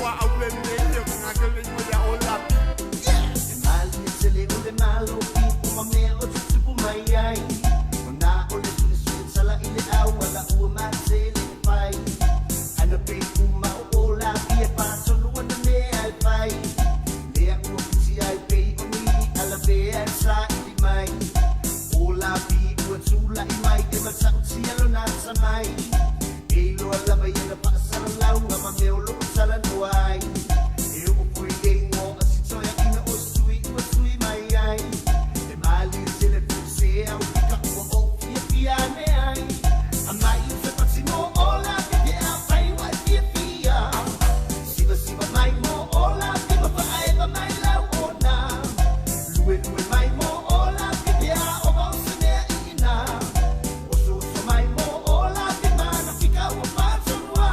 wa au le yo nga ke le ya ola e mali se le ule malo pi uma me o tupu mai ai ona o le su sala ile au wala u ma se le pai ana pe uma o la pi e pa so lu na me ai pai le aku si ai pe o ni ala be sa i mai o la pi o sula i mai e ma sa si alo na sa mai e lo ala ba ia pa sa la u ma me o lo sala no ai e o pu i ngo asi so ya ina o sui mai ai e mali se le pu se au ka o fia ne ai a mai se pa si no ola ke a pai wa fia siva mai mo ola ke pa ai ba mai la ona lue mai mo ola ke a o ba se ne ina o so mai mo ola ke mana fica o pa so wa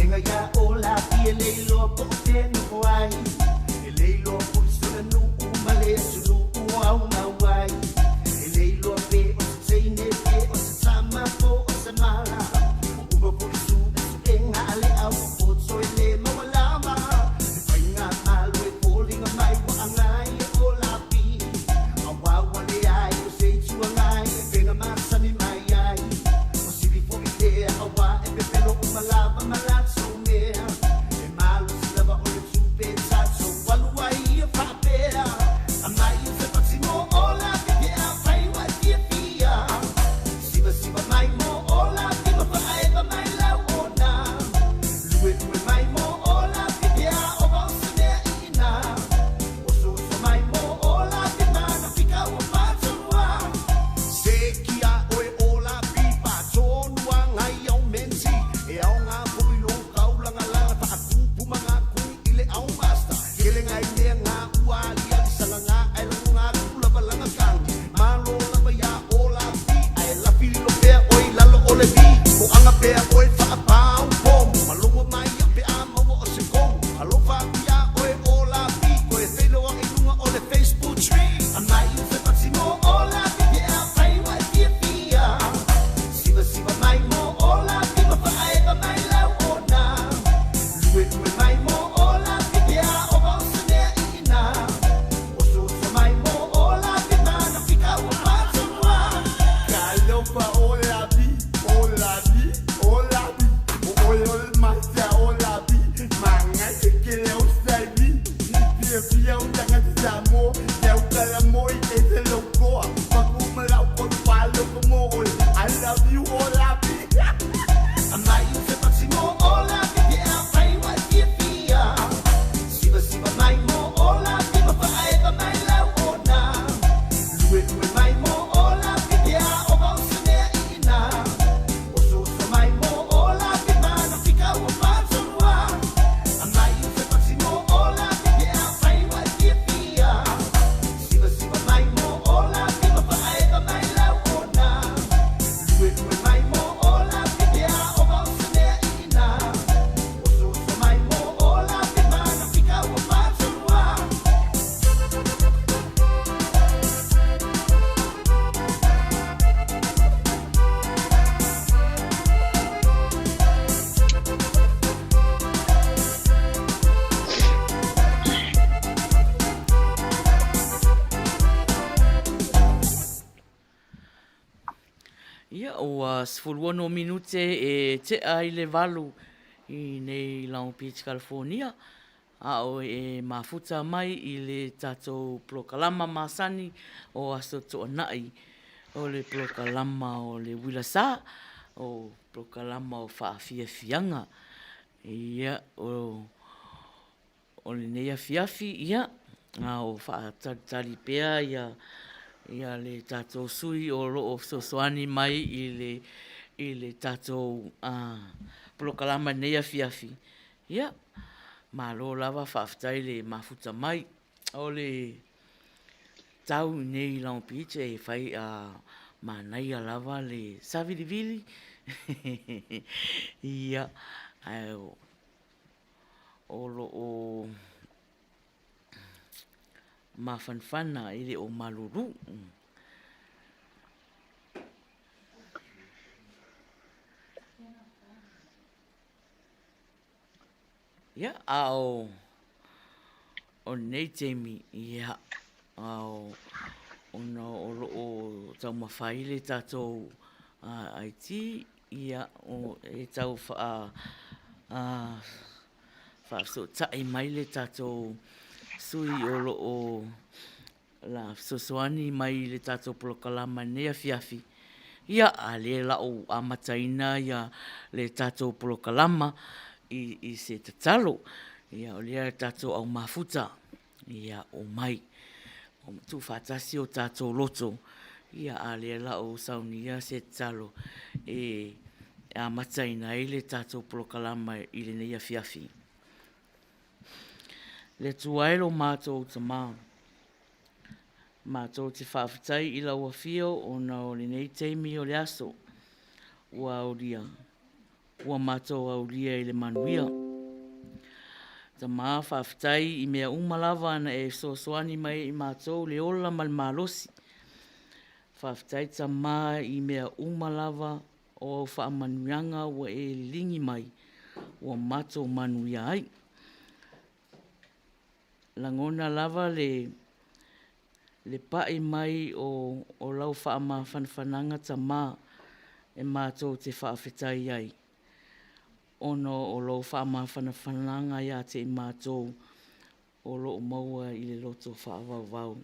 enga ya ola pi le lo po te no ai le lo po se no male su no au na wai le lo pe o se ne pe o se sama po o se mala o po su enga le au po so le ma wala ma ai nga malo e polinga mai wa angai ola pi a wa wa le ai o se tu angai venga ma sa ni mai ai o si vi po ide a wa e pe pelo malava malazzo mea e malo si lava o le tu pensa so walu ai e fa pera a mai se passimo ola che a fai wa fia siva mai mo ola che ma fai ba mai la ona lue mai mo ola che a o ba se ne ina o so mai mo ola che mana fica o fa so wa se kia o e ola pipa tonu ngai au mensi e au nga puilo kaula ngala pa atu mga kui ile au masta ile ngai ne nga uali ali sala nga ai nga kula balanga kang malo la ba ya ola pi ai la filo pe oi la lo ole bi o anga pe oi fa pa un pom malo mai pe amo o se kom alo fa ya oi ola pi ko e felo ai lunga ole Facebook tree amai se passimo ola che a fai wa fia siva mai mo ola che ma fai ba mai la ona lue mai mo ola che a o ba se ne ina o so mai mo ola che mana fica o pa so wa Galopa ola bi o ol mai ja ola bi manga ke le o sai bi pia o tanga sa mo ya o kala mo i te se loco pa ku me la ko palo como ol I love you ola bi amai se passimo ola che a fai wa fia siva mai mo ola che ma fai ba mai la ona lue mai mo ola che a o ba se ne ina o so mai mo ola che mana fica o pa so wa amai se passimo ola che a fai wa fia siva mai mo ola che ma fai ba mai la ona lue mai mo ola che a o ba se ne ina o so mai mo ola che mana fica o pa so wa Ia o sfuluano minute e te ai le valu i nei Long Beach, California. A o e mafuta mai i le tatou plokalama masani o aso to'anai o le plokalama o le wilasa o plokalama o whaafiafianga. Ia o le nei afiafi ia a o whaatari pea ia le tatou sui o loo sosoani mai i le tatou plokalama nei afiafi. Ia, malo lava whaafitai le mafuta mai o le tau nei Long Beach e whai a manai a lava le savirivili. Ia, o mafanfana i le o maluru. Ia, o nei Jamie, ia, o tau mawhai le tātou IT, ia, tau so tai mai le tātou sui o la sosoani mai le tātou polokalama nea fiafi. Ia, le lau amataina ia le tātou polokalama i se tatalo. Ia, o lea tātou au mafuta. Ia, o mai. O tu whātasi o tātou loto. Ia, le lau saunia se tatalo. Amataina i le tātou polokalama i le nea fiafi. Le tuaelo mātou ta mā. Mātou te whaafitai i lau awhio o na o le nei teimi o le aso. Ua auria. Ua mātou auria i le manuia. Ta mā whaafitai i mea umalawa na e sosoani mai i mātou le ola mal malosi. Whaafitai ta mā i mea umalawa o whaamanuianga ua e lingi mai. Ua mātou manuia ai. Langona lava le pae mai o lau whaama whanwhananga ta mā e mātou te whaafetai ai. Ono o lau whaama whanwhananga ia te i mātou o loo maua i le loto whaavavau.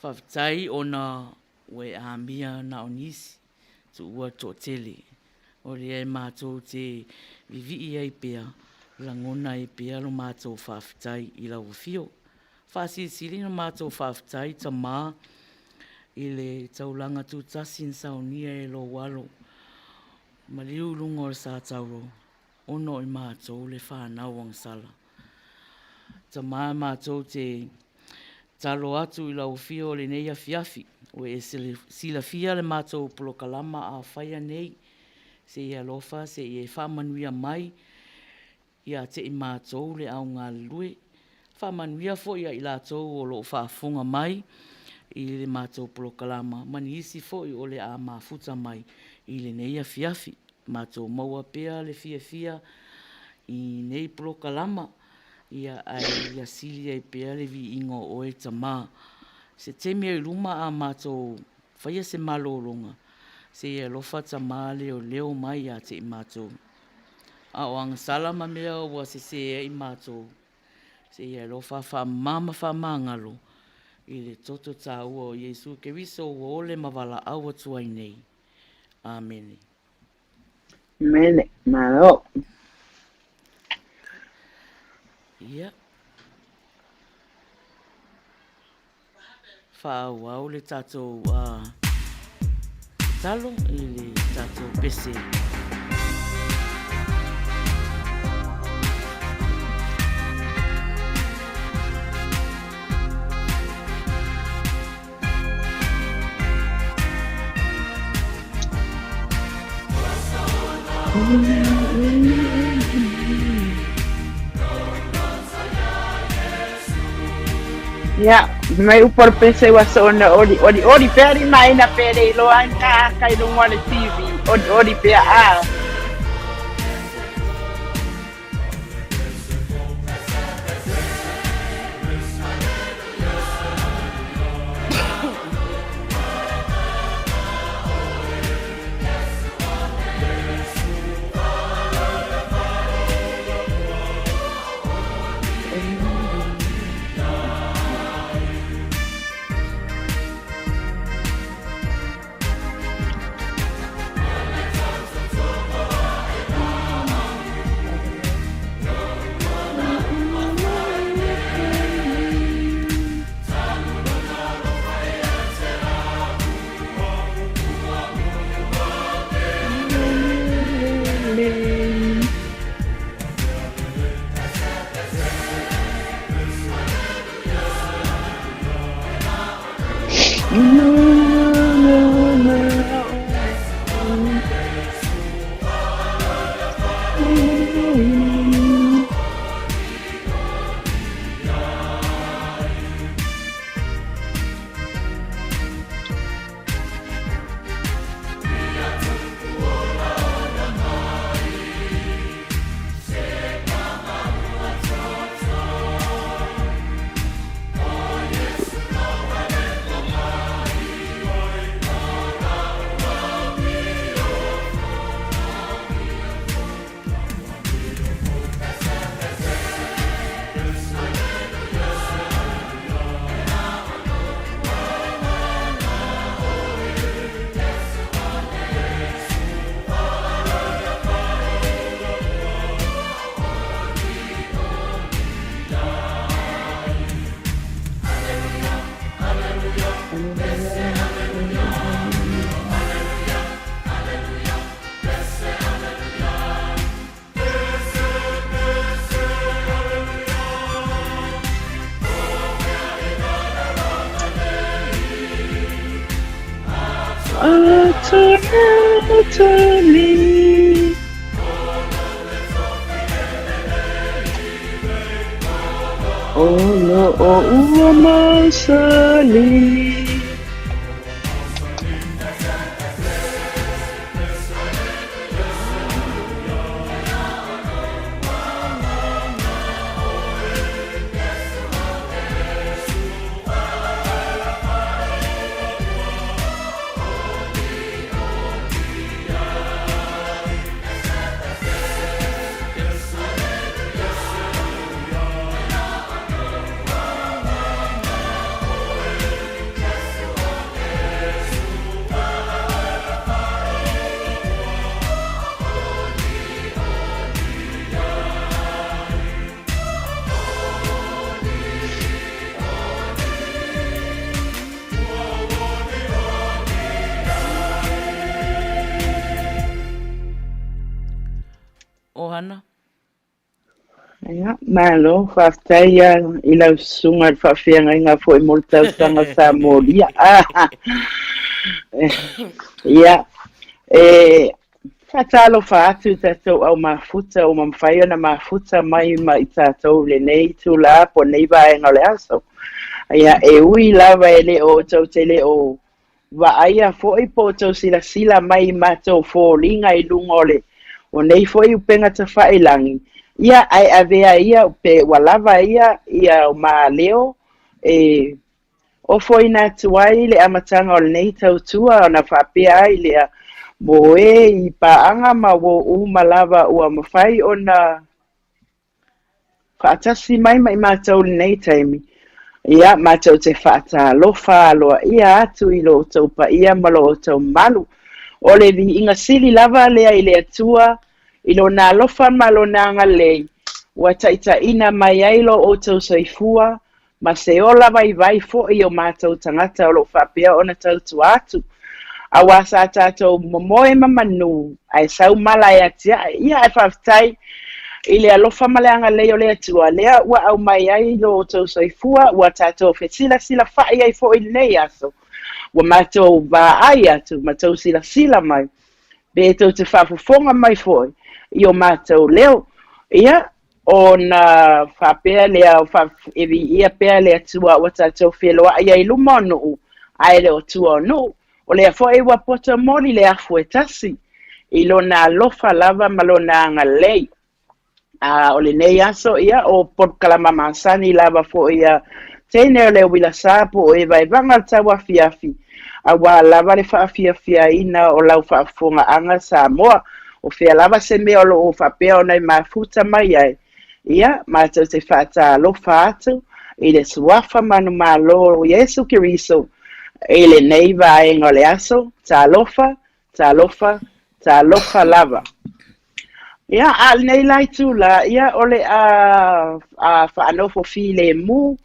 Whaafetai ona ue āmia na o nisi tu ua tō tele. O le e mātou te vivi ai pia. Langona e pia lo mātou whaafetai i lau whio. Whaasiri no mātou whaafetai ta mā i le taulanga tu tasin saunia e lo walo. Maliu lungo o sa tauro. Ono i mātou le whanau ang sala. Ta mā mātou te talo atu i lau whio le nei a fiafi. O e sila fia le mātou polokalama a whaia nei. Se ia lofa, se ia whamanuia mai. Ia te i mātou le au ngā lue. Whamanuia fo ia i lātou o lo whaafunga mai i le mātou polokalama. Mani isi fo i o le a mafuta mai i le nei a fiafi. Mātou maua pea le fia i nei polokalama. Ia ai ia sili ai pea le vi ingo o e ta mā. Se temi ai luma a mātou whaia se malolonga. Se ia lofa ta mā leo mai a te i mātou. A o anga salama mea ua se i mātou. Se ia lofa whamama whamangalo i le toto tā ua o Iesu Keriso ua ole mawala awa tuai nei. Amen. Mene, maro. Ia. Whaau au le tātou talo i le tātou pese. Ya, mai upor pese wasona ori peri mai na pere lo anka kai lo ngole TV ori pe a Utterly. Oh no, oh Uamasali. Ohana. Ya, malo, whaftaia I lau sunga whawhianga inga fo I moltautanga Samoria. Ia, whatalo whaatu tatou au mafuta o mamwhaia na mafuta mai ma I tatou le nei tu la po nei vaenga le aso. Ia, ui lava ele o tau tele o waaia fo I po tau sila mai matou fo linga I lungole. O nei foi upenga te whailangi. Ia ai avea ia pe walava ia o maaleo o foi na tuai le amatanga o nei tautua o na whapea ai lea moe I paanga ma wo malava ua mawhai o na whaatasi mai mātou nei taimi. Ia mātou te whaata lofa aloa ia atu I lo tau pa ia malo o tau malu. O le vi inga sili lava lea I le atua I lo na lofa malo nanga lei. Wa taita ina mai ailo o tau saifua. Ma se ola vai fo I o mātou tangata o lo whapea o na tautu atu. A wasa tātou momoe mamanu. Ai sau mala e atia. Ia e whaftai. I le alofa maleanga lei o le atua. Lea ua au mai ailo o tau saifua. Ua tātou whetila sila whai ai fo I nei aso. Wa mātou va ai atu. Mātou sila mai. Be tau te whafufonga mai foi. I o mātou leo. Ia, o na whapea lea, evi ia pea lea tua o tātou wheloa. Ia I luma o nuu, ai leo tua o nuu. O lea foi wa pota mori lea fuetasi. I lo na lofa lava malo na anga lei. O le nei aso ia, o pot kalama masani lava fo ia. Tene o leo wila sapo o eva evanga tawa fiafi. A wa lava le whaafiafia ina o lau whaafonga anga Samoa. O fea lava se mea lo o whapea o nei mafuta mai ai. Ia, mātou te whaata lofa atu. I le suafa manu malo o Yesu Kiriso. I le nei vaenga o le aso. Tā lofa lava. Ia, al nei lai tula. Ia, ole a whaanofo fi le mu.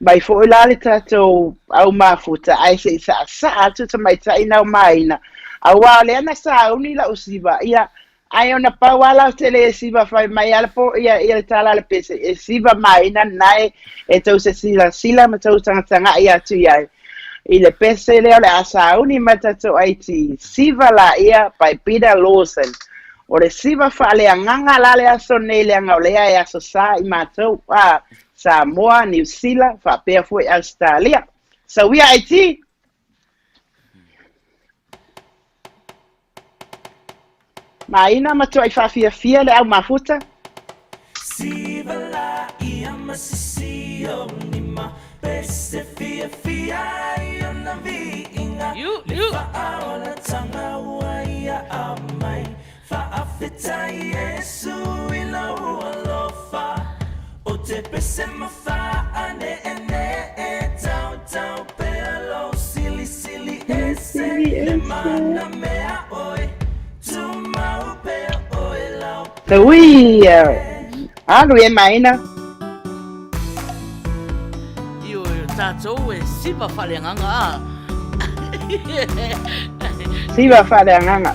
Mai fo ila le tātou au mafuta. Ai se sa atu ta mai taina o maina. Awa le ana sa uni la usiva. Ia, ai ona pawala o tele siva fai mai ala po ia tala le pese e siva mai na nai e tau se sila ma tau tanga ia tu ia I le pese le asa uni mata to IT siva la ia pai Peter Lawson o le siva fa le nganga la le aso nei le ngau le ia so sa I matou Samoa New Zealand fa pe foi Australia so we IT Maina matou ai whawhiafia le au mafuta. Siva la ia masisio ni ma pese fia I ona viinga. You. Whaona tanga ua ia amai. Whaafita Yesu I lau alofa. O te pese mawhaane e tau pelo sili ese le mana mea oi. Tui, alu e maina. Io tātou e sipa whalenganga Siva whareanganga.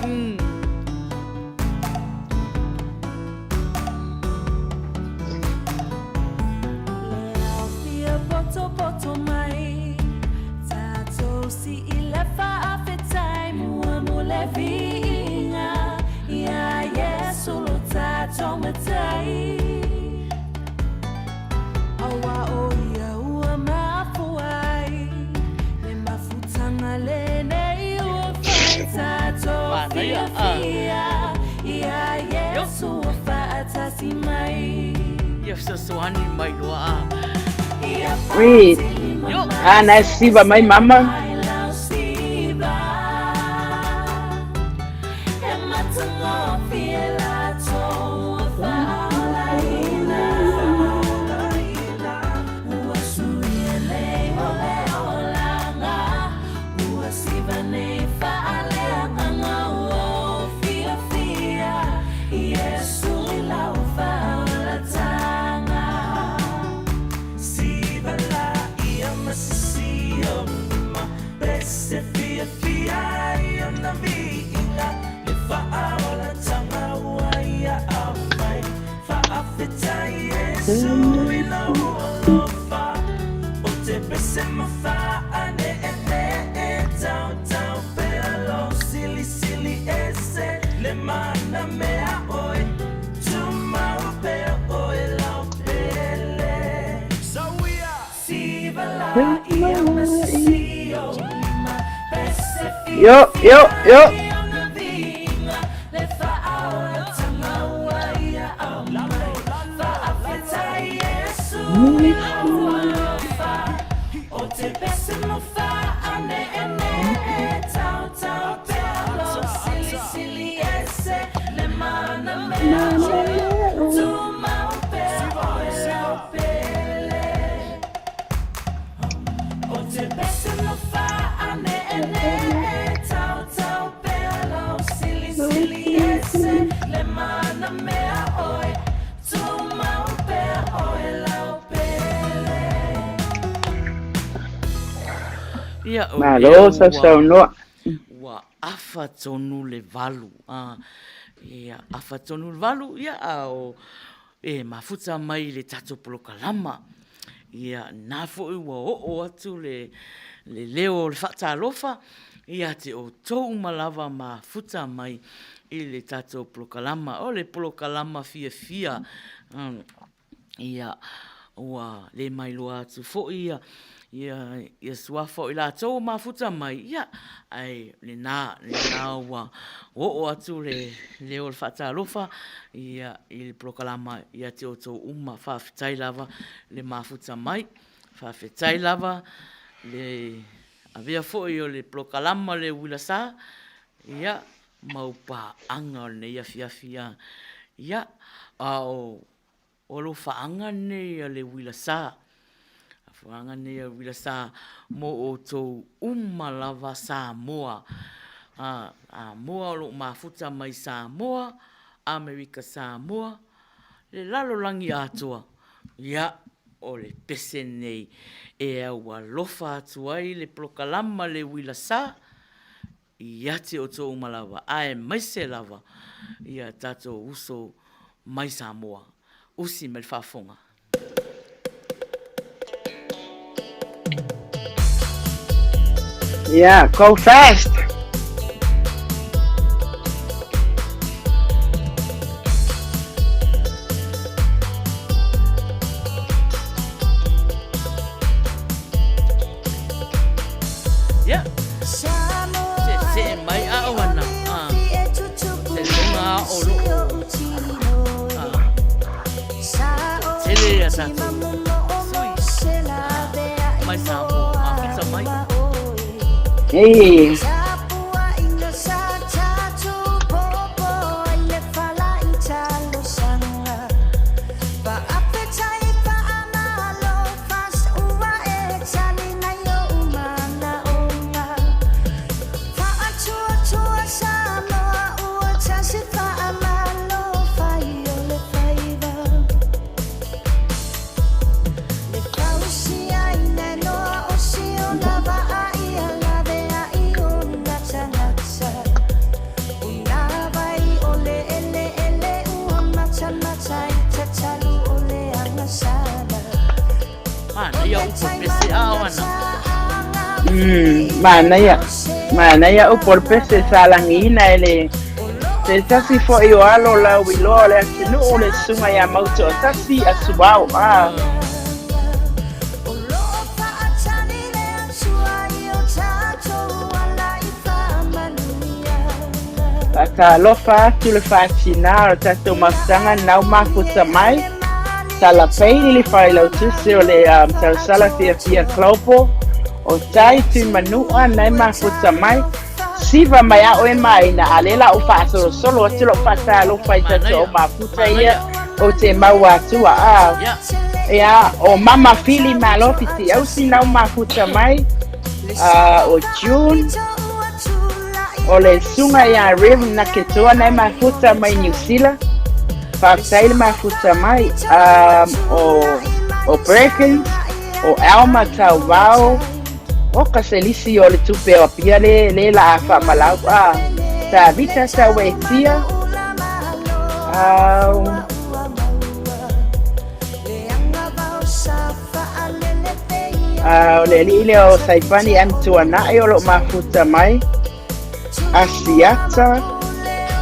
Wait. Ana siva mai mama. Yo. Malo sa no. Wa afa tonu le valu. Ia afa tonu le valu ia o mafuta mai le tato polokalama. Ia na foi wa o atu le leo le fatalofa. Ia te o tou malava mafuta mai i le tato polokalama. O le polokalama fia. Ia wa le mai loa atu fo ia suafo i la tau mafuta mai, ia, ai, le nā wa, o atu le o le whatalofa, ia, i le prokalama, ia te o tau whawhitai lava, le mafuta mai, whawhitai lava, le, avea fo i o le prokalama le wilasa, ia, maupa anga le ia fia, ia, o lo whaanga ne le wilasa, Wanga nea wila sa mo o tau lava Samoa. Moa lo mafuta mai Samoa, Amerika Samoa, le lalolangi atua. Ia o le pese nei e aua lofa atuai le prokalama le wila sa. Ia te o tau lava, ae mai se lava. Ia tato uso mai Samoa. Usi me le whafonga. Yeah, go fast. Yeah. Se mai awana. Se lunga o lo. Ele ya sa. Mai sa mo, pizza mai. Hey. por pese awana. Mana ya o por pese salangina ele. Se tasi fo i o alo la wilo le asinu o le sunga ya mauto tasi asubao Ka lofa tu le fatina o tato masanga nau mafuta mai sala pei li fai lau tusi o le sala fia klopo o tai tu manua nai mafuta mai siva mai a o e mai na alela o fa solo o tilo fata lo fai tato o mafuta ia o te maua tua ya o mama fili malo fiti au sinau mafuta mai o June o le sunga ya rim na ketoa na mafuta mai New Zealand whakataile mafuta mai o Perkins o Alma Tauvao o kaselisi o le tupe o pia le la afa malau ta vita sa wetia o le lile o saifani amtuana e o lo mafuta mai Asiata,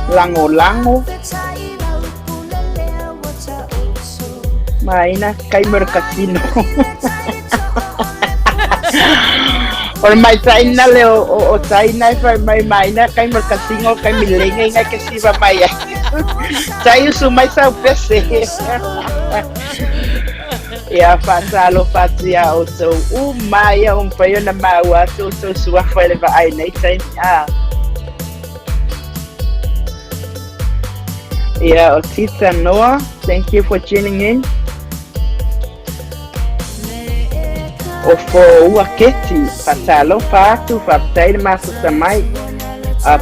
Lango, Maina, Kaimer Casino. Or my Taina Leo o Taina for my Maina, Kaimer Casino, Kamiling, I can see Maya. Tayo sumaisaw pese. Ya pasalo patia o so umaya payo na mawa so suwa file ba ay nighttime Yeah, Otita Noah, thank you for tuning in. For Uaketi, Patalo Fatu, Faptail Masamai,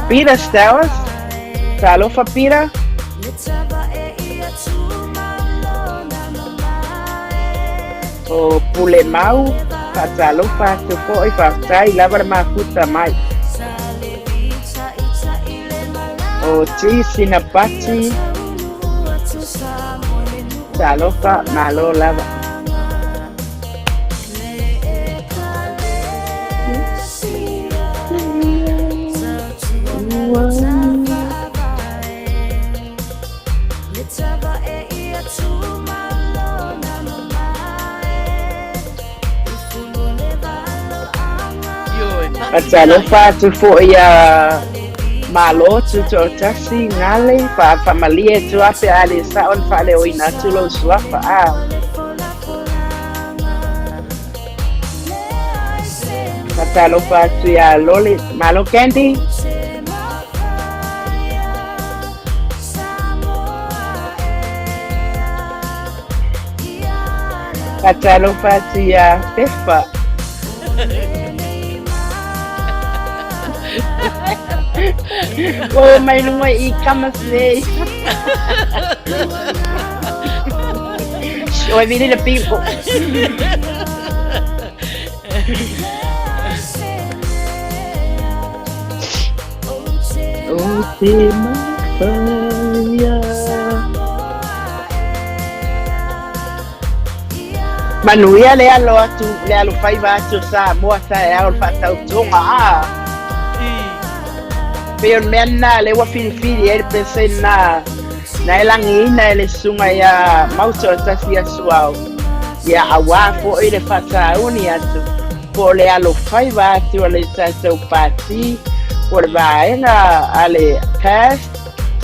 Peter Stowers, Talo Fapira, Pulemau, Patalo Fatu, for Faptai, Lavar Makuta Mai. Ti Sinapati Salofa Malo Lava Salofa tu fo ya malo tu tasi ngale pa familia tu ape ale saon fale o ina tu lo suafa Katalo pa tu ya loli malo candy Katalo pa tu ya pefa Oh, may lumay ikamasay. Oh, I really the people. Oh, Manuia le alo faiva atu sa moa sa e ao fatau tonga Pero mena le wa fili ele pensei na elangina ele sunga ya mauso tasia suau ya awa fo ele fata uni atu po le alo faiva atu le tato pati por vaenga ale past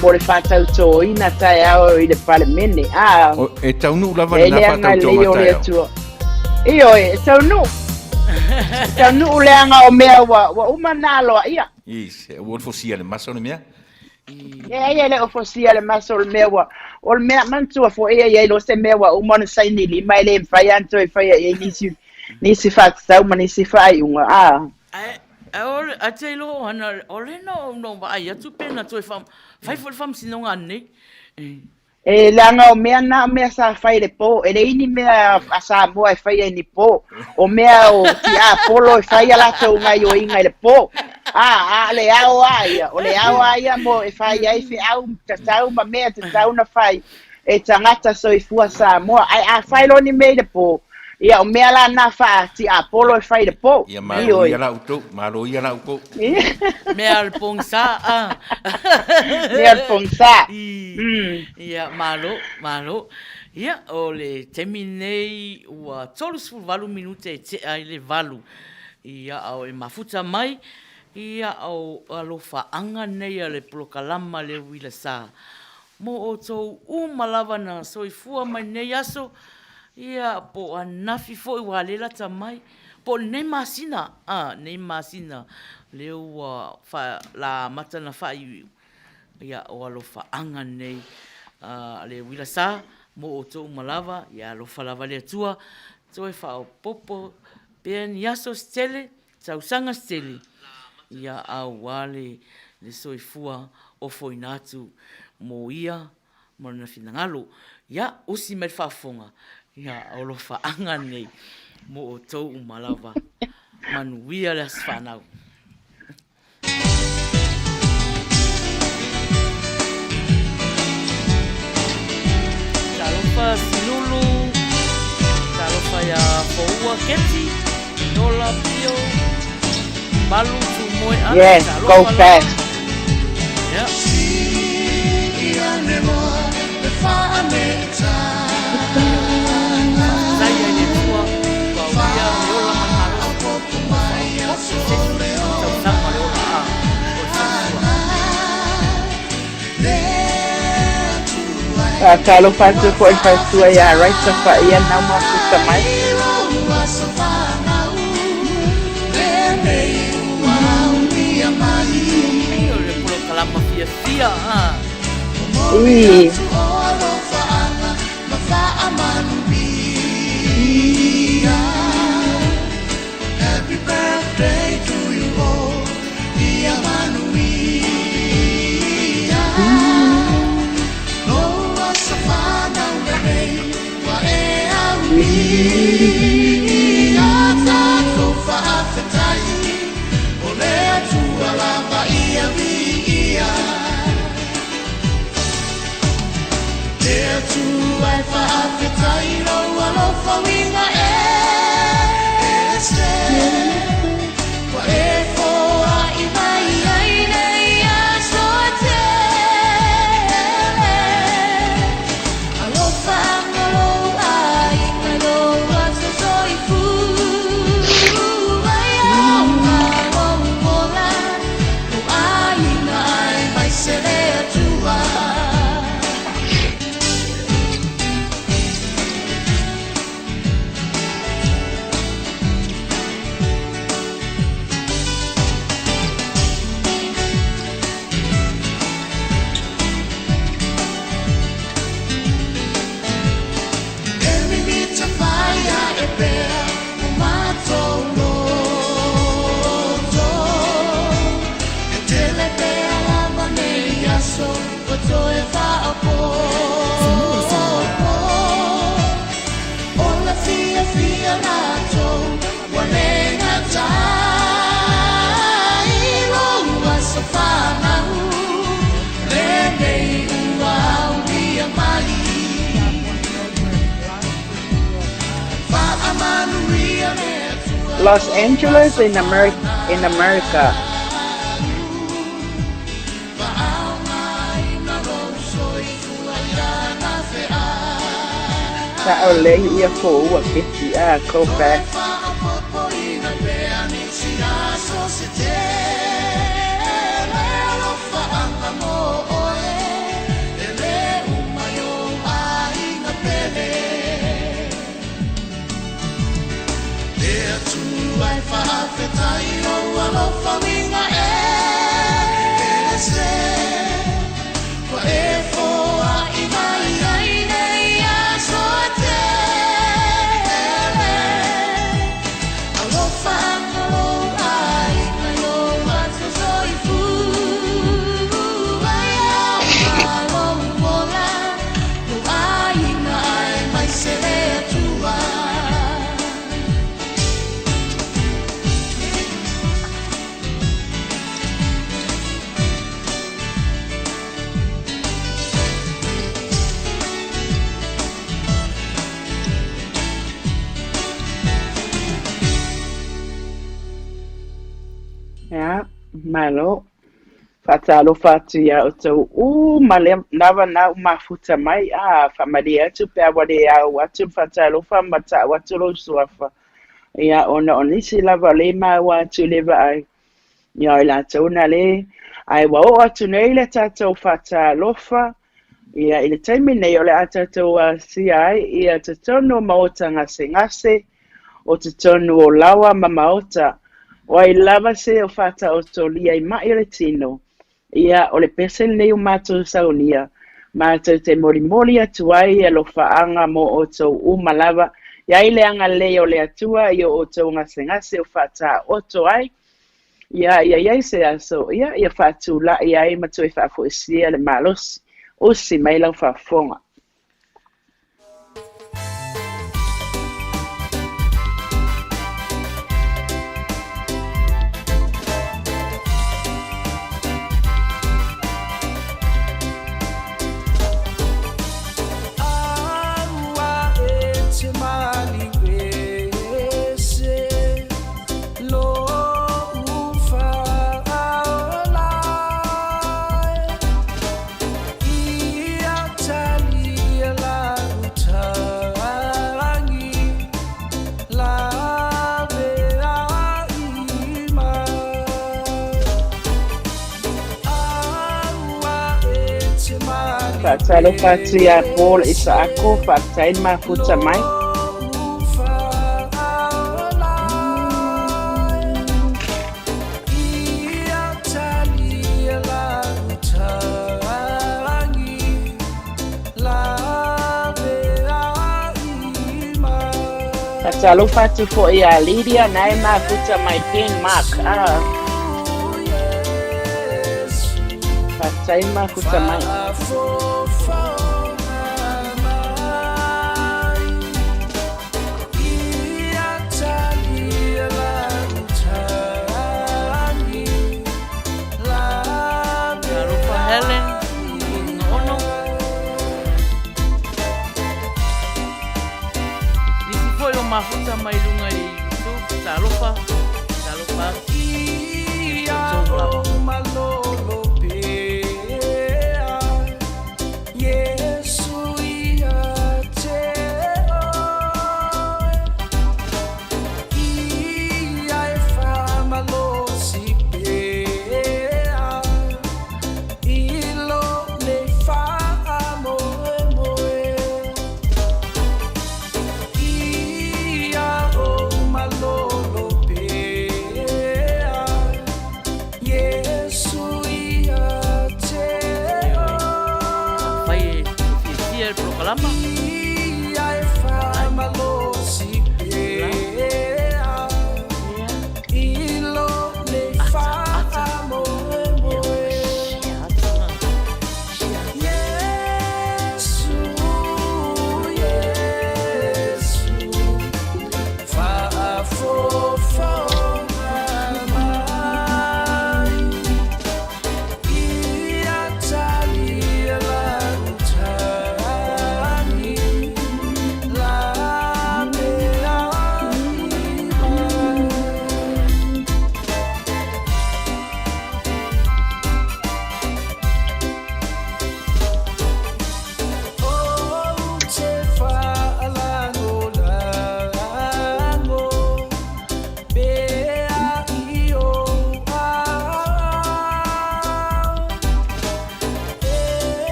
por fata to ina taia o ile parlemene e taunu lava na fata to mata io e taunu le anga o mea wa umanalo ia Is, o fosia le maso le mea. Yeah, le fosia le maso le mea o le mea mantua fo lo se mea o mona saini li mai le fai anto e fai nisi fat sau ma nisi fai unga Ore atelo ana ore no vai atu pena tu fai fam sinonga nei langa o mea na mea sa fai le po ele ini mea asa moa e fai ni po o mea o tia polo e fai ala tau ngai o inga le po le au aia o le au aia mo e fai ai fi au tatau ma mea tatau na fai e tangata so i fua sa moa ai fai lo ni mei le po Ia o mea la na fa ti Apollo e fai de po. Ia malo ia la uto, malo ia la uko. Mea al pongsa. Mea al pongsa. Ia malo. Ia o le temi nei ua tolu valu minute e te ai le valu. Ia au e mafuta mai. Ia au alofa anga nei a le polokalama le wila sa. Mo o tau umalawa na soifua mai nei aso. Ia po anafi fo i walela tamai. Po nei masina. Nei masina. Leo la matana fai. Ia o alofa anga nei le wila sa. Mo o tau umalawa. Ia alofa lava le atua. Toi fa o popo. Pea ni aso stele. Tausanga stele. Ia au wale le soifua o foinatu mo ia mo na finangalo. Ia usi me fafonga. Ia olofa anga nei mo o tau umalawa. Manuia le asfanau. Talofa sinulu. Talofa ya foua keti. Dola pio. Balu sumoy ana. Yes, go fast. Yeah. Saya ni tua, bawia yola mahalo. Sama yola. Talo fatu ko i fatu ia right sa fa ia na ma ku samai. Kalama fia Happy birthday to you all, Ia Manuia. Noa safana unei wa e awia. Tato fa afetai, o lea tua lava ia via. Lea tua e fa afetai, roa lofa winga Los Angeles in America. Sa ole ia fo wa kiti a ko fast. Ya, malo. Fatalo fatu ya oto male lava na mafuta mai familia tu pe awale ya watu fatalo fa mata watu lo suafa ya ona onisi lava le ma watu leva ai ya la tona le ai wa o atu nei le tato fatalo fa ya ile time nei ole atato si ai ia tono maota ngase o tono o lawa mamaota wa lava se o fata o tolia i mai le tino ia o le pese nei o mātou saunia, mātou te morimori atua i alo whaanga mo o tau umalawa, ia i le anga leo le atua i o tau ngase o whata oto ai, ia se aso, ia whatu la ia i matua i whafo isia le malos, o si mai lau whafonga. Fatalo fatu ya Paul Isaako fatain mafuta mai. Fatalo fatu fo ya Lydia nai mafuta mai pin mark. Fatain mafuta mai. Mafuta mai lunga i YouTube, talofa,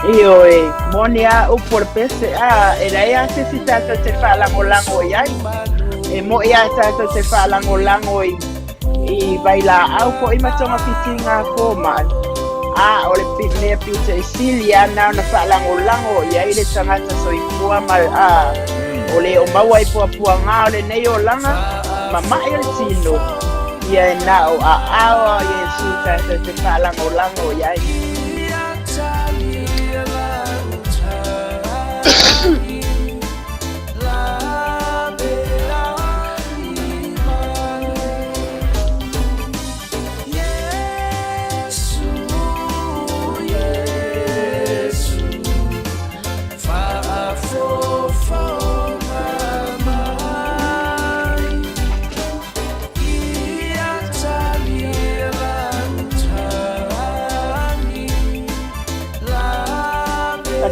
Io monia o por pese era ia se si tata te fala ngolango yai e mo ia tata te fala ngolango i baila au ko i matonga fitinga ko mal o le pitne pite silia na fala ngolango yai le tangata so i pua mal o le o maua i pua nga le nei o langa mama i le tino ia na o yesu tata te fala ngolango yai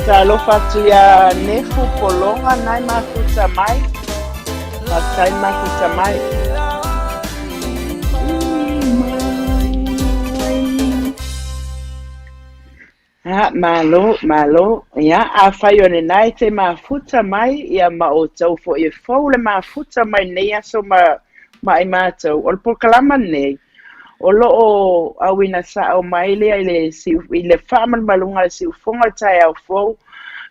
talofa atu ia nefu polonga nai mafuta mai. Patai mafuta mai. Malo, ia a whai o nai te mafuta mai, ia ma o tau fo i fau le mafuta mai nei aso ma i mātou. O le pokalama nei, o loo awina sa o mai lea i le whaaman malunga le siufonga tai au fau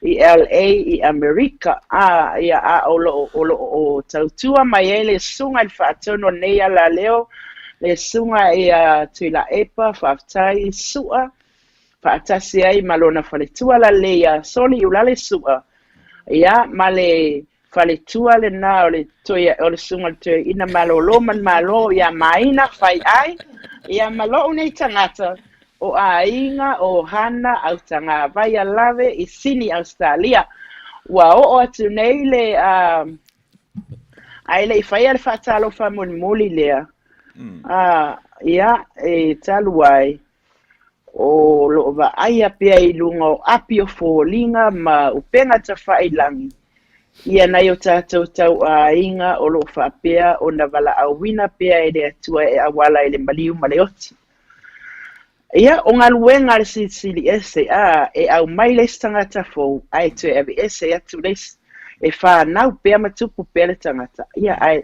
i LA i Amerika. Ia o loo tautua mai e le sunga i whaatono nei ala leo, le sunga i tuila epa, whaftai sua, whaatasi ai malona whaletua la lea soli ulale sua. Ia ma le whaletua le na o le sunga le tue ina malo man malo ia maina whai ai. Ia malo nei tangata o a inga o hana au tanga vai a lave i sini Australia. Wa o atu nei le ai le whai ale whaatalo whamuni lea. Ia e taluai. O lo va aia pea i lunga o api o fōlinga ma upenga ta whailangi. Ia nei o tātou tau a inga o lo whapea o na wala awina pea e le atua e awala e le maliu ma le oti. Ia o ngā luenga le sili ese e au mai les tangata fōu ai tue evi ese atu les e whanau pea matupu pea le tangata. Ia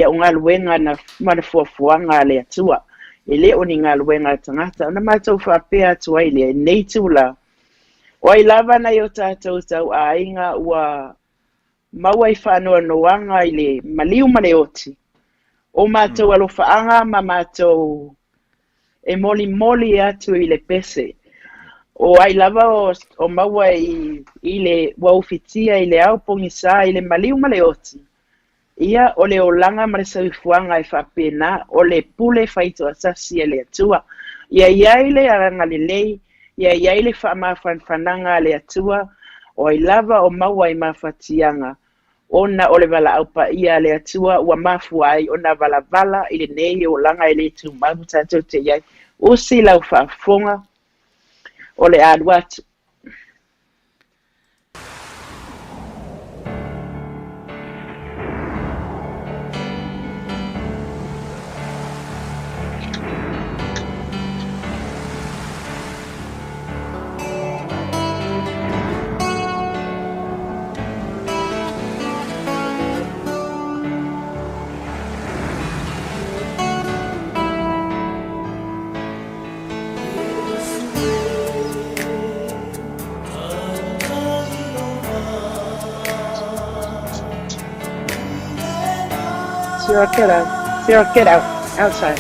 o ngā luenga na manafuafuanga le atua. E le o ni ngā luenga tangata, na mātou whapea atu ai le nei tūla. O ai lava nei o tātou tau a inga ua maua i whanua noanga i le maliu male oti. O mātou alo whaanga ma mātou e moli atu i le pese. O ai lava o maua i le waufitia i le aupongi sa i le maliu male oti. Ia o le olanga ma le sauifuanga e whapena o le pule whaito asasi e le atua. Ia iai le aranga le lei, ia iai le whananga le atua, o i lava o maua i mawhatianga. Ona o le wala aupa ia le atua, ua mafuai o na vala i le nei o langa i le tu mabu tātou te iai. Usi lau whafonga o le aduatu. Zero, get out, outside.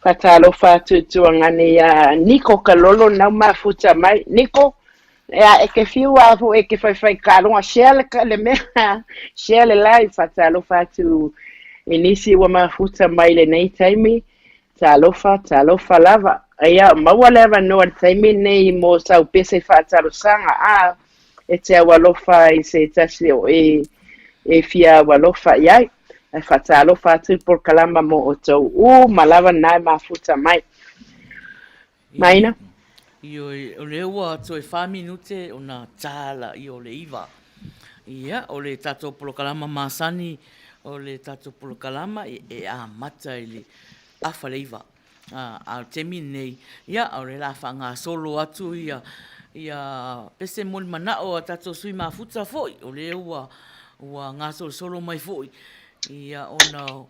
Fatalofa tuangani Nico Kalolo na mafuta mai Nico e ke fiu afu e ke fai kalonga shell le me shell lai fatalofa tu inisi wa mafuta mai le nei taimi talofa lava ia mawaleva no taimi nei mo sau pese fatalo sanga e te walofa i se tasi o e fia walofa iai e fatalofa tu por kalama mo o tau malava nai mafuta mai maina Io o le ua to e 5 minute ona tala io le iva. Ia o le tato polokalama masani o le tato polokalama e a mata ile afa le iva. A temi nei ia o le la fanga solo atu ia pese mol mana o tato sui mafuta foi o le ua nga solo mai foi. Ia ona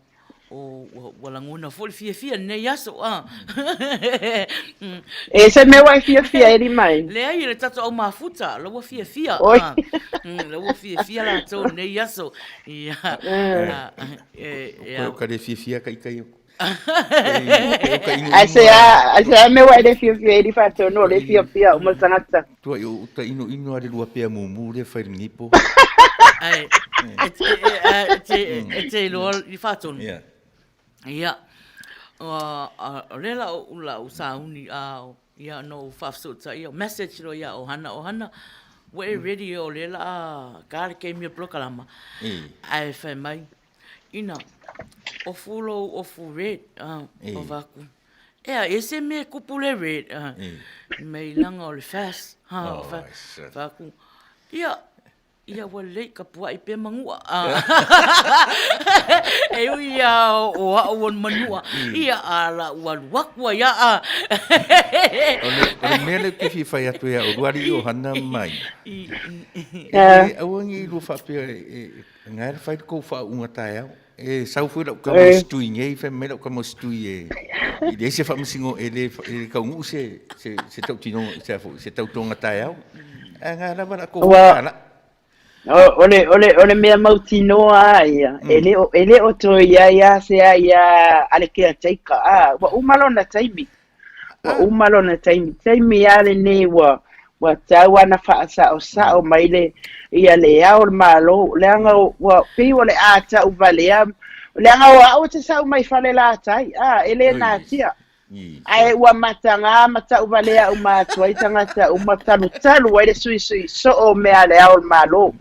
o walanguna foi fia nei aso e se me wai fia eri mai le ai le tato o mafuta lo fia lo fia la to nei aso ia o ka de fia kai Asa me wai de fia eri fato no le fia o mo sanata tu eu ta ino ale lua pe mu le fai nipo ai te lo i fato ia lela ula usauni ia no fafsota ia message lo ia ohana we ready o lela kar ke mi proclama ai fa mai ina o fulo o red o vaku ese me kupule red me langa o fast vaku ia wale ka pua i pe mangua ia o manua ia ala wakwa ia o mele ke fi fai atu ia o ruari o hana mai awangi lu fa pe ngai fai ko fa unga tae e sau fu la ka stui ngai fe me la ka stui e dese fa msingo ele ka ngu se tau tino se tau tonga tae nga la bana ko ala Ole mea mautinoa ia. Ele o to ia se ia ale kia teika. Wa umalona taimi. Taimi ale ne wa tawa na faasa o sao maile ia le au malo. Leanga wa pi wale ata uvalea. Leanga wa o te sao mai fale la tai. Ele na tia. Ai wa mata uvalea umatu ai tangata umatalu wai sui so o mea le au malo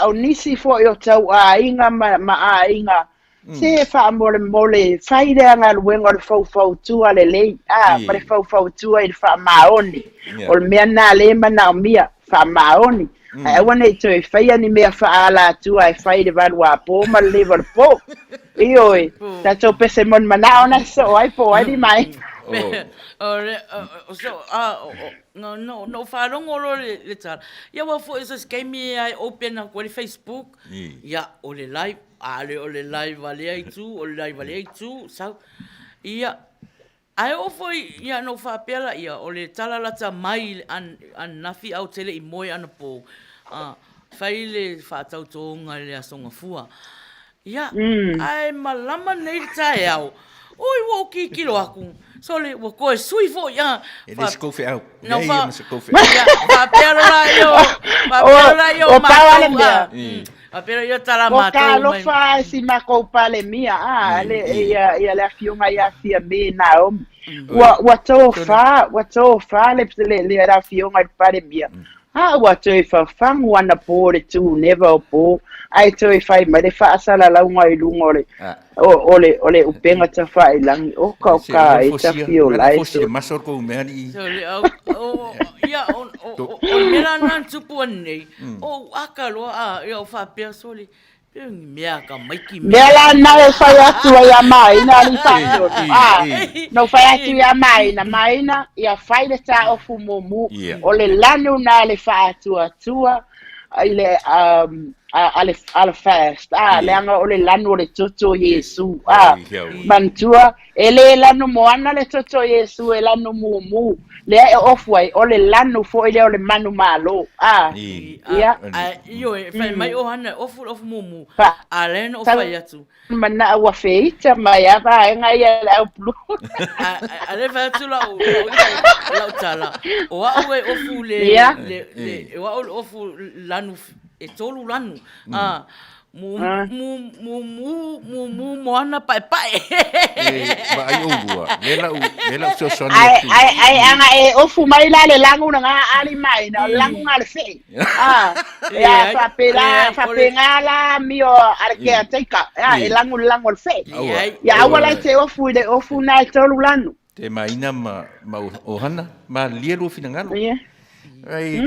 o nisi fo yo tau inga ma inga se fa mole faile anga luenga le fau tu ale le ma le fau tu ai fa maoni o mea na le mana mia fa maoni ai wana to e fai ni mea fa ala tu ai fai de valua po ma level po Ioi, tato pese mon mana ona so ai po ai mai. No farong olo le tal. Ya wa fo eso skemi ai open ko le Facebook. Ya o le live, o le live vale ai tu, sa. Ya ai o foi ya no fa pela ya o le tala lata mai an nafi au tele I moi ana po. Faile fa tau tonga le asonga fua. Ya, ai malama nei tae au. Oi, wo ki kilo aku. So le wo ko sui fo ya. Ele sko fe au. No fa. Ya, fa pera yo ma. A pera yo tala ma. Ka lo fa si ma ko pale mia. Le ia le afionga ia fia me na o. Wa to fa le era afionga pale mia. Wa to fa fang wana po le tu never po. Ai to fai ma le fa sala la unga I lungole ole upenga ta fai lang o ka I ta fio lai so masor ko me ani so le ya o mera nan tupu nei o akalo ya fa pe so le mea ka maiki mela na fa ya tu ya mai na ni fa no fa ya tu ya mai na ya fai le ta ofu momu ole lanu na le fa tu ile ale fast le anga o le lanu o le toto Yesu Ai, mantua ele lanu moana le toto Yesu e lanu mumu le e ofwai o le lanu fo ile o le manu malo ia io e fai mai o hana ofu mumu Pa. ale no fai atu mana wa feita mai ava nga ia le plu ale fai atu la tala o aue ofu le o ofu lanu e tolu lanu mu moana pai ba ai o lua lela so so ai anga e ofu mai la le langu nga ali mai na langu nga le fe ya fa pengala mio arke teka e langu le fe ya wala te ofu na tolu lanu te maina ma ohana ma lielo finangalo ai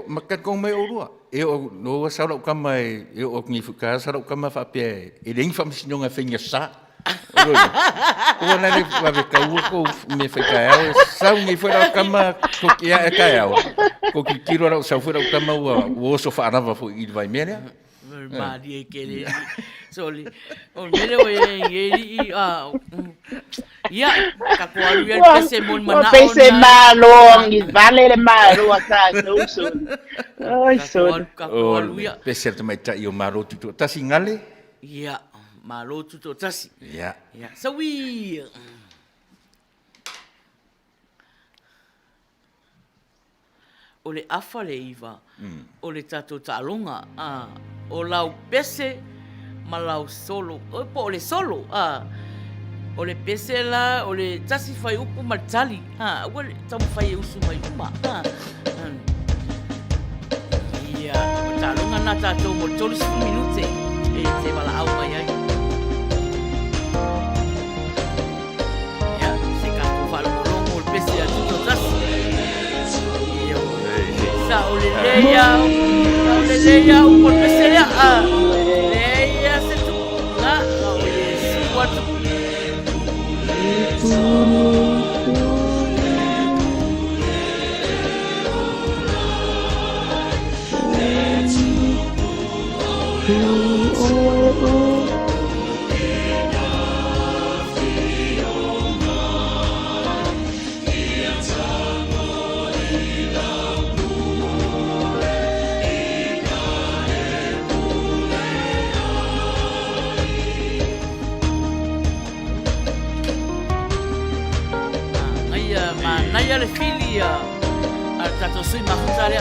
makat kong mai o lua no sarau kama o ngi fuka sarau kama fa pe ling fam sinonga fenga sa o na le va ve ka ko me fe ka sa ngi fora kama ko kia ka ya ko ki kiro ra sa fora kama o so fa na va fo il vai mele ma di ke le soli o mele o ye ya ka ko alu ya pese mon mana pese malo ngi vale le malo asa so ai so ka ko alu ya pese te mai ta io maro tu ta singale ya malo tu to tasi ya so we o le afa le iwa o le tato talonga o lau pese ma lau solo o le solo o le pese la o le tasi fai upu matali o le tamu fai usu mai uma ia o talonga na tato mo tolu 5 minute e te wala au mai ai ia se ka ko falo molongo o le pese a tuto tasi o le leia o por pesea leia se tu na o Yesu watu Naya le filia al tato sui mahutale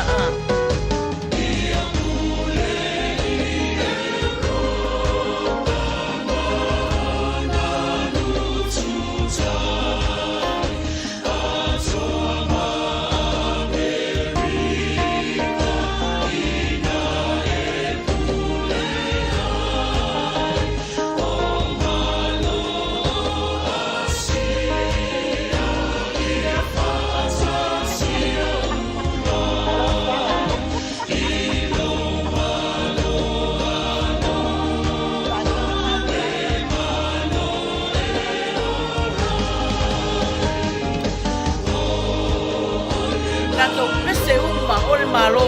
tato pese uma o le malo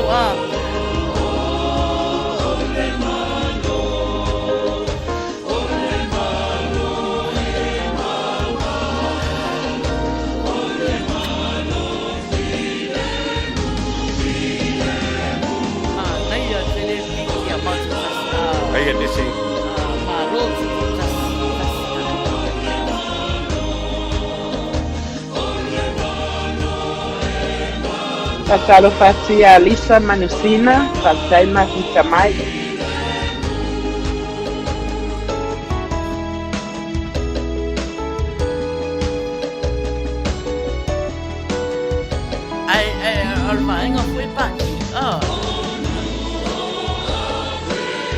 ai ande se malo Pasalo fati a Lisa Manusina, fatai mahita mai. Alma foi paki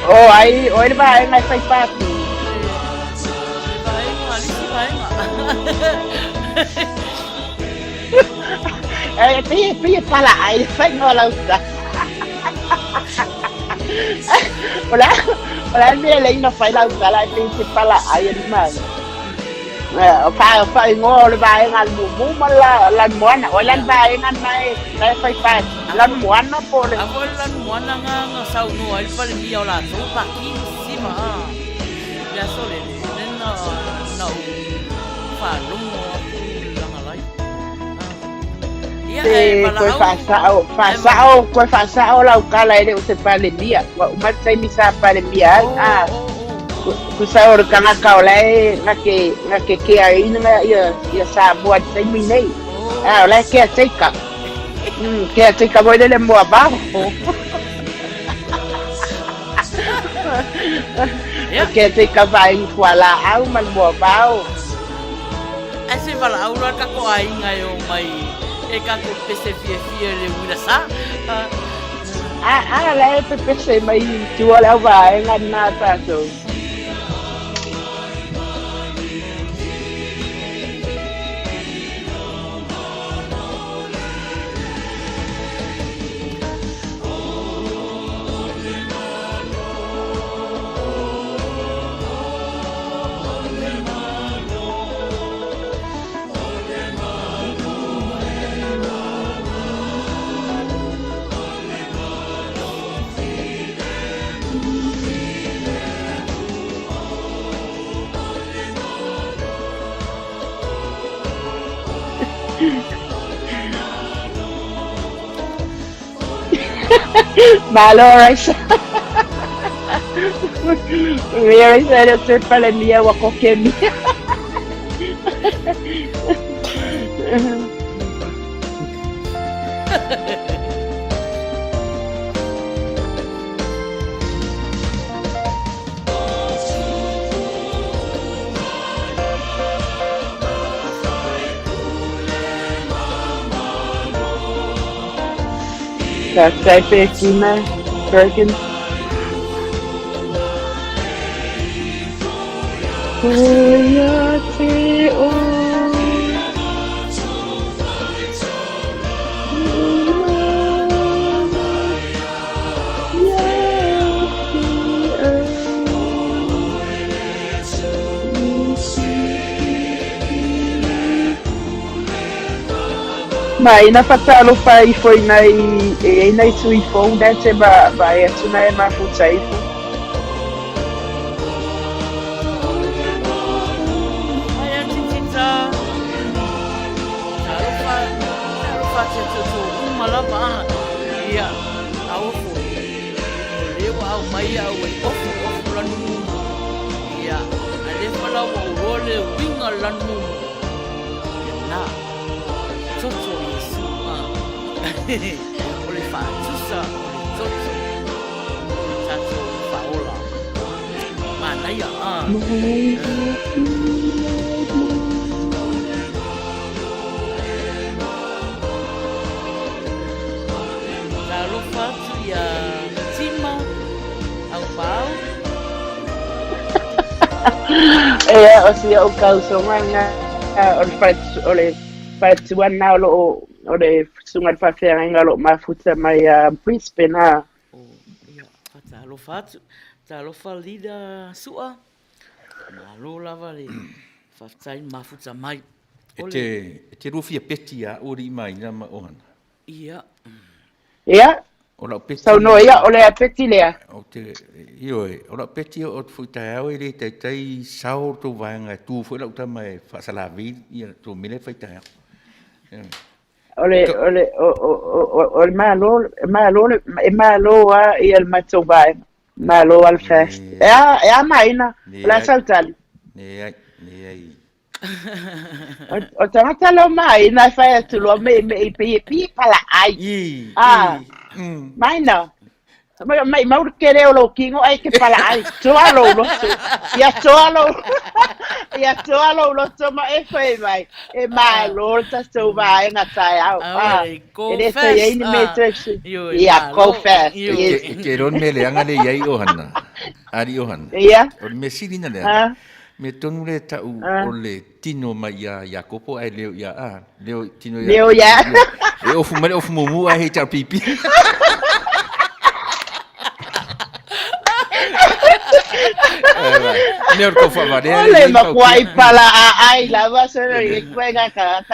Oh, aí, ele vai, mas faz parte. Pia pala ai, fai no la usa. Hola, me le no fai la usa la pia pala ai, hermano. Fa ngo le ba ngal mu ma lan moana o lan ba ngal nai fa lan moana po le Ako lan moana nga sau no al pale mia la so pa kisima. Ya sole nena na fa lungo lang alai. Fa sao la kala ele o se pale mia wa ma sai mi sa pale mia ku sa or kana ka ole nga ke ai nga ia sa buat sai mi nei ole ke sai ka ke sai ka voi dele mo abajo ke sai ka vai kuala au mal mo abajo ese vala aula ka ko ai nga yo mai e ka ko pese fie le wila sa la pese mai tu ala vai nga na ta so Malo Raisa. Raisa era ser para mia ou qualquer mia. Sai aqui, né? Perkins. Mai na patalo pai foi nai sui fong dan se ba ya tuna ma futsai fu Aya tinta Tarufa tu malaba ya au fu lewa au mai au ofu lanu ya ale fala wa role winga lanu na Toto Yesu oleh fa susah Toto Tato Paola mana ya lalu fatu ya Sima au pau o si o kausonga oleh Patuan na lo de sungat fa fer ngalo ma futa mai Brisbane na ya ta lo fa lida sua na lo lava le fa tai ma futa mai te rufi petia ori mai na ma ona ia ora peti so no ia ole a peti lea o te io ora peti o futa au ri te sao tu vanga tu foi la mai fa sala vi ia tu mile faita ole malo ia il mazzo vai malo al fest e maina la saltali ne o tanga lo mai na fa tu lo me pi pala ai maina mai mau querer lo kingo ai que pala ai toalo lo ia toalo lo toma e foi vai e malo ta so vai na sai au e se ei ni metres ia confess ke ron me le anga le ia Johanna ari Johanna ia o me sidina le me tonu le ta o le tino mai ya Jacopo ai leo ya leo tino ya leo ya e ofu mumu ai ta pipi Leo ko fa va. Ole makuai pala ai lava se e kuenga ka.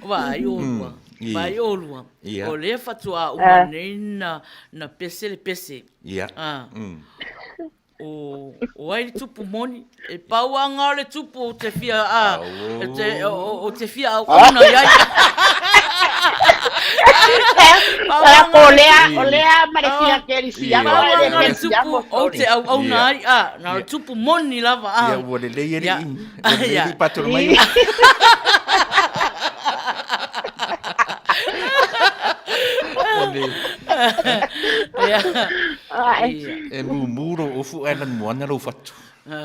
Vai olua. Vai olua. Ia. O le fatua uma nei na pese le pese. Ia. O ai tupu moni e pauanga le tupu o te fia o te fia o una iai. Olea marekia keri siama le tupu o te au nai na tupu moni lava Ia wo le le ri. Ia patro mai. E muro o fu ana moana ro fatu.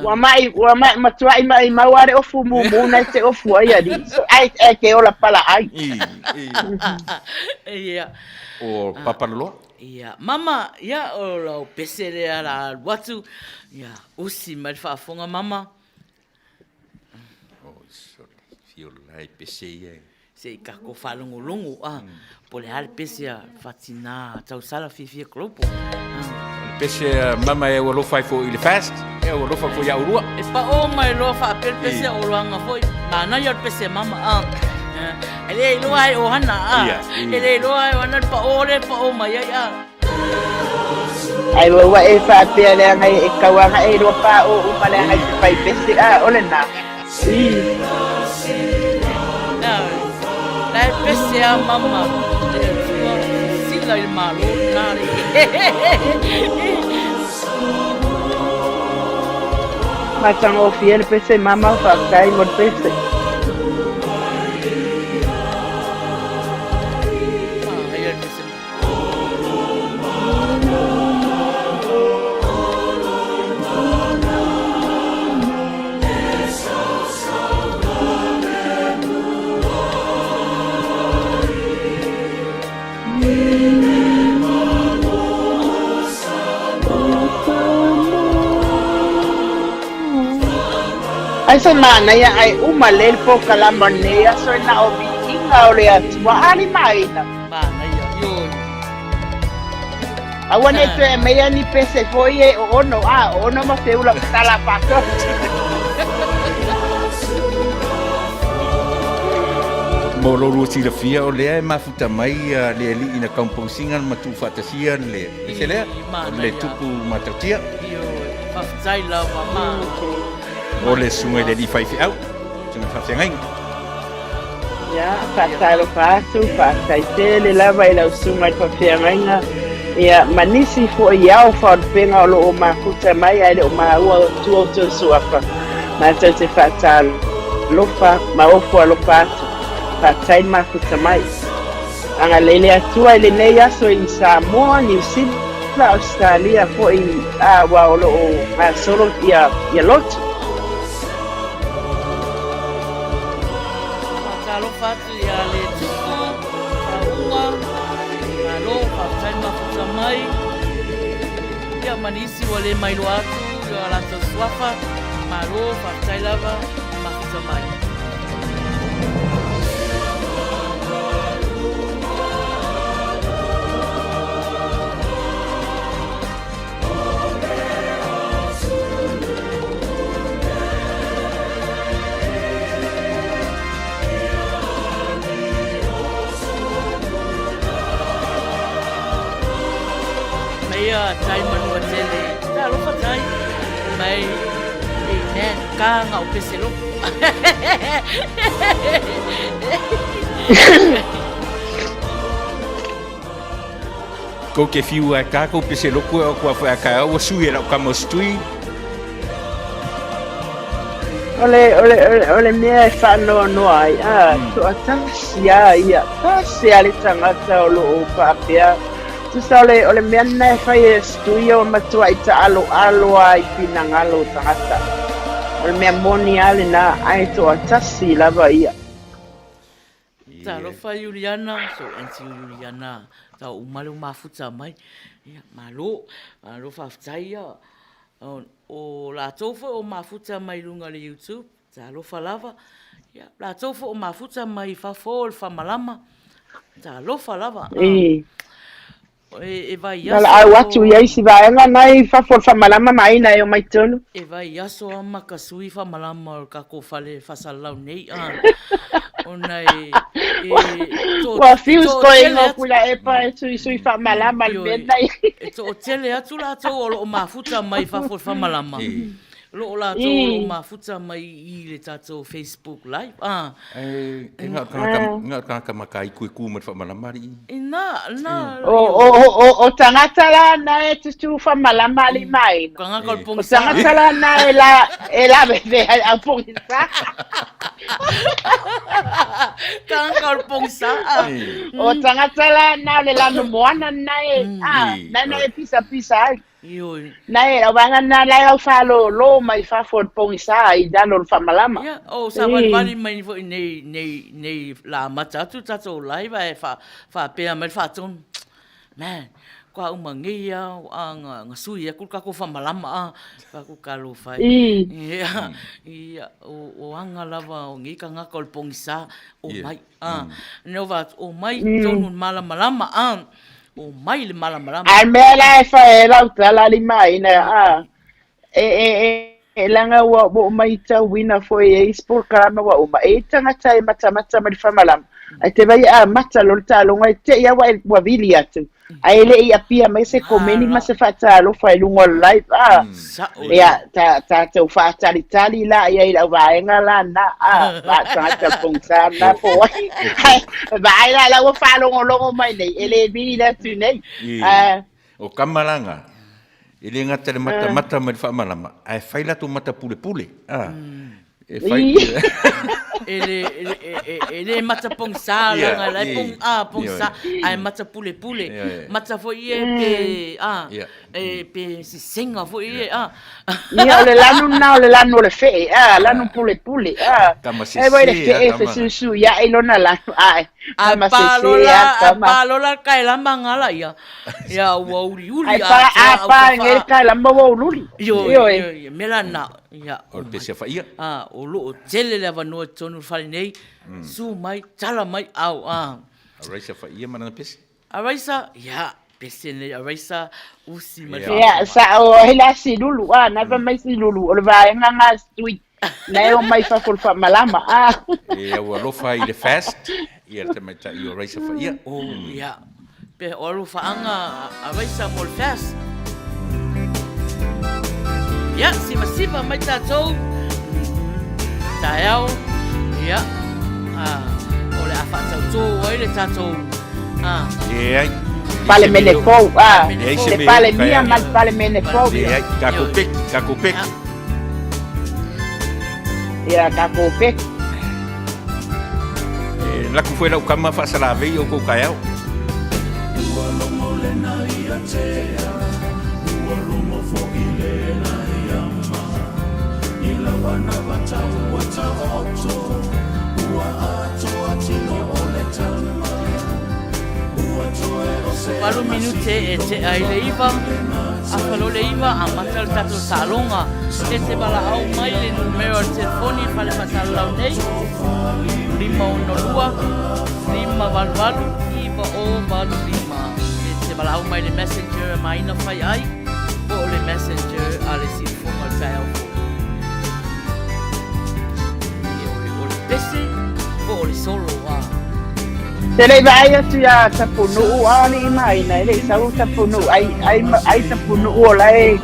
Wa mai matua mai maware o fu mu na te o fu ai ali. Ai e ke ola pala ai. Ia. O papalo. Ia, mama, ia o la pesere ala watu. Ia, usi mai fa fonga mama. O so fio lai pese Se ka ko falungu lungu pole hal pesia fatina tau sala fifia klopo. Pese mama e o lo fai fo il fast. E o lo fa fo ya urua. E pa o mai lo fa pel pese o loanga foi. Mana ia pese mama ele lo ai o hana ele lo ai o hana pa o mai ia. Ai wa e fa pele ngai e kawanga e lo pa o male ngai te pai pese ole na. La pese a mama. Sila il malo nari. Matan o fiel pese mama fa kai mo pese. Ai se mana ya ai umalel po kalamanea so na obi inga ole atua ani maina. Mana ia yo. Awane te meia ni pese foi ono ma feula tala pato. Mololu si la fia o le mafuta mai le li ina kamponsinga matu fatasia le. Se le tupu matatia. Yo, faftai la mama. O le sunga le li fai fi au. Sunga fa ngai. Ya, fatalo pasu, fatai tele lava ila sunga fa fianga. Ya, manisi fo ia fa penga lo mafuta mai ai o ma o tu suafa. Ma te fatalo. Lofa ma ofo lo pasu. Fatai mafuta mai. Anga lele atua ile nei aso in Samoa, New Zealand, Australia fo i wa o lo ma solo ia lot. Kalau fatu ya le tupu, aunga, malo, fatai mafuta mai. Ya manisi wale mai lo atu, ya lanto suafa, malo, fatai lava, mafuta mai. Ia tai manua tele. Ta lo fatai. Mai ne ka ngau peselo. Ko ke fiu a ka ko peselo ko fa ka o sui la ka mostui. Ole mea fa no ai. To atasia ia. Tasia le tangata o lo pa pia. Tu sale ole mena fai studio matua ita alo ai pinangalo tangata. Ole mea moni ale na ai to atasi lava ia. Ta lo fai Juliana, so anti Juliana. Ta umalu mafuta mai. Ia malo, lo fafutai ia. O la tofu o mafuta mai lunga le YouTube. Ta lo falava. Ia la tofu o mafuta mai fa fol fa malama. Ta lo falava. e vai Nala au atu ia isi vaenga nai fa malama mai na e o mai tonu. E vai aso a makasui fa malama o kako fale fasalau nei ona Wa fius ko ingo kula e pa e sui fa malama le nai. E to tele atu la to o mafuta mai fa malama. Lo la to o mafuta mai I le tato Facebook live. Nga ka makai ku mat fa malamari. Na o tangata la na e tu fa malama li mai. Kanga kol pong O tangata la na e la bebe a pong sa. Kanga kol pong sa. O tangata la na le la no moana na e na e pisa Yo. Nai au banga na lai au falo lo mai fa for pong sa I dalo fa malama. Ya, sa wali mai fo nei la mata tu tato lai vai fa pe mai fa ton. Man, kwa umangi ya nga sui ya kulka ko fa malama fa ku kalu fai. Ya, o anga lava o ngi kanga kol pong sa o mai no va o mai ton malama o mai le malama. Ai mela e fa e la tala li mai na e langa wa bo mai ta wina fo e sport kana wa o mai tanga tai mata mai fa malama. Ai te vai mata lo talo ngai te ia wa vili atu. Ai le ia pia mai se komeni ma se fa talo fa lungo live ya ta te fa tali la ia ila va nga la na va ta pongsa na po vai la wa fa longo mai nei ele vili la tu nei o kamalanga ele ngata le mata mai fa malama ai faila tu mata pule e fai ele mata pong sa la pong sa ai mata pule mata fo pe pe si singa fo ia le lanu le fe lanu pule e vai le fe su ya ilona la ai kama se palola kai la mangala ya wa uri apa ngel kai la wa uri yo melana ya o pe se fa ia o lo tele le va no tonu fale nei su mai tala mai au Araisa fa ia mana pese Araisa ya pese nei Araisa usi mai ya sa o hela si lulu na va mai si lulu o va nga street na o mai fa fa malama e o lo fa ile fast ia te mai ta o Araisa fa ia ya pe o lo fa anga Araisa mol fast ya siva mai tatou taeo ya ole a fatou ai le tatou e ai pale menefou le pale mia mal pale menefou e ai kakopek ya kakopek la ku foi la kama fa sala ve o ko kaiao Paru minute e te ai leiva a falo leiva a matal tato salonga e te bala au mai le numero al telefoni fale fasalau nei 512 5 iwa o valu 5 e te bala au mai le messenger mai na fai ai o le messenger ale silfonga al tae au o le pese o le solo te le vai atu ya tapunu ali mai na le sa tapunu ai tapunu o lai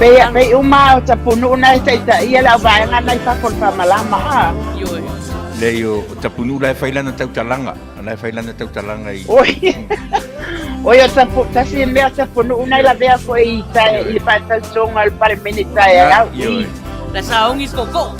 be uma tapunu na ta ia la vai nga nai fa kon fa malama le yo tapunu lai faila na tautalanga i oi tapu tasi me tapunu na la vea ko i ta i fa ta songa al par minita ya la saungi koko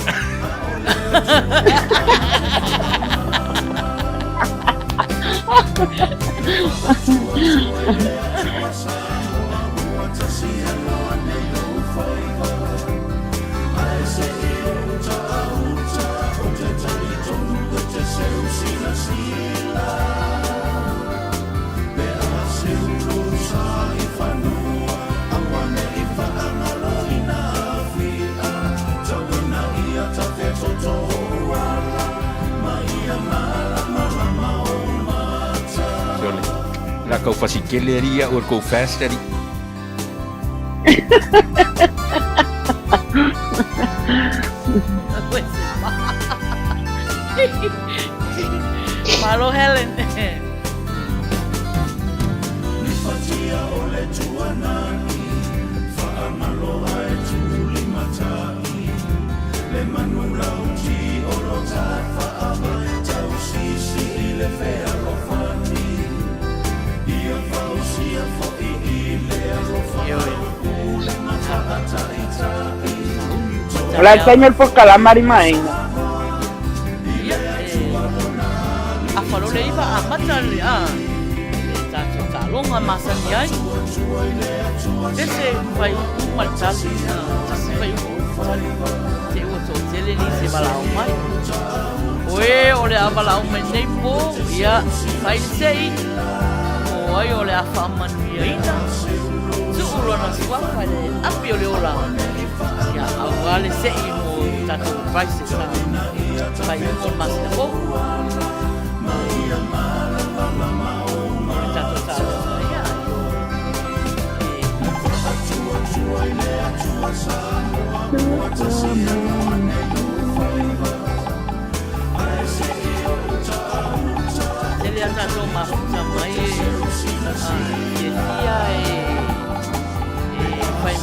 kau fasikele ria o kau fast ri. Malo Helen. Fatia ole tuanani, faamaloha e tuli matai, le manula uti olota faava tau sisi le fea rofani, ia fausia fo I le rofani, le matata itai. Hola, señor, por calamar y maína. Afaro le iwa a mata le a. Ta longa masani ai. Ese vai marchali. Vai te o to tele ni se balau mai. Oe ole a balau mai nei po ia vai sei. Oi ole a famanu ia ina. Tu ulo na swa vai api ole ola. Ya awale sei mo tato prices na. Vai on mas de po. Ele anda numa também vai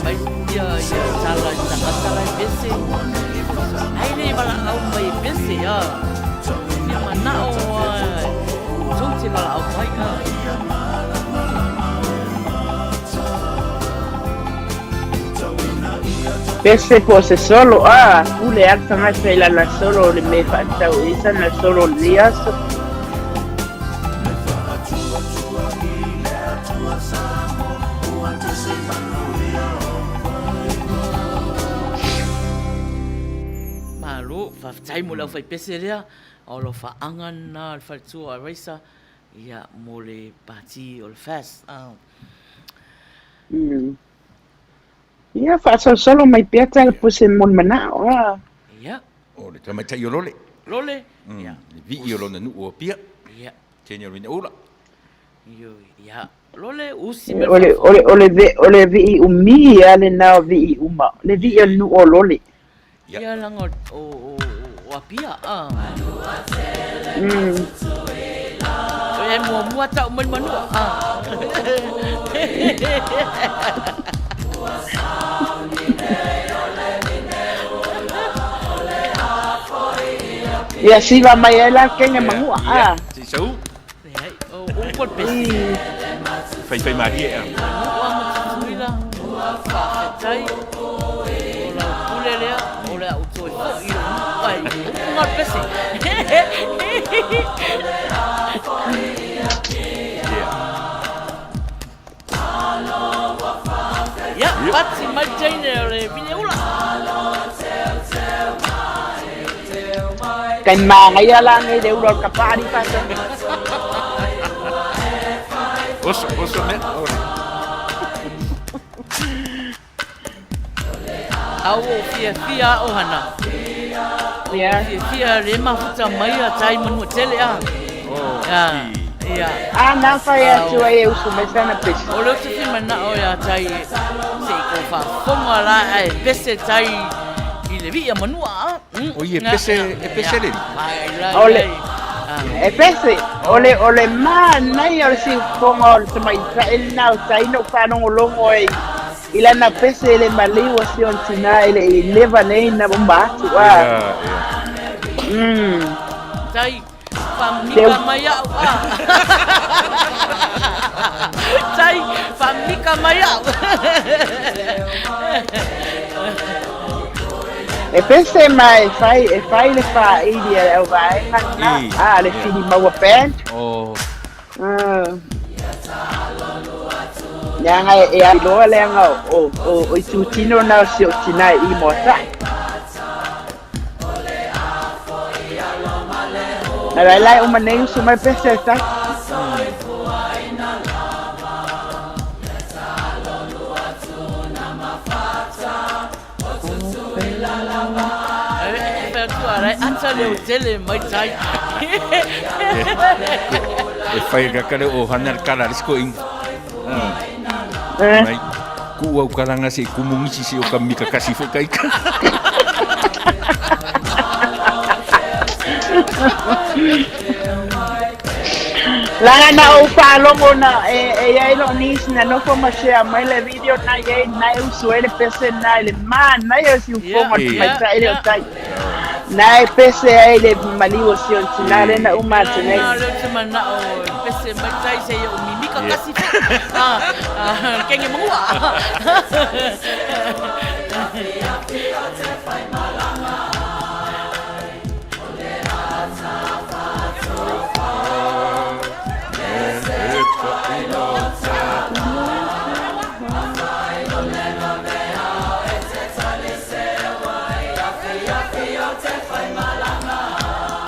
mais dia sala bese ai nem bala au mai bese ya ni mana o junti bala au mai Pese pose solo, ule alta más pela la solo le me falta esa no solo días. Malu, fa tai mo la fai pese rea, o lo fa angan na fa tu a raisa, ia mo le parti o le fast. Ia fa solo mai piazza il puse mon manao. Ia. O le tama tai o lole. Lole. Ia. Vi I o lona nu o pia. Ia. Tenia rina ula. Ia. Lole usi me. Ole vi umi ale na vi uma. Le vi o nu o lole. Ia langa o apia mo mua tau man manu Ia siva mai ela kenga mangua Si sau. O por pesi. Fai Maria. O matuila. Tai. Ola kulelea, ola utoi. Ai, ngot pesi. Ya, pati mai jaine ole vineula. Kan mga yala ngai de uro kapari pa. Oso me. Au fia o hana. Ya. Fia le mafuta mai a tai manu tele a. Ya. Na fa ya tu ai usu mesana pes. O lo te fi mana o ya tai se ko fa fonga la ai pese tai I le via manua. Oye, pese le. Ole. Pese ole ma nai ole si fonga ole mai Israel na tai no fa no longo ai. Ila na pese le maliwa si on tina ile leva nei na bomba tu Tai famika maya. Tai famika maya. Pese mai fai le fa idia o vai na le fini mawa pen. Yang ai lo le nga o tu tino na si o tina I mota. Lai o manei su mai pese ta. Anza le utile mai tai. E whai kakare o hana kara risko ing. Mai, ku au karanga se kumungisi se o kamika kasi whakai. Langa na o whalongo na e ailo nis na no koma share mai le video na ye na usuele pese na le man na yo si ufoma tumaita ile otai. Na e pese ele maliwo si ontinale na umate na. Na le tema na o pese matai se o mimika kasi. Kenge mangua.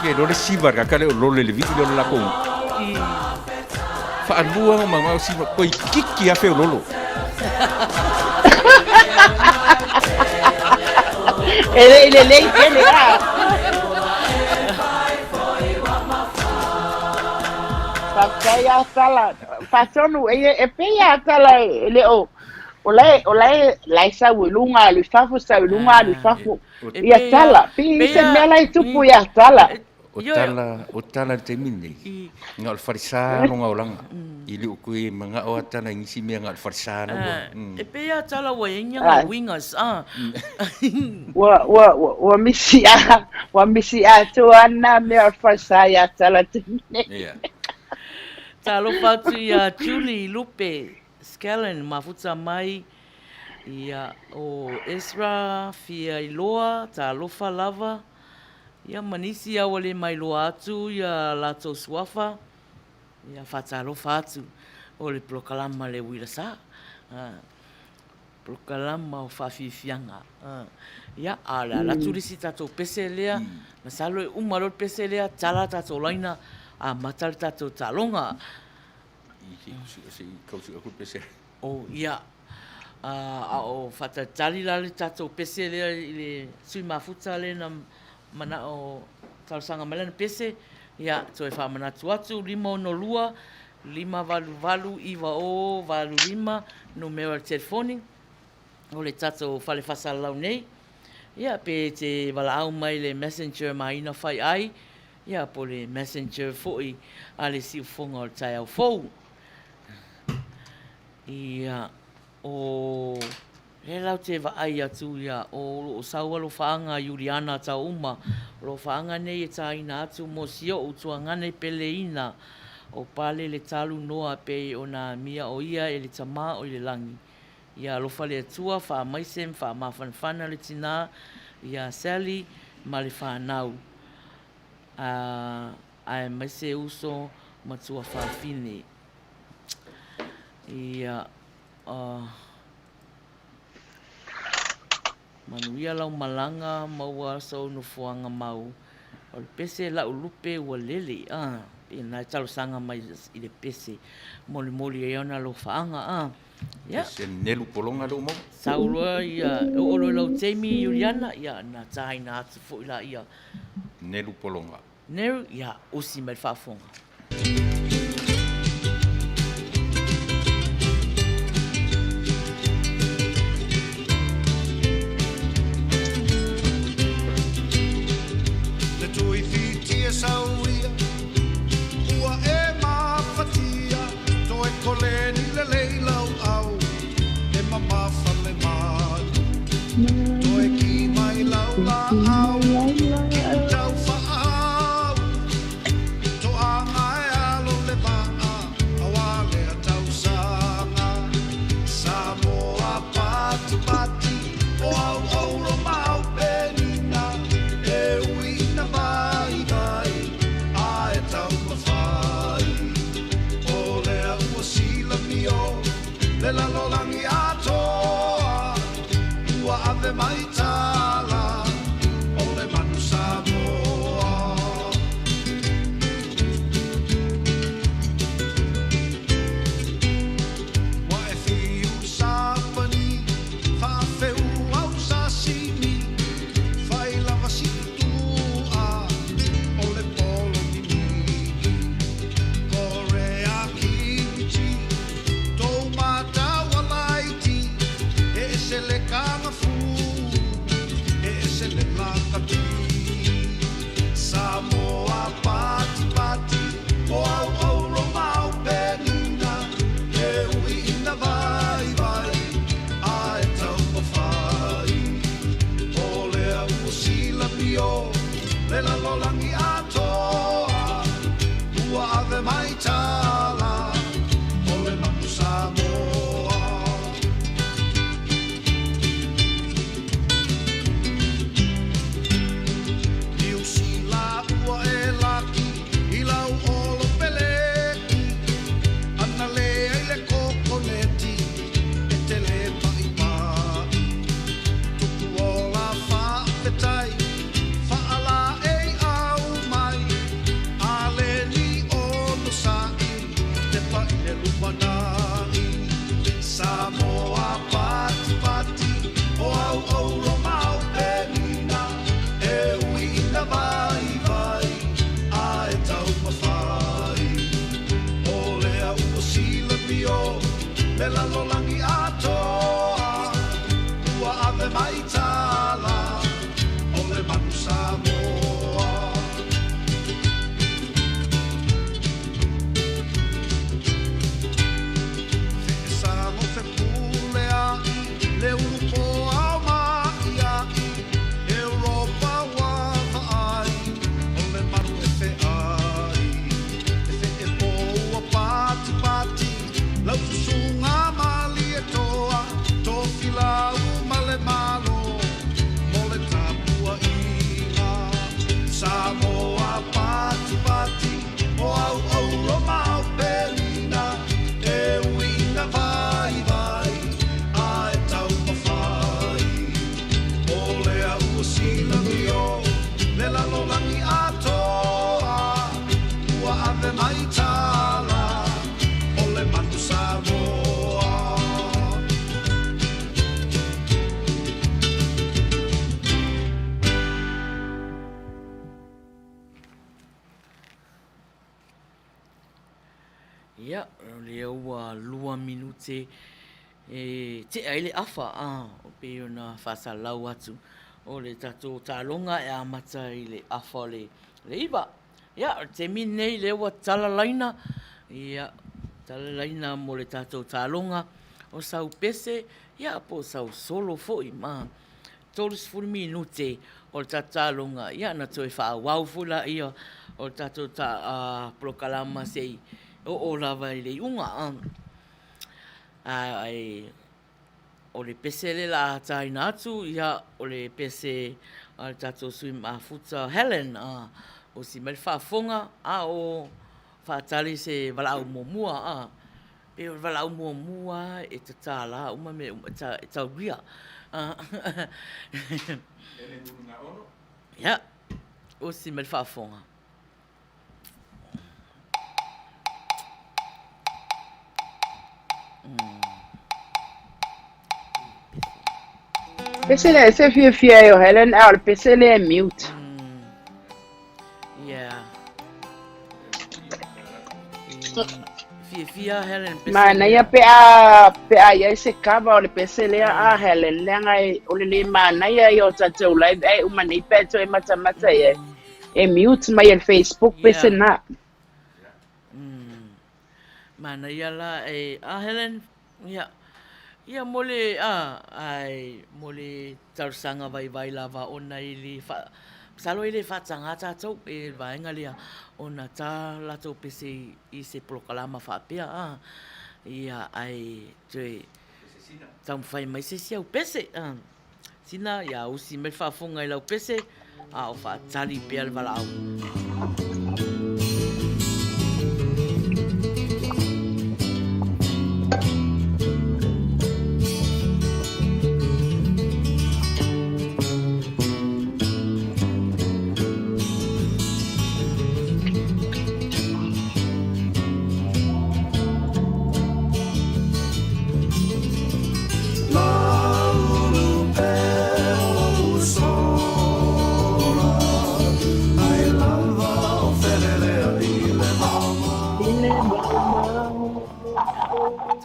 Ke rore siva kakare o lole le video la ko. Fa alua o mama o siva koi kiki a fe lolo. Ele Pakaya sala fasonu e peya sala le o lai sa wilunga lu fafu sa wilunga lu fafu ya sala pi se mela i tupu ya sala O tala te mine. Nga o farisano nga olanga. Ili ukui mga o atana ngisi mea nga o farisano. E peya tala wa yenga nga wingers. Wa misi a tuana mea farisaya sala te mine. Talo fatu ia Julie Lupe Scallon mafuta mai ia o Ezra fia iloa talo lava ia manisi ia wale mai loa atu ia lato suafa ia fatalo fatu o le prokalama le wirasa prokalama o fafifianga ia ala la turisi tato pese lea masalo e umaro pese lea tala tato laina a matar tato talonga o ia o fata tali lale tato pese le sui mafuta le na mana o talsanga malana pese ia to e fa mana tuatu 5 valu iva o valu 5 numero telefoni o le tato fale fasalau nei ia pe te wala au mai le messenger mai na fai ai ia po le messenger foi ale si fonga o tai au fou ia o he lau te wa ai atu ia o saua lo whaanga Juliana ta uma lo whaanga nei e taina atu mo sio o tuangane peleina o pale le talu noa pe o na mia o ia e le tama o le langi ia lo fale atua wha maisem wha mawhanwhana le tina ia Sally ma le whanau ai mai se uso matua whawhine. Ia manuia lau malanga maua sau no fuanga mau. O le pese la ulupe ua lele. E nai talo sanga mai i le pese. Moli e ona lo whaanga. Ia. Se nelu polonga lo mau. Saurua ia olo lau teimi Juliana. Ia na tahaina atu fo ila ia. Nelu polonga. Nero, ia, osi mai whaafonga. Le tui whitia sauia, ua e mawhatia, toi koleni le leilau au, e mamafa le manu, toi ki mai lau la au, ki tau whaau, to anga e alo le maa, awa lea tau sanga, Samoa patu pati, o au au lo mau penina, e uina vai vai, a e tau mawhai, o lea ua sila mio, le lalolangi atoa, ua ave mai tala, o le manu Samoa. Wa e whiu sapani, whawheu au sashimi, whai lava situa, o le polo ni miki, kore le kanga fu e se le lakati Samoa pati pati o au au lo mau penina e ui ina vai vai ai tau mawhai o le au sila pio le la lolangi atoa ua ave mai tala o le manu Samoa Iu sila ua e laki i lau olo peleki ana lea i le kokoneti e te le pai pai tuku o la whaapetai whaala e au mai a le li ono sai te pai le lumanai Samoa pati pati o au au lo mau penina e ui ina vai vai a e tau mawhai o le au o sila pio le la lolangi atoa ua ave mai tala o le manu Samoa Fe samo fe pule ai le upo au mai ai Europa wa vai o le manu e fe ai e fe e po ua pati pati lau sunga mali e toa to filau ma le malo mo le tapua ina Samoa pati pati o au au lo mau pelina e uina vai vai a e tau mawhai o le au sila mio le la lolangi atoa ua ave mai tala o le manu Samoa Ia, le ua 2 minute te aile afa o pe ona whasalau atu o le tatou talonga e amata i le afa le iwa. Ia, te minei le ua talalaina, ia, talalaina mo le tatou talonga o sau pese, ia po sau solo foi ma. Tolus furu minute o le tatou talonga, ia na toi whaawau fula ia o le tatou prokalama sei o lava i le unga ai o le pese le la taina atu ia o le pese a le tatou sui mafuta Helen o si mai whaafonga o whaatali se walau momua pe o walau momua e te tāla uma me e tau ria ia o si mai whaafonga Pese le se fia yo Helen al pese le mute. Yeah. Fia Helen pese. Ma na ia pe a ia se kava o le pese le a Helen le ngai o le ma na ia yo tatou live e uma nei pe to e mata e mute mai el Facebook pese na. Ma na ia la a Helen ia ia mole ai mole tarsanga vai lava ona ili fa salo ile fa tsanga tatou e vaenga lia ona ta lato pese i se proklama fa pia ia ai te tam fai mai se sia o pese sina ia usi me fa fonga ila o pese o fa tali pia le valau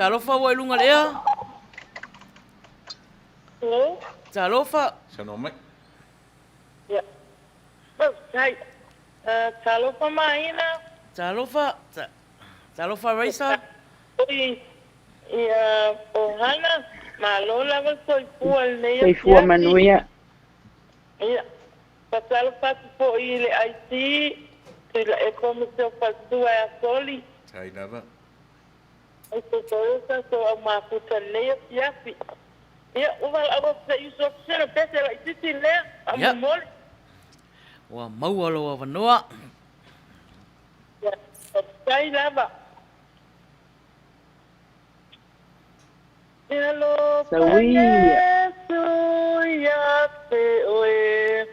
Talofa wa lunga lea. Hello? Talofa. Sano mai. Yeah. Well, hi. Talofa maina. Talofa. Talofa Raisa. Oi. Ia ohana. Malola va soi pual nei. Sei fua manuia. Ia. Patalofa po ile IT. Tila e komisión pasua a soli. Tai lava. Ito toyosa so a mafuta nei fiafi. Ia, uval awa sa Yusuf sena pese la ititi le. Ia. Amumoli. Wa mau alo wa noa. Ia. Tai lava. Hello, Sawi. Yesu ya te oe.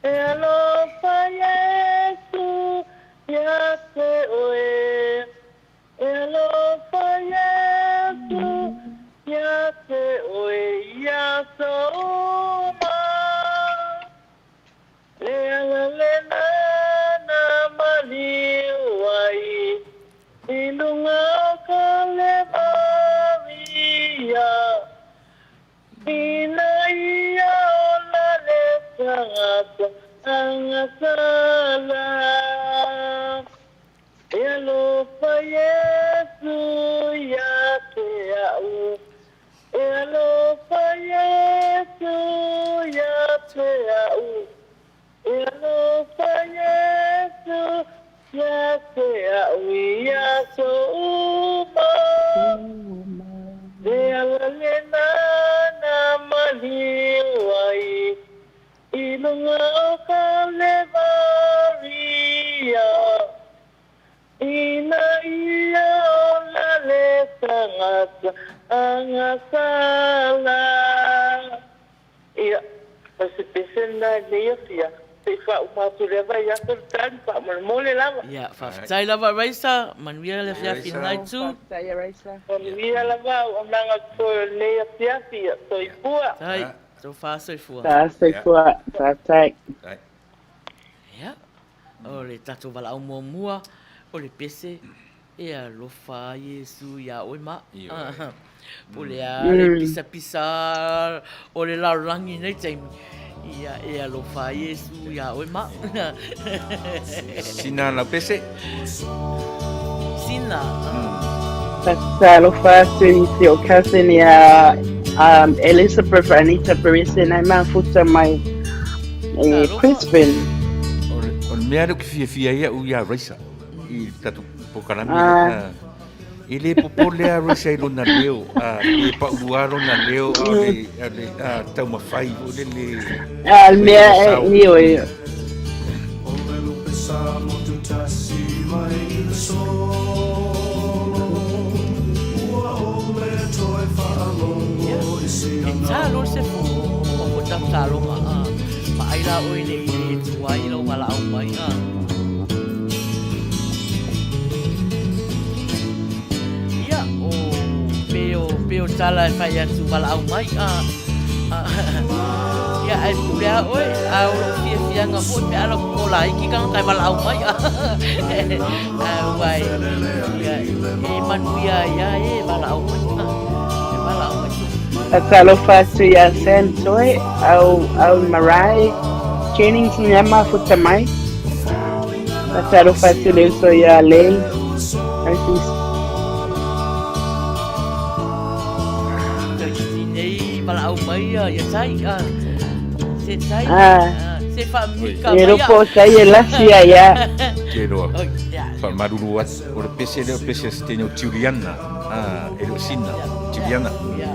Hello, Yesu ya te oe. Hello, Yesu ya te oe. Ya soma. Le na maliwai. Ilunga kaleba. Inaya ola le sangata angasala. Elo pa Yesu ya te au. Elo pa Yesu ya te au. Elo pa Yesu ya te au. Ya so uma. Lealena na maliwai. Ilunga kalevaria. Ina ia ola le sangata angasala. Ia, pasipesenda leia fia. Tefa umatureva ya tertan pa malmole lava. Ya, tai lava Raisa. Manuia le fia finai tu. Tai Raisa. Ia lava onanga ko leia fia fia. Soipua. Tai. So fa so fua. Tā sei fua. Tā tai. Tai. Ya. O le tatu wala au mua. O le pese. E a lofa Yesu ya oi ma. Io. O le a le pisa. O le laurangi nei taimi. Ia e a lofa Yesu ya oi ma. Sina la pese. Sina. Tā lofa atu I te o cousin ia Elizabeth Anita Parisi nai mafuta mai e Crispin. O mea ro ki fia ia u ia Raisa. I tatu pokarami. Ele popole a Raisa I lona leo. E pa uaro na leo. Ale tau mawhai. O le Al mea e oi. O me lupe sa mo tu tasi mai I le solo. Ua o me toe whaalongo I si E tā lo se fu. O mo ta tālonga. Ma ai la oi nei e tua I lo wala au mai. Ia o peo tala e whai atu wala au mai. Ia ai pulea oi. A o fia fianga mo me ala ko la iki kang kai wala au mai. Wai. Ia e manuia ia e wala au mai. E wala au mai. Tā lofa atu ia Sam Toy au Marai Jennings nai mafuta mai. Tā lofa atu leo so ia Lei. Nei wala au mai ia tai. Se tai. Se fa mika E mai. ropo tai e lasia ia. ke roa. Oh, ya. Fa maruru at. O le pese se teno Juliana. E lo sina. Juliana. Ya.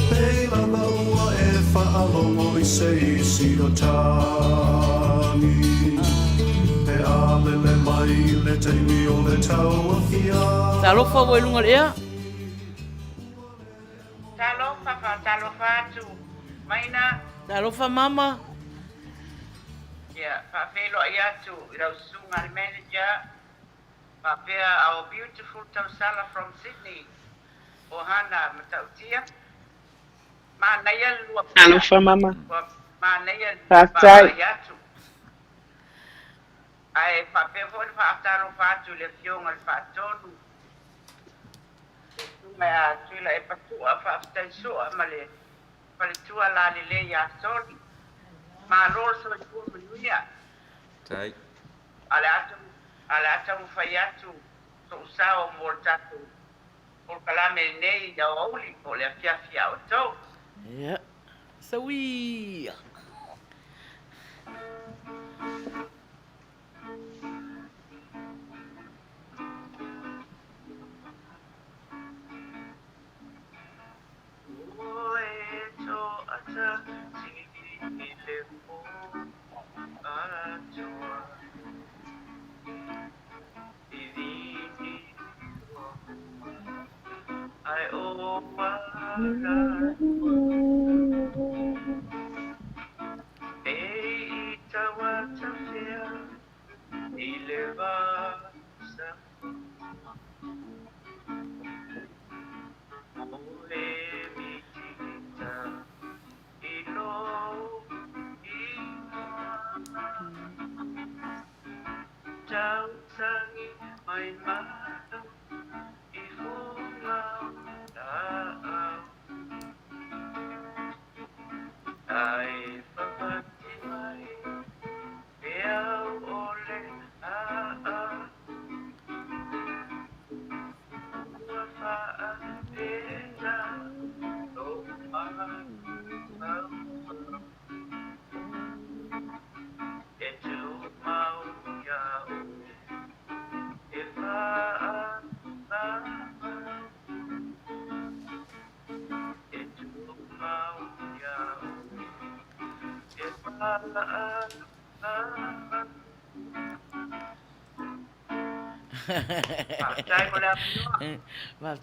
Pei lava ua e whaalongo I se isi o tāni. Pe alele mai le teimi o le tau a fia. Talofa wo lunga lea. Talofa atu. Maina, Talofa mama. yeah, whawhelo I atu I rau sunga manager. Whawhea our beautiful tausala from Sydney. Ohana matautia. Ma naya lua pia. Talofa mama. Ma naya Tātai. I atu. Ai whawhea hoi whaatalofa atu le fionga le whaatonu. Mea tuila e patua whaaftai soa ma le palitua la le ya soli. Ma lor so i ua manuia. Tai. Ale ata mu fai atu. So usao mo tatu. Por kalame nei da oli o le afia o tau. Ya. Sawi.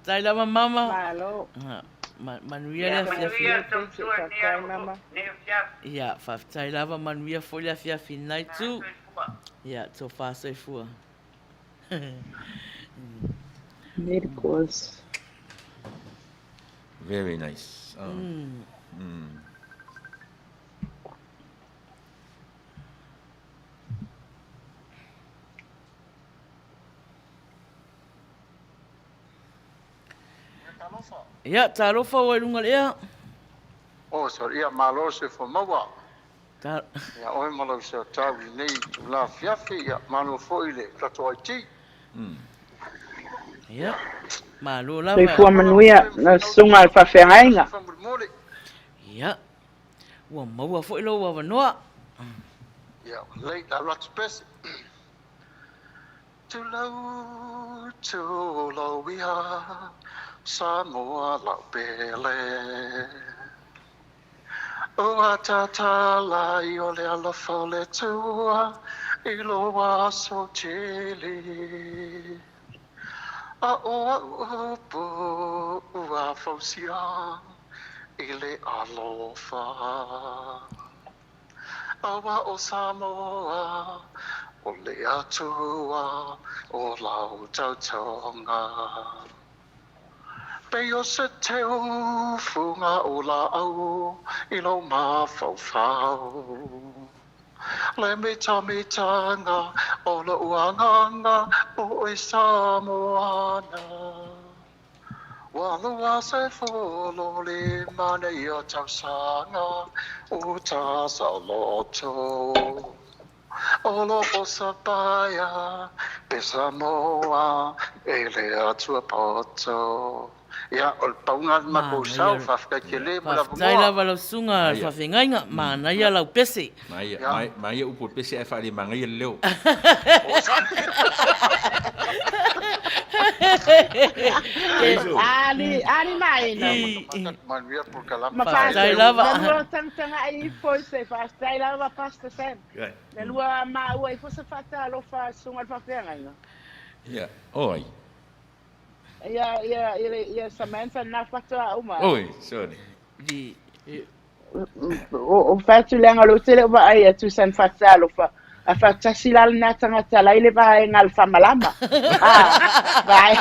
Vai lá, mama. Malo. Manuia Manuia tau tua nia mama. ne fia. Ya, faftai lava manuia folha fia finai tu. Ya, so fa so fua. Miracles. Very nice. Ya, tarofa o lunga lea. O so ia malo se fo mawa. Ta Ia o malo se tau nei tu la fiafi ia malo fo ile plato IT. ya. Malu Foi lava. fua manuia na sunga al whawhengainga. Ya. Wa maua fo ilo wa wanoa. Ia lei la lot space. Tu lo we are Samoa la pele. O atata la io le alla fole tua ilo wa so chili. A o po a fosia ile alofa. Awa o Samoa o le atua o lau tautonga. Peo se te ufunga o la au i lo ma fau fau. Le mitanga o la uanganga o i Samoana. Walua se folo le mane i o tausanga o ta saloto. Olo o sapaya pe Samoa e le atua poto. Ia, o le paunga mako sau, whawhakakele mo la Tai lava lau sunga al whawhengainga. Mana ia lau pese. Mai upo pese e whare mangai leo. Ali mai na. Manuia por kalama. Ma Tai lava. Lua tanga ai foi se faz. Tai lava pasta sen. Le lua ma ua i fosa fata lo fa sunga al whawhengainga. Ja, oi. Ia Samantha na fata uma. Oi, sorry. Di O fatu lenga lo tele ba ai tu san fata lo fa. A fata silal na tanga tala ile ba ngal famalama. Vai.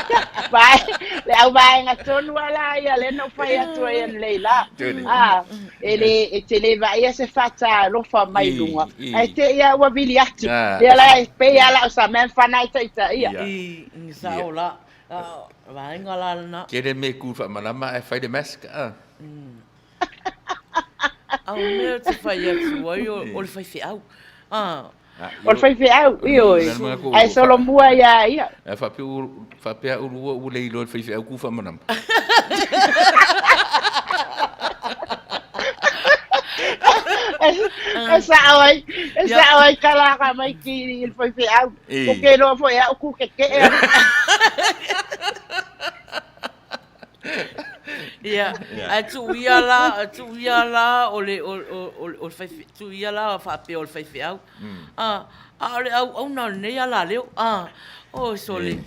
Le au vai nga tonu ala ia le no fa ia tu en leila. Ele tele va ia se fata lo fa mai lunga. Ai te ia wa biliati. Ia la pe ia la Samantha na ita ia. I saola. Vai ngala na. Kere me ku fa malama e fai de mask. Au mea te whai atu ai o le whai whiau. O le whaiwhiau, ioi. Ai solo mua ia. Whapea urua u le ilo le whaiwhiau ku whamanam. Esa ai kalaka mai ki il whaiwhiau. Ko ke roa fo ia ku ke ke. Ia, atu ia la o le whaiwhiau, tu ia la whapea o le whaiwhiau. Ale au na nei ala leo. O sole.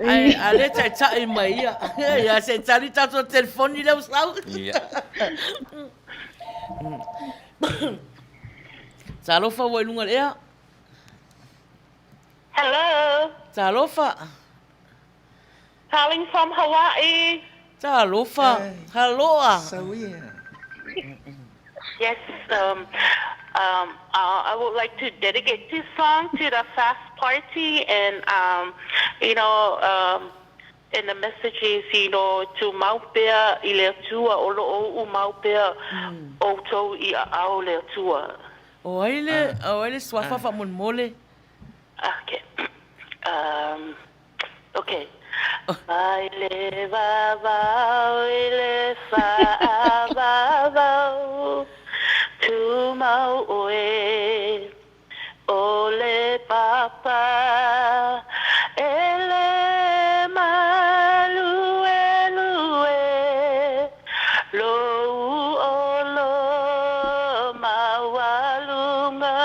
Ai ale tai mai ia. Ia se tali tato telefoni leo sau. Ia. Talofa wa lunga lea. Hello. Talofa. Calling from Hawaii. Talofa. Hello. Sawia. Yes, I would like to dedicate this song to the fast party, and and the message is, to Maupea I le tua o lo o Maupea o tau I ao le tua. O aile swafa fa mon mole. Okay. Okay. Ai le va le fa tu mau oe o le papa ele malu lo o lo mawalunga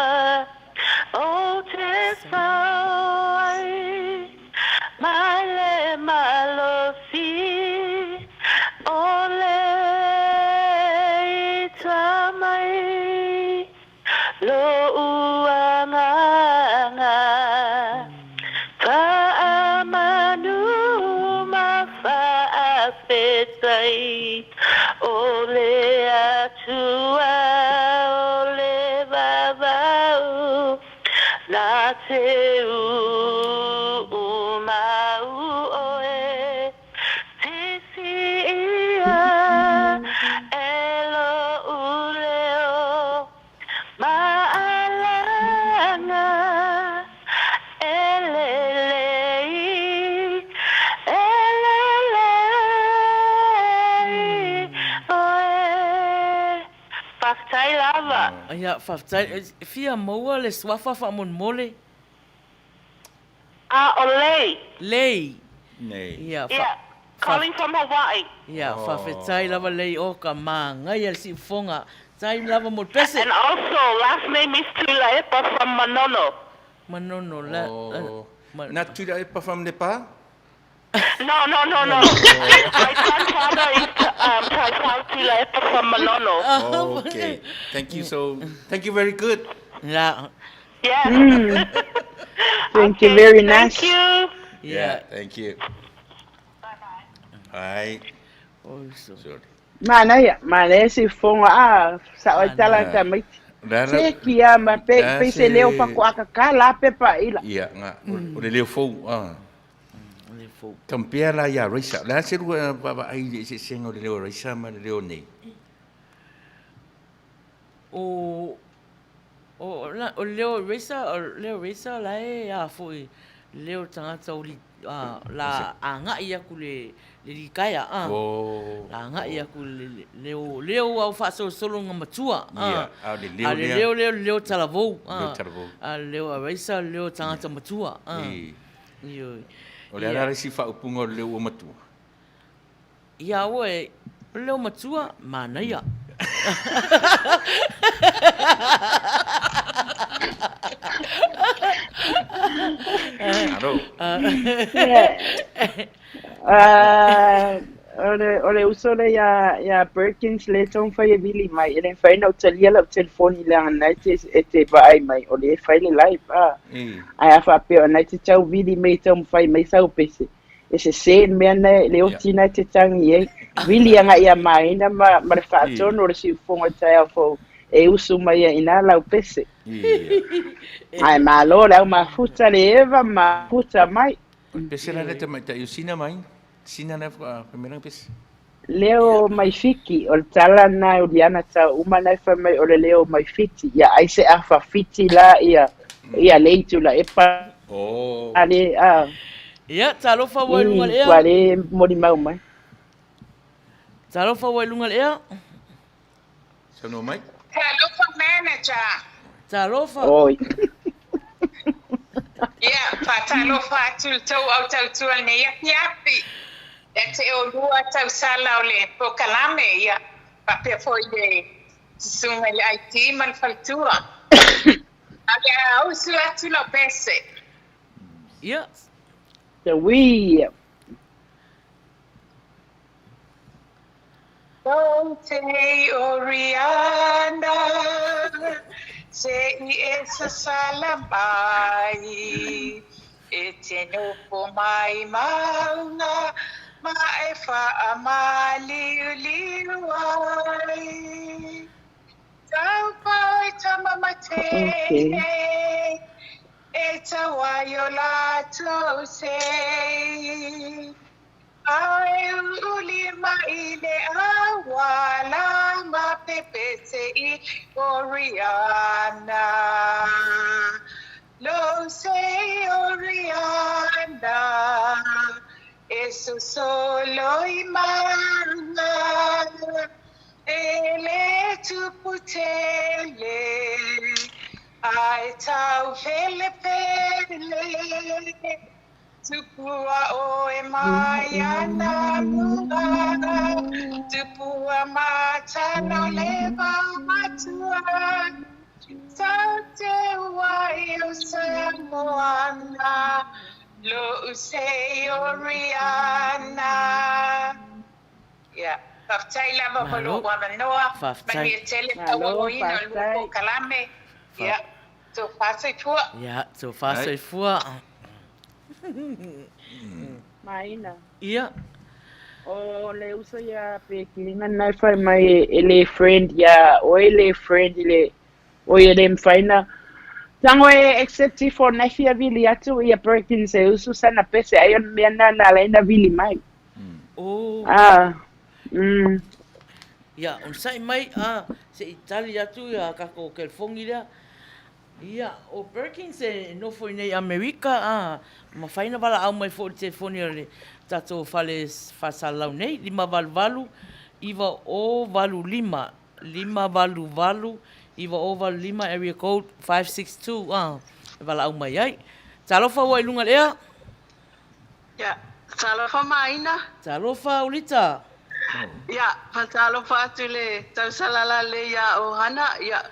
o te sai male malosi o le tamai lo uanganga faamanu mafaapetai o le atua o le vavau na te umau oe tisi ia elo uleo maalanga elelei oe Whaftai lava. Ia whaftai. Fia maua le swafa fa mon mole. O lei. Lei. Nei. Ia Calling from Hawaii. Ia whawhetai lava lei o ka maa ngai al si fonga. Tai lava mo pese. And also, last name is Tulaepa from Manono. Manono la. Na tira e pa fam le pa? No. My grandfather is Taisau Tulaepa from Manono. Okay. Thank you very good. Yeah. Yeah. Thank you, very nice. Thank you. Yeah, thank you. Bye. Sorry. Mana si fonga sa o tala ka mai. Se kia ma pe se leo pa ko aka la pe pa ila. Ia nga. O le leo fou. Tampea la ya reisa. La se rua baba ai se sengo le leo reisa ma le leo nei. O leo reisa la e a foi. Leo tangata o li la anga ia ku le kaya la anga ia ku leo au fa solo nga matua leo talavou leo reisa leo tangata matua io o le ara si fa upungo leo o matua ia oe leo matua mana ia Ole uso le ya Perkins le ton fai vili mai ele fai no talia la telefoni la night ete vai mai ole fai le live ai fa pe na te chau vili mai tom fai mai sau pese ese sen me na le otina te tangi e vili anga ia mai na ma fa tono le si fonga tai fo e uso mai ina la pese ai malo la ma futa le eva ma futa mai pese la te mai ta usina mai sina na primeira pese leo mai fiki o le tala na o diana ta uma na fa mai o le leo mai fiti ia ai se afa fiti la ia leitu la epa Oh. ale Ia, talofa wai lunga lea. wale mori mau mai Talofa wai lunga lea. Sano mai? Talofa manager. Talofa. oi Yeah, pa talofa atul tau au tau tual ne yapi. E te o lua tau sala o le pokalame ia. Pa pe foi de sunga le IT man faltua. Aga au su atu lo pese. Ia. the we Te Oriana, se esa salamai, e te nopo mai mauna, ma e fa amali uliuai. Tau pai tamamate, e tawayo la tose. Ai ulima ile awala mapepese I Oriana. Lo sei Oriana, eso solo imana. Ele tu putele, ai tau fele pele. Tupua o e mai ana mua, tupua mata no leva matua, sa te wai o Samoana, lo usei Oriana. Yeah, faftai lava polo wana noa, mani tele tawo ina lupo kalame. Yeah, so fasa fua. Yeah, so fasa fua. maina Ia. o le uso ya pe kilina na fa mai ele friend ya o ele friend ile o ele mfaina tango e except for na fia vili atu ia Perkins e uso sana pese ayon miana na laina vili mai Oh. Ia, on sai mai se Italia tu ia kako ke fongi lea. Ia, o Perkins e no foi nei Amerika ma faina wala au mai fo te foni le tato fale fasalau nei 5 iwa o valu 5 iwa o valu 5 area code 562 wala au mai ai talofa wai lunga lea ya talofa maina talofa ulita ya talofa atu le tausalala le ya o hana ya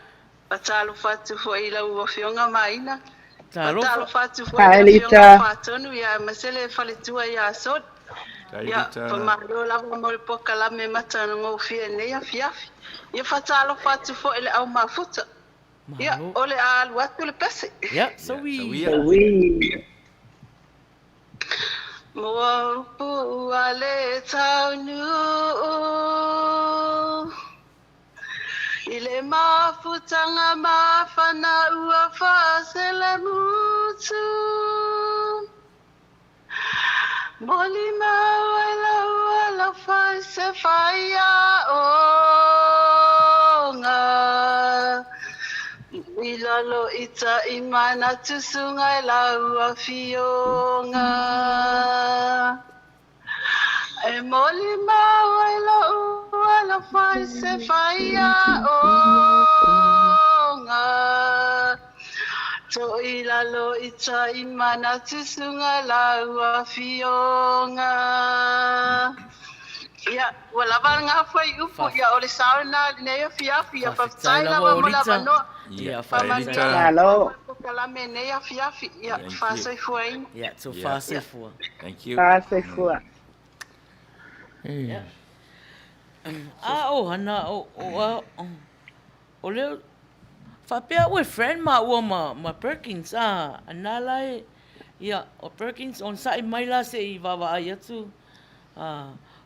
talofa atu fo ila ua fionga maina talofa atu fo ila fionga fatonu ya masele faletua ya sot ya pamalo lava mo poka la me matano ngo fie ne ya fiafi ya talofa atu fo ila au mafuta ya ole al watu le pese ya sawi mo pu ale taunu ile mafutanga mafana ua fasele mutu molima wala fase faya onga ilalo ita imana tusunga la ua fionga e molima wala fase faya onga to ilalo ita imana tusunga la ua fionga ya wala banga foi upo ya ole sauna ne fiafi pa tsaila wa mola bano ya famalita hello kala mene ya fiafi ya fasa foi ya so fasa foi thank you fasa foi o hana o le fa pia we friend ma Perkins anala ya o Perkins on sai mai la se I va ia tu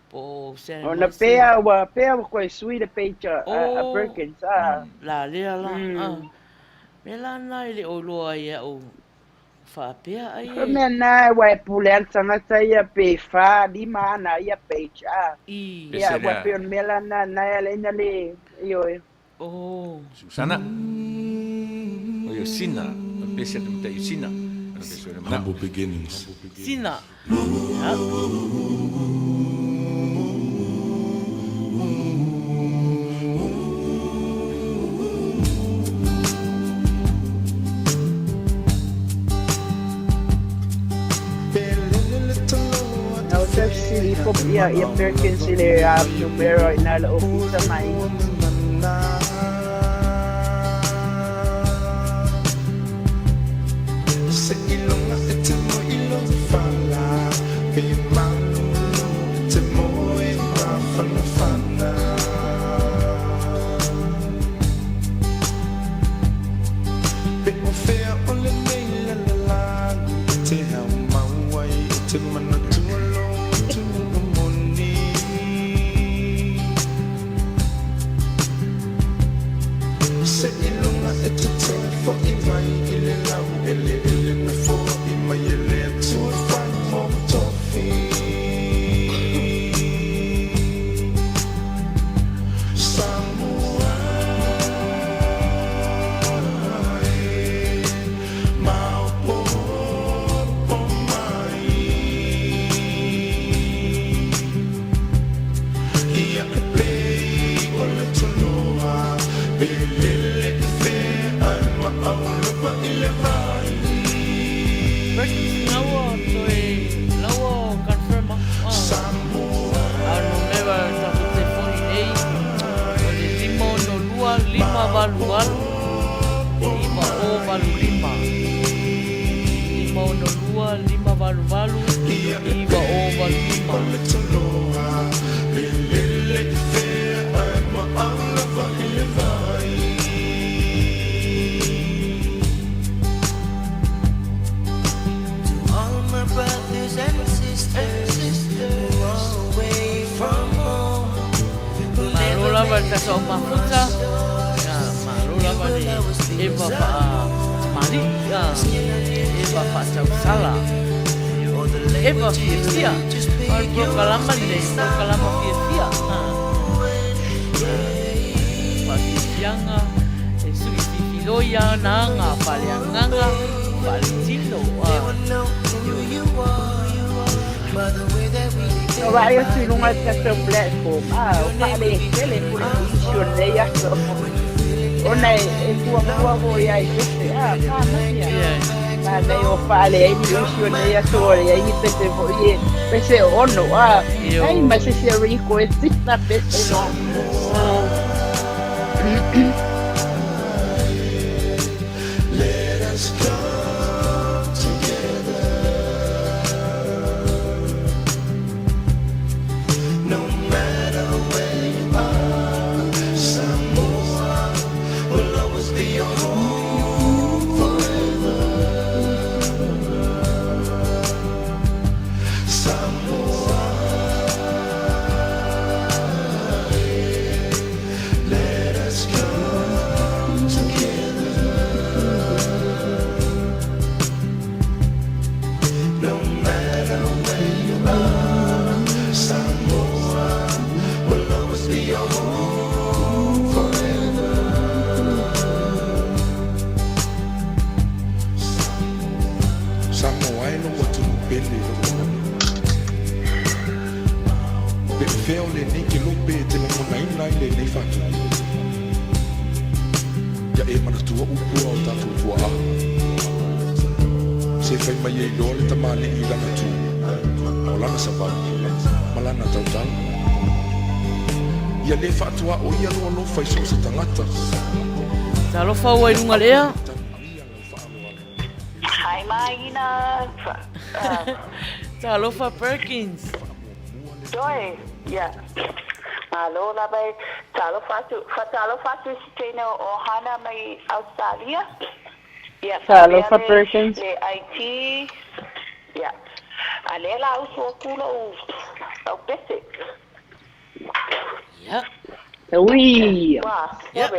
po se ona pea ko sui de page a Perkins la le la me la na ile o loa ia o Whapea ai Ko mea nā wai pule al tangata ia pe wha lima ana ia pe cha. Ia wai pe on mela na ia leina le ioe. Oh. Susana. O yo sina. Pese te mta sina. Humble beginnings. Sina. Sili fop ia Perkins ile numero ina la ofisa mai. Se ilonga ete mo ilonga fala pe manu ete mo e fana fana pe o fea o le meila la la te hau mawai te mana tualo tu moni se ilonga ete te fo i mai ile lau ele na fo i mai ele tu fa mo tofi Samoa mau po mai ia ke play o le toloa belele fe ai ma au lupa ile vai Lawa confirm Samoa never tapu te foni ei o le lima no lua lima valu valu lima o valu lima lima no lua lima valu valu lima o valu lima belele fe ai ma au lupa ile vai Brothers and sisters who are away from home. Marula vai ta so mafuta. Marula vai eva pa Maria. Eva pa sala. Eva fia. Al proclama fia. Pasianga e sui filoia nanga palianganga palitino. No vai eu fui numa estação platform. Eu falei que ele por funcionei a só. Ona e tua voi ai que mas daí eu falei aí funcionei a só e aí pensei no aí mas esse rico esse na pessoa Let us come together. No matter where you are, Samoa will always be your home forever. Samoa, let us come together. No matter where you are, Samoa will always be your home forever. Samoa no watu pele pe feo le ni ke lope te mo nai nai le nei fatu ya e mana tua upu au tatu tua a se fai mai e lo le tamale i lana tu o lana sabar malana tau tau ia le fatua o ia lo lo fai so se tangata Talofa wai runga lea. Hai Maina. Talofa Perkins. Joy. Yeah. Aloha bai talofa tu tene o hana mai Australia. Yeah. Talofa Perkins. Le IT. Yeah. Alela uso kulo au basic. Yeah. Oui. Wow. Yeah.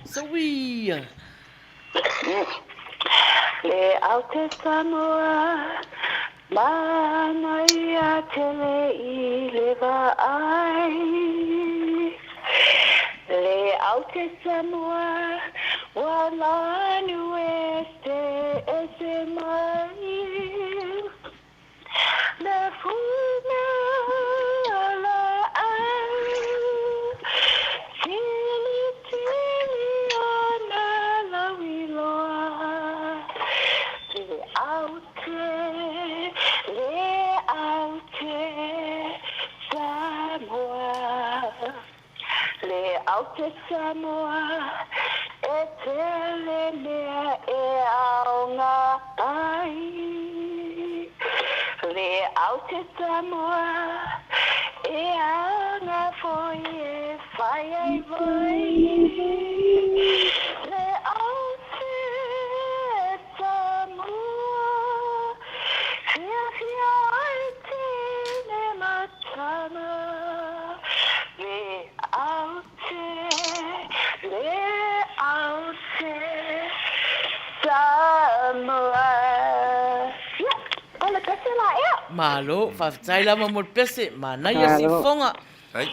So we. Le au te Samoa, mana ia tele I le vai. Le au te Samoa, wala nu este ese mai. Le funa la ai, tili ona la wiloa. Le aute Samoa, le aute Samoa, e tele mea e aonga ai. Le aute Samoa, e aonga foi e whai ai voi. Le aute Malo, whawhai lama mo pese, mana ia si whonga. Ai.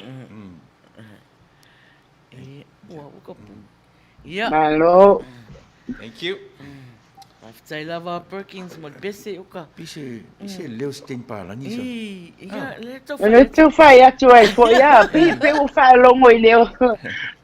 Ua, uka pu. Ia. Malo. Thank you. Whawhai lava Perkins mo pese, uka. Pise leo sten palangi sa. Ia, le tau whai. Le tau whai atu ai fo, ia, pe u whaelongo I leo.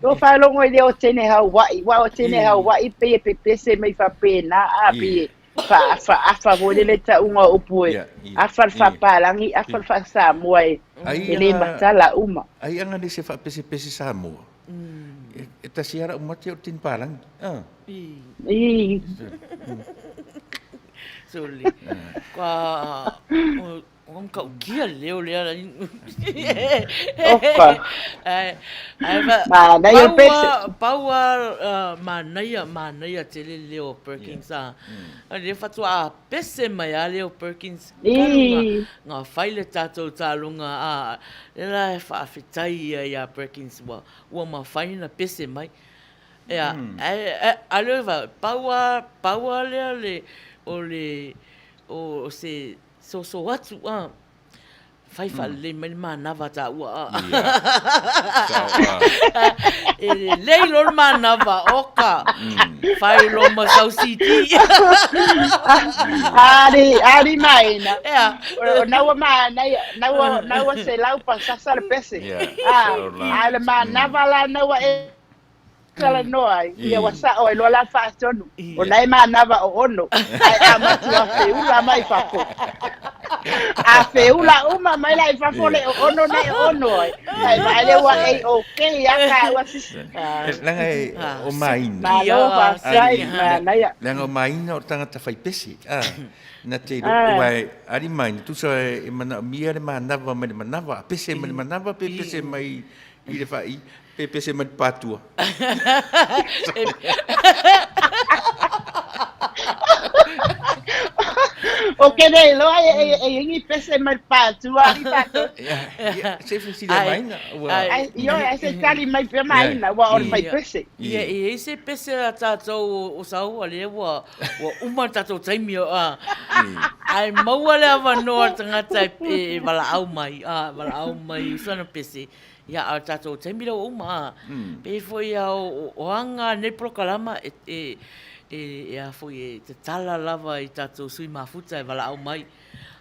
Tō whaelongo I leo tene Hawaii, wao tene Hawaii, pe pese mei whapena, a pe. Afa vole le ta unga upue. Afa whapalangi, afa whasamoa e. Ele matala uma. Ai anga ni se whapese Samoa. E ta siara umate o tin palangi. Soli. Kwa on ka kia leo lea. Opa. Ma nai pese. Paua manaya tele leo Perkins a. Le fatua pese mai a leo Perkins. Nga faile tatou talunga a. Ela fa fitai ia Perkins wa ma faina pese mai. Ja, aleva paua le o se so watu fai le mana vata ua le lor mana va oka fai lo ma South City ari maina naua naua se lau pasasa le pese ale mana vala naua kala noa ia wasa o lo la fa tonu o nai mana va o ono ai amatu a feula mai fafo a feula uma mai lai fafo le ono nei ono ai vai le wa ai okay ya ka wa langa o maina malo va sai na ia langa o maina o tangata fai pesi na te wai ari maina tu so e mana mia le mana va mai mana va pese mai mana va pese mai I le fai pese mai patua okay dai lo ai ngi pese mai patua ri tato se fisi le maina ai io se tali mai pe maina wa or mai pese ia se pese tato o sau ale wa uma tato taimi ai maua le avanoa tangata e wala au mai sana pese ia a tato taimi lo uma pe foi o anga ne prokalama ia foi te tala lava I tato sui mafuta e wala au mai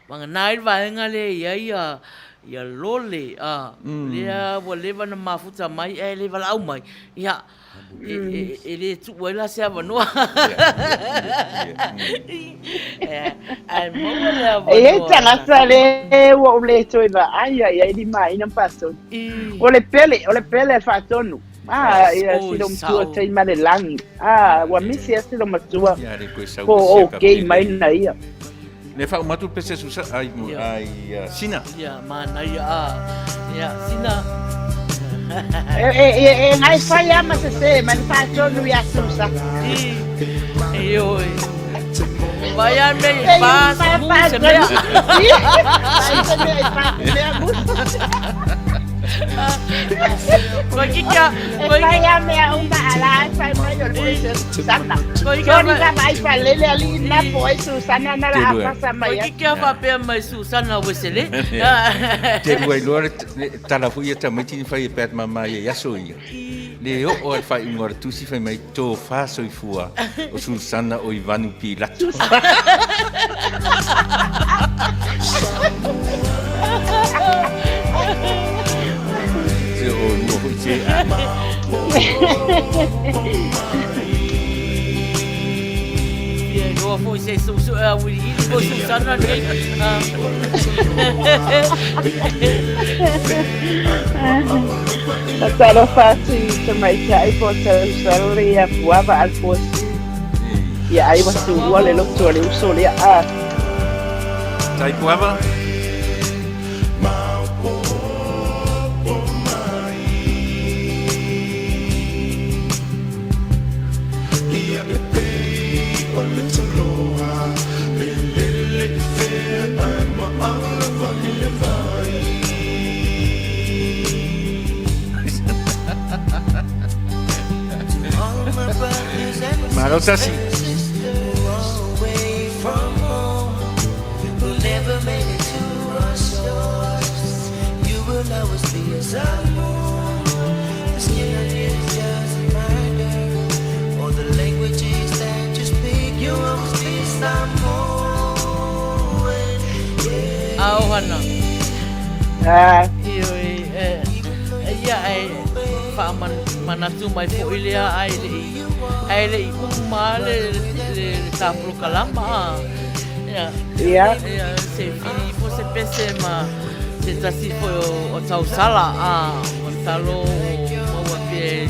manga nai vaenga le ia lole lea wa lewa na mafuta mai e le wala au mai ia le tu wela se avanoa ai maua le avanoa e tangata le wa le toiva ai di mai na paso o le pele fa tonu ia silo mtua tai male langi wa misi ia silo matua ko okay mai na ia le fa umatu pese susa ai sina ia mana ia sina ngai fai ama se man fa tonu ia susa io vai a me passa muito Koi kika Kaya mea uma ala fai mai o le Susana. Koi ka mai fa lele ali na poi Susana na la pasa mai. Koi kika fa pe mai Susana wesele. Te wai lor tala fu ia tamai tini fai pet mama ia yaso ia. Le o fai ngor tusi fai mai to fa so fua o Susana o Ivanu Pilato. Se o no se Ia no foi se so wi o Susana nei. Talo fasi mai kai po salri ya puava al posto. Ya ai wasu wale lo tole usole a. Tai puava? Malo así. Hana. Ia ai fa manatu mai fo ilia ai le uma le tapro kalama. Ia se fini fo se pese ma se tasi fo o tau sala o talo mo pe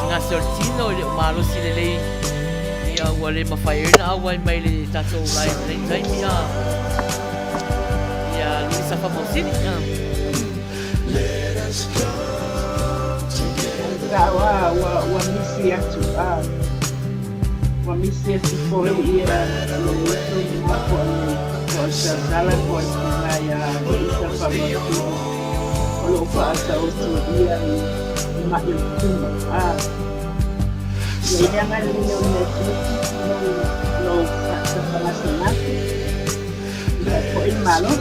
na sortino le malo si le ia wale mafaina wai mai le tato lai lai ia Luisa famosini wa misi atu foi ia ko sala ko ya Luisa famosini lo pasa o dia ma eu jangan lo sama poin malo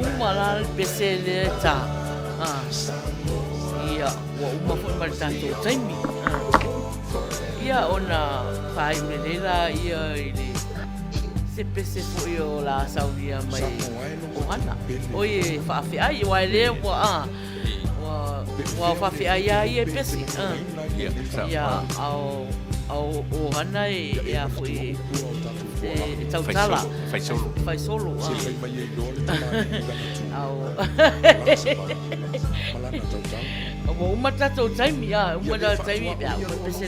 umalal besele ta ia wa uma foi mal tanto taimi ia ona fai melela ia ile se pese foi o la saudia mai o ana oye fa fi ai wa le wa fa fi ai ia pese ia au o ana ia foi tau tala fai solo au uma tato taimi uma da taimi ia pese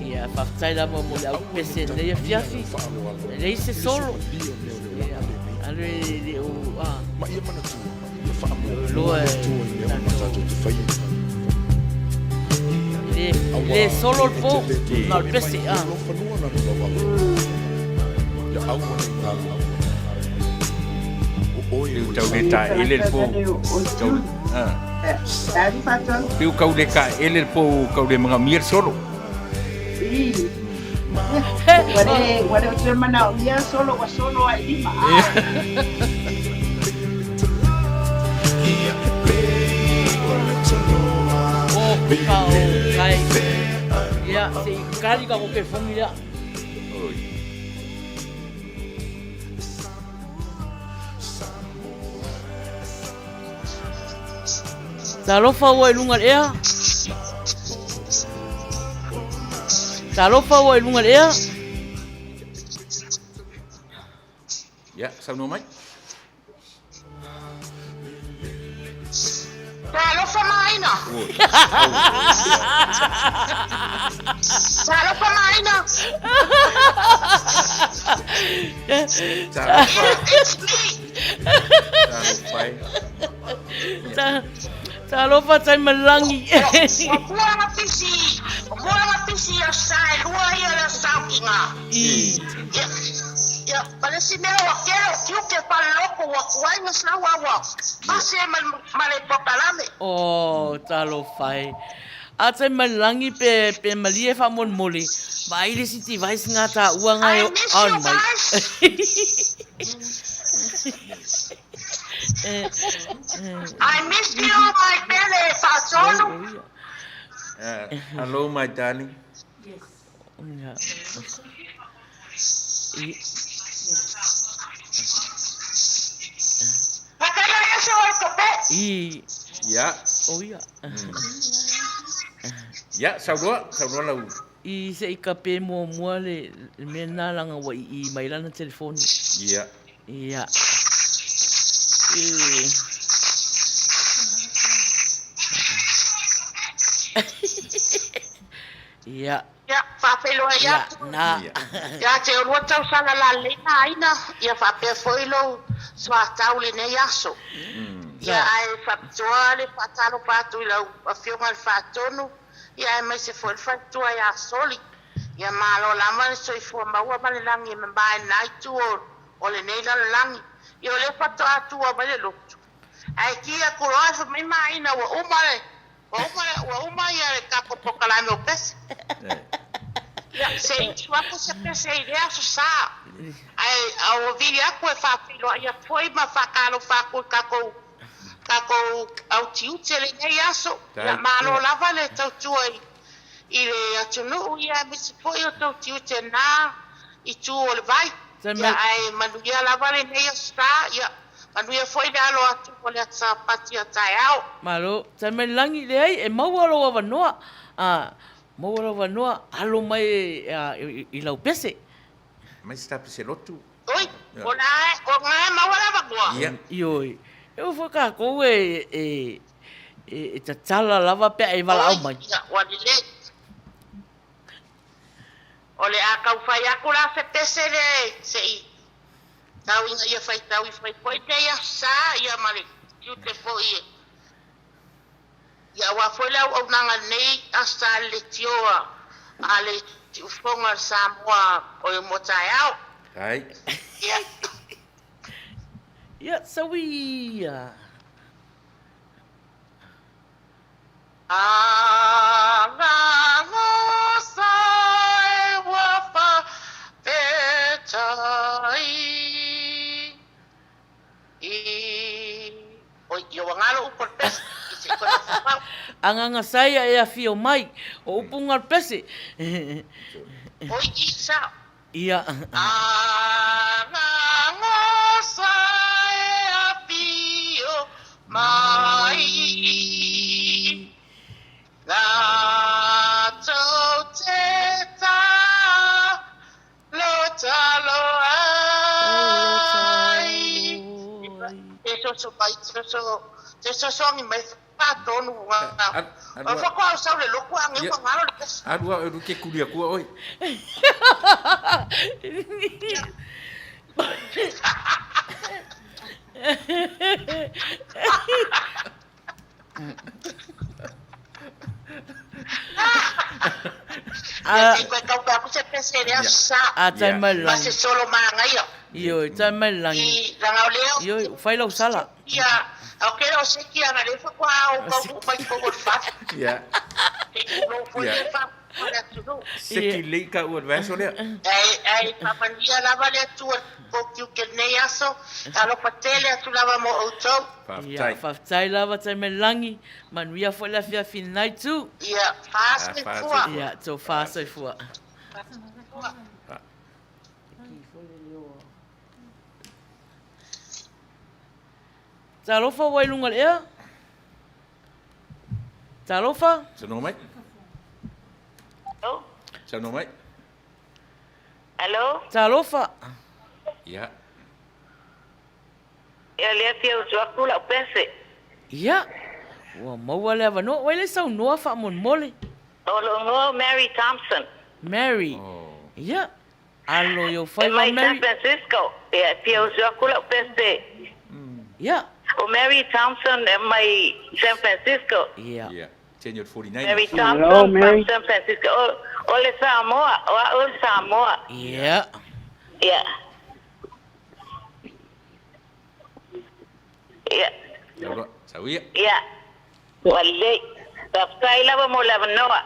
ia partai da mo da pese le fiafi le se solo ale o lo le solo il po no il pese Tau deta ele po piu kau deka ele po kau de mga mir solo Guarda o termina o dia solo ai lima. Kai. Ya, si kali ka ko ke família. Talofa wa lungal ea. Talofa wa lungal ea. Ya, sao no mai? Talofa maina. Talofa maina. It's me. Talofa tai malangi. Buona mapisi o sai, lua ia la sau kinga. Ya, parece me o quiero tío que para loco wa kuai na sa wa wa. Pase male pokalame. Oh, talo fai. Ata malangi pe malie fa mon moli. Vai le siti vai ngata uanga yo on mai. I miss you, my belly, Fasolo. Hello, my darling. Yeah. Dạ. Oh ya. Dạ, sau đó là I se ikape mua le mena langa wa I mai lana telefoni. Dạ. Iya. Iya. Ya, whapelo ya. Na. Ya, te o rua tau sala la lena aina. Ya, whapea foilo swa tau le ne yaso. Ya, ai whapitoa le whatalo patu I lau a whionga le whatonu. Ya, ai mai se foil whatua ya soli. Ya, malo lama le soi fua maua male langi e mambae naitu o le neila le langi. Ya, o le whatoa atua male lotu. Ai kia kuroa sa mai maina wa umare. Wa umare ya le kapo pokalame o pese. Ya, se wapo se pese idea so sa. Ai au vili aku e whapilo ia foi ma whakalo whako kako au tiute le nei aso. Ya malo lava le tautua I le atunu ia misi foi o tau tiute na I tu o le vai. Ya ai manuia lava le nei aso sa. Ya manuia foi le alo atu o le ata pati a tai au. Malo, ta me langi le ai e maualo wa wanoa. Mawara wanoa alo mai I lau pese. Mai sta pese lotu. Oi, o ngai mawara wanoa. Ia. Ioi. Eu vou cá com e tatala lava pe e vala au mai. Wadile. Ole a kau fai akura se pese le se I. Tau inga ia fai tau I fai te ia sa ia mare. Kiu te fo ia. Ia wa foi lau au nanga nei asta le tioa a le ufonga Samoa o e motai au. Ai. Ia. Ia sawia. Sai wa fa petai. Oi, yo ngalo upor pes. Anganga saya e a fio mai o upunga pese. Oi, isa. Ia. Anganga saya a fio mai. La toteta lo talo ai. Eso so pai eso so mi mai pato no nga. Fa kwa sa le lo kwa ngi kwa ngalo le. Adua e ke kulia ku oi. Tai malang. Masih solo mangai yo. Iyo, tai malang. Iyo, fai lau sala. Iya, aku kira osiki ana le fa kwa o ko pai ko fa. Iya. Seki le ka o advance le. Ai papandia lava le tu ko kiu ke nei aso, alo patele tu lava mo auto. Ia, faftai lava tai malangi, manuia foi la fia finai tu. Ia, fast fua. Ia, so fast fua. Talofa wailunga lea? Talofa? Sano mai? Hello? Sano mai? Hello? Talofa? Ia. Ia lea tia usuaku la pese. Ia. Wa maua lea wano. Waile sau noa wha mon mole. Olo no Mary Thompson. Mary. Ia. Alo yo fai wa Mary. San Francisco. Ia tia usuaku la pese. Ia. O Mary Thompson e mai San Francisco. Yeah. Yeah. Tenure 49. Mary Thompson from San Francisco. Ole Samoa, o Samoa. Yeah. Yeah. Yeah. Sawa, sawa. Yeah. Wale. Taptai lava mo lava noa.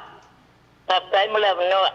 Taptai mo lava noa.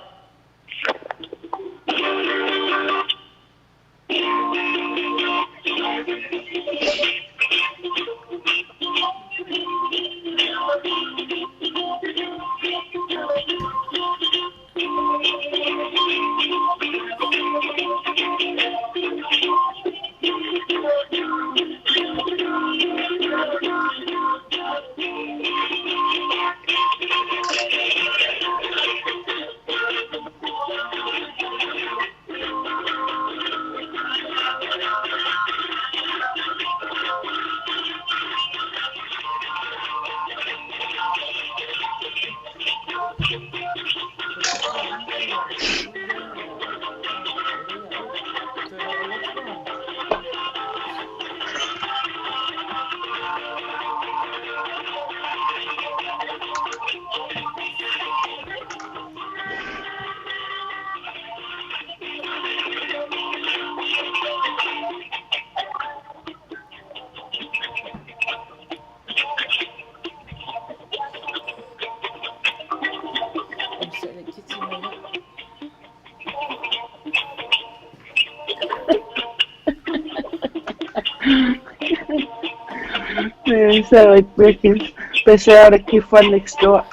So like breaking especially out of keep one next door.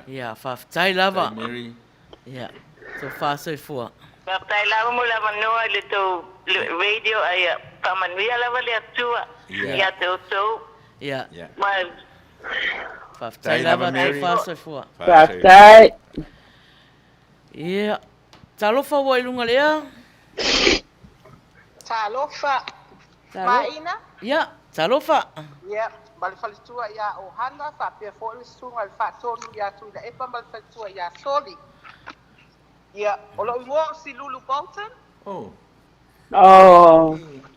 Yeah, whawhtai lava. Mary. Yeah, so whāsoi fua. Taptai lava mo lava noa le tō radio ai pamanuia lava le atua. Ia tō. Yeah. Mai. Whawhtai lava tai whāsoi fua. Whawhtai. Yeah. Talofa wa ilunga lea? Talofa. Maina? Yeah, talofa. Yeah. Malifalitua ia Ohana, whapea fōi sunga le whātonu ia tuina epa malifalitua ia Soli. Ia, olo iwo si Lulu Bolton? Oh,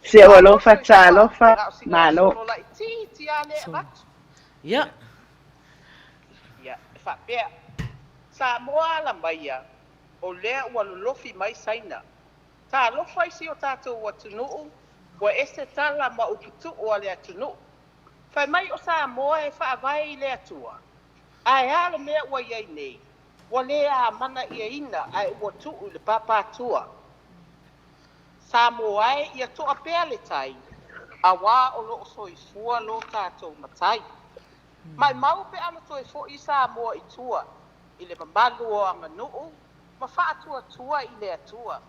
se olofa talofa, malo. Olo lai ti ane vatu. Yeah. Ia, whapea. Samoa la maia, o lea ua lolofi mai saina. Tā lofa isi o tātou wa tunuu, wa ese tala ma uputu o le tunuu. Whai mai o Samoa e whaavai le atua. Ai ala mea ua iei nei. Wa lea mana ia ina ai ua tuu le papa atua. Samoa e ia toa pea le tai. A wā o loo soifua lo tātou matai. Mai mau pe ana toi fo i Samoa i tua. I le mamalu o anga nuu. Ma wha atua tua i le atua.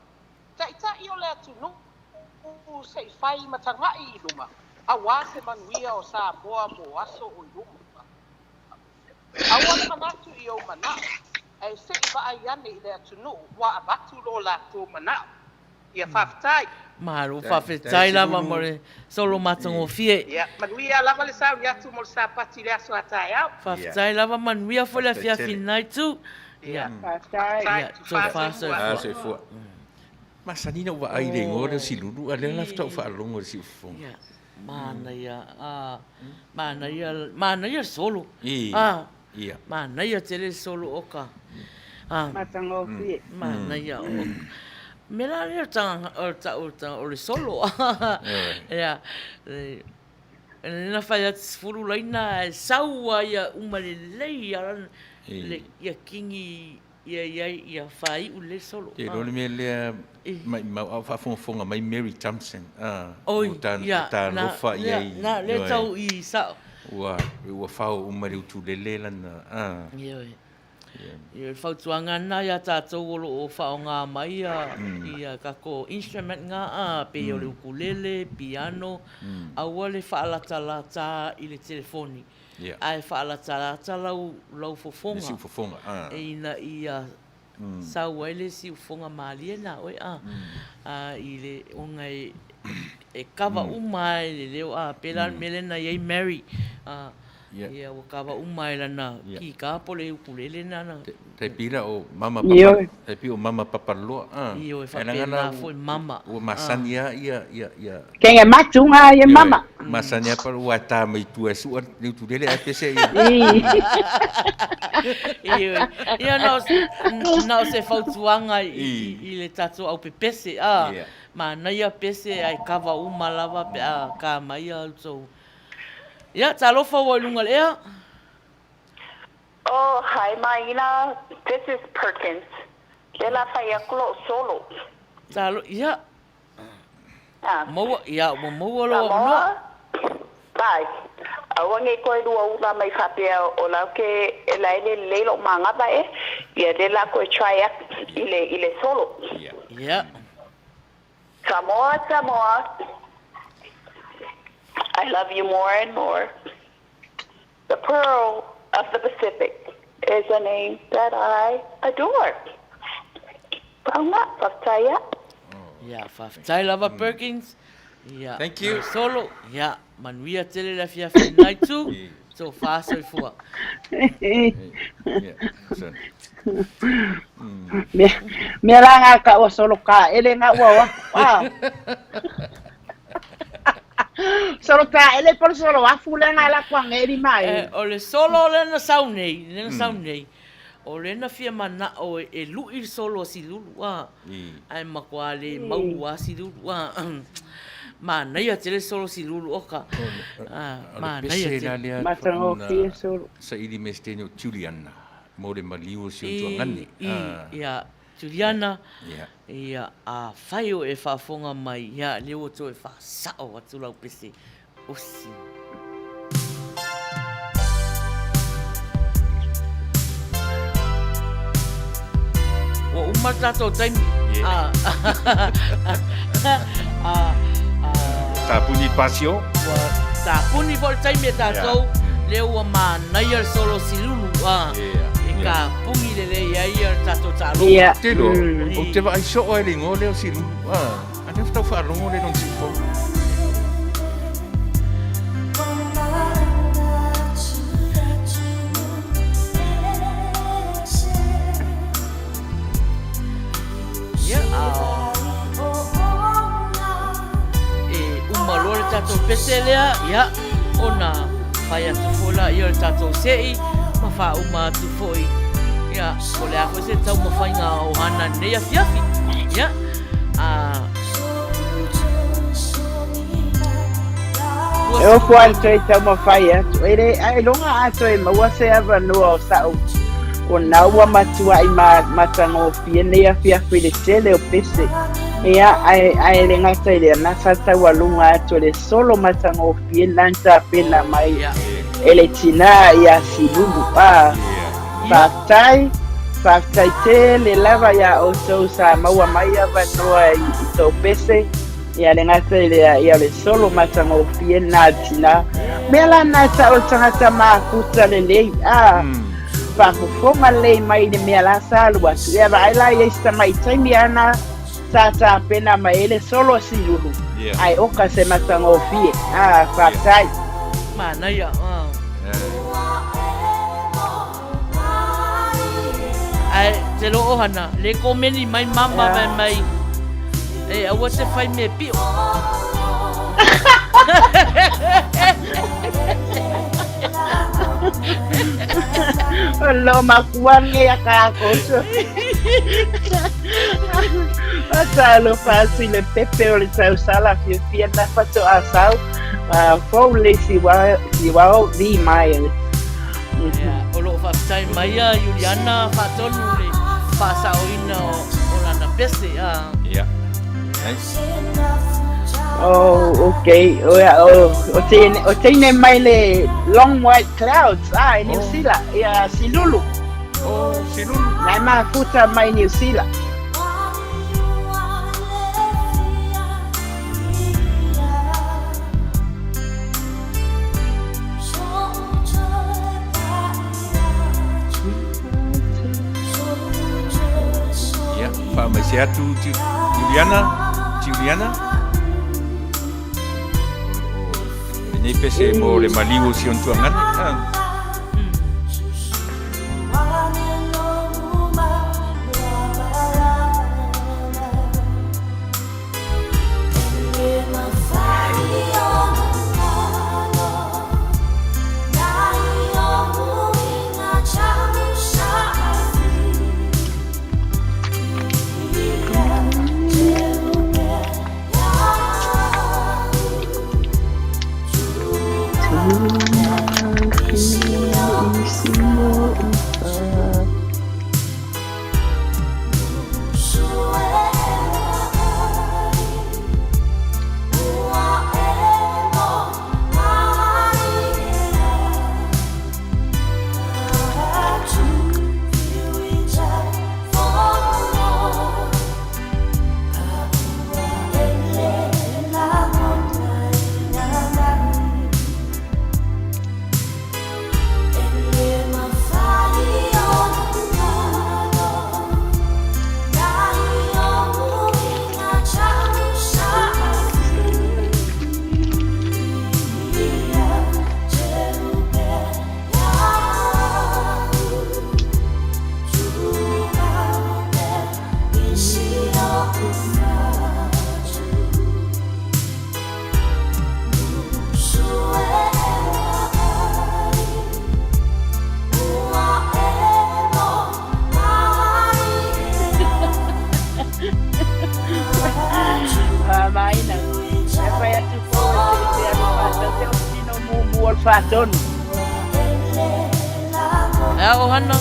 Ta i o le atu nuu. Se i whai matangai i luma. A wā se manuia o Samoa mo aso o luma. A wā manatu i o mana. E se i wa ai ane i le atu nuu. Wa avatu lo la tō mana. Ia whawhitai. Maru whawhitai lava more solo matango fie. Ia, manuia lava le sau i atu mo le sapati le aso atai au. Whawhitai lava manuia fo le fia finai tu. Ia. Whawhitai. Ia, so whāsoi fua. Masanina wa ai le ngore si lulu a le lafta o whaalongo si ufonga. Ia. Mana ia solo. Ia. Mana ia tele solo oka. Matango fie. Mana ia oka. Mela ia tanga o le solo. Ia. Nena whai atu furu laina e saua ia umalelei ia kingi ia whai u le solo. Te rone mea lea mai mau au whafonga mai Mary Thompson. Oi, ia. Tā rofa iai. Na le tau i sao. Ua whao umari utu lele lana. Ia. Ia whautuanga na ia tātou olo o whao ngā mai ia kako instrument ngā pe o le ukulele, piano, aua le whaalatala i le telefoni. Ai whaalatala lau fofonga. Si fofonga. E ina ia sau ai le si ufonga maalia na oi i le onga e kawa umai le leo pela melena iei Mary Ia o kawa umai lana ki ka pole ukulele nana. Te pira o mama Io. papa. Te pira o mama papa loa. Io e whapena foi mama. O masania ia. Kenga matunga ia mama. Masania pa o ata mai tu esu ni tu dele apese ia. Ia na se fautuanga I le tatu au pepese ma na ia pese ai kawa uma lava pe ka mai also. Ia talofa o lunga lea. Oh, hi Maina. This is Perkins. Lela faya klo solo. Talo ia. Mo ia mo lo no. Bye. Awange koe dua ula mai whapea o lau ke elaine leilo mangata ia le la koe try ile solo. Yeah. Samoa. I love you more and more. The Pearl of the Pacific is a name that I adore. Paunga, Faftaya. Yeah, Faftaya Lava Perkins. Yeah. Thank you. Solo. Yeah. Manuia tele la fia night too. So fast so far. Me la ka o solo ka ele nga wa. Solo ka ele por solo wa fulana la kwang eri mai. O le solo le na saunei. O le na fia mana o e lui solo si lulu ai makwale mau si lulu ma na ia tele solo si lulu oka. Ma na ia tele. Matango fia solo. Sa ili mestenyo Juliana. Mo le maliu si tuangani. Ia Juliana. Ia a faio e fafonga mai ia le o to e fa sao atu lau pese. Osi. O umata to time. Ta puni pasio. Ta puni vol time ta to le o ma na ia solo silulu ka pungi le ia tato talo. Te lo. O te vai so o ele ngole o silu. Ane sta fa rongo le non si fo. Uma lore tato peselea ia ona fai atu fola ia tato sei ma fa uma tu foi ia ole a se tau ma fai nga o hana nei a fiafi ia eu fui tre tau ma fai atu ele ai longa atu e ma wa se ava no o sa o na wa matua I ma tango fie nei a fiafi le tele o pese ia ai le ngata ile na sa tau alunga atu le solo ma tango fie nanta pena mai ele tina ia silulu Fatai te le lava ya o so sa maua mai ava noa I to pese ia le ngata ia le solo matango fie na tina mela na ta o tangata ma kuta le lei whakufonga lei mai le mea la salua ia vai la ia sta mai taimi ana sa pena mai ele solo silulu ai oka se matango fie fatai mana ia ai te lo ohana le komeni mai mama mai e awa te fai me pio lo makuange ya kako Asalo fácil le pepe o le sausala fia na fato asau fo le si wa di mai o lo fa tai mai Juliana fa tonu le fa sao ina o na pese Oh, okay. O tiene mai le long white clouds in New Zealand. Silulu. Oh, Silulu. Nai ma futa mai New Zealand. Farmacia tu Juliana. Ni pese mo le maliu si on tuangan. Fatonu. Ohana.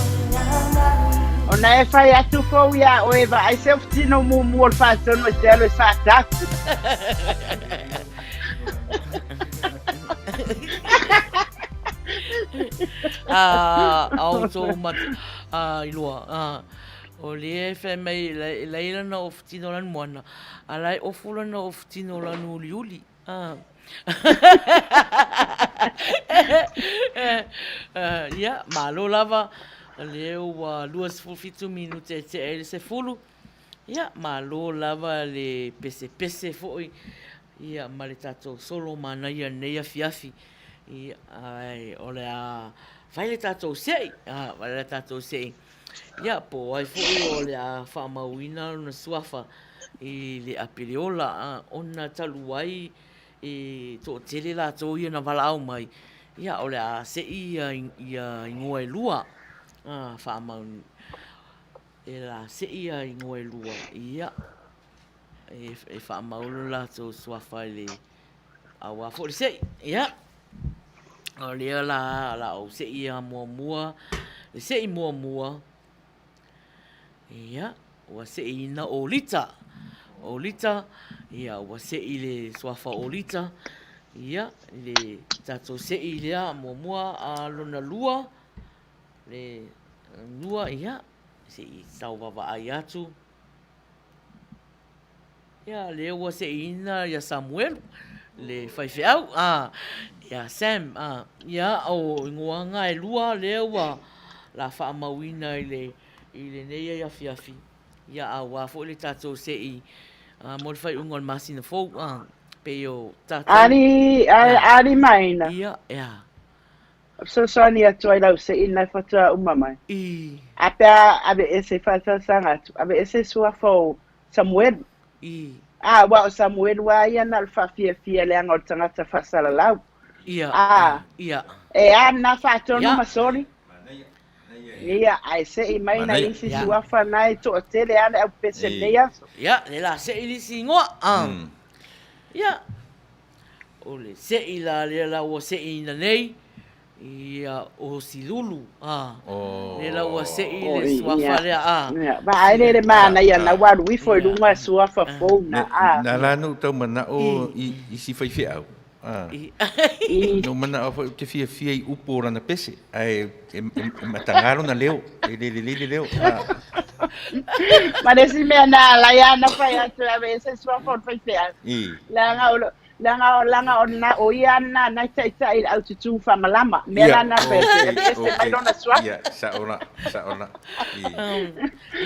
Ona e fai atu fo ia o eva ai se ftino mumu o fatonu e telo fataku. Auto mat ilua. O le fe mai leila na o ftino lan mona. Alai o fula na o ftino lan uliuli. Ja, malo lava leu luas fulfitu minute te ele se fulu. Ja, malo lava le pese foi. Ja, male tato solo mana ia nei fiafi. Ja, ai ole a vai le tato sei. Vai le tato sei. Ja, po ai foi ole a famauina na suafa i le apiliola ona taluai e to tele la to ia na valau mai ia ole a se ia ngoe lua fa ma e la se ia ngoe lua ia e fa ma la to swafa le awa fo se ia ole la o se ia mua se i mua ia o se ina olita ia wa se ile swafa olita ia le tato se ile mua a lona lua le lua ia se sauva va ayatu ia le wa se ina ya Samuel le faifeau ia Sam ia o ngoanga e lua le wa la fa mawina ile neia ya fiafi ia awa fo le tato se i mo fai ungol masina fo peo tato ari maina ia so soni atu ai lau se ina fata umamai ape ese fata sangatu ape ese sua fo Samuel wa Samuel wa ia na alfa fia le angol tangata fasala lau ia e ana fato no masori ia ai se i mai na isi sua fanai to tele ana au pese neia ia le la se ili singoa ia ole se ila le la o se ina nei ia o silulu le la o se ile sua fale ba ai le mana ia na wa wi foi lunga sua fa fona na la no to mana o i si fai fiau no mana o te fia i upora na pese ai matangaro na leo le leo parece me na la ya na fai atu a veces sua for fai fiau la langa ona o ia na tai au tutu famalama me lana pese mai lona swap ya saona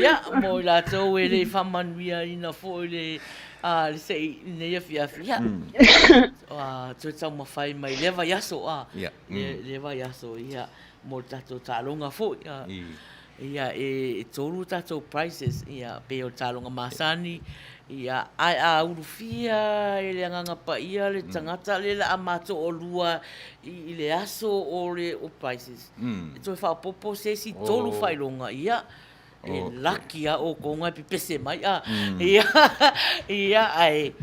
ya mo la to ele faman via ina fo le le sei ne ia fia tu tau mafai mai leva yaso leva yaso ia mo tato talonga fo ia e toru tato prices ia pe o talonga masani ia ai urufia ele nganga pa ia le tangata le la amato o lua i le aso o le o prices to fa popo se si tolu failonga ia e lucky a o konga pipese mai ia ai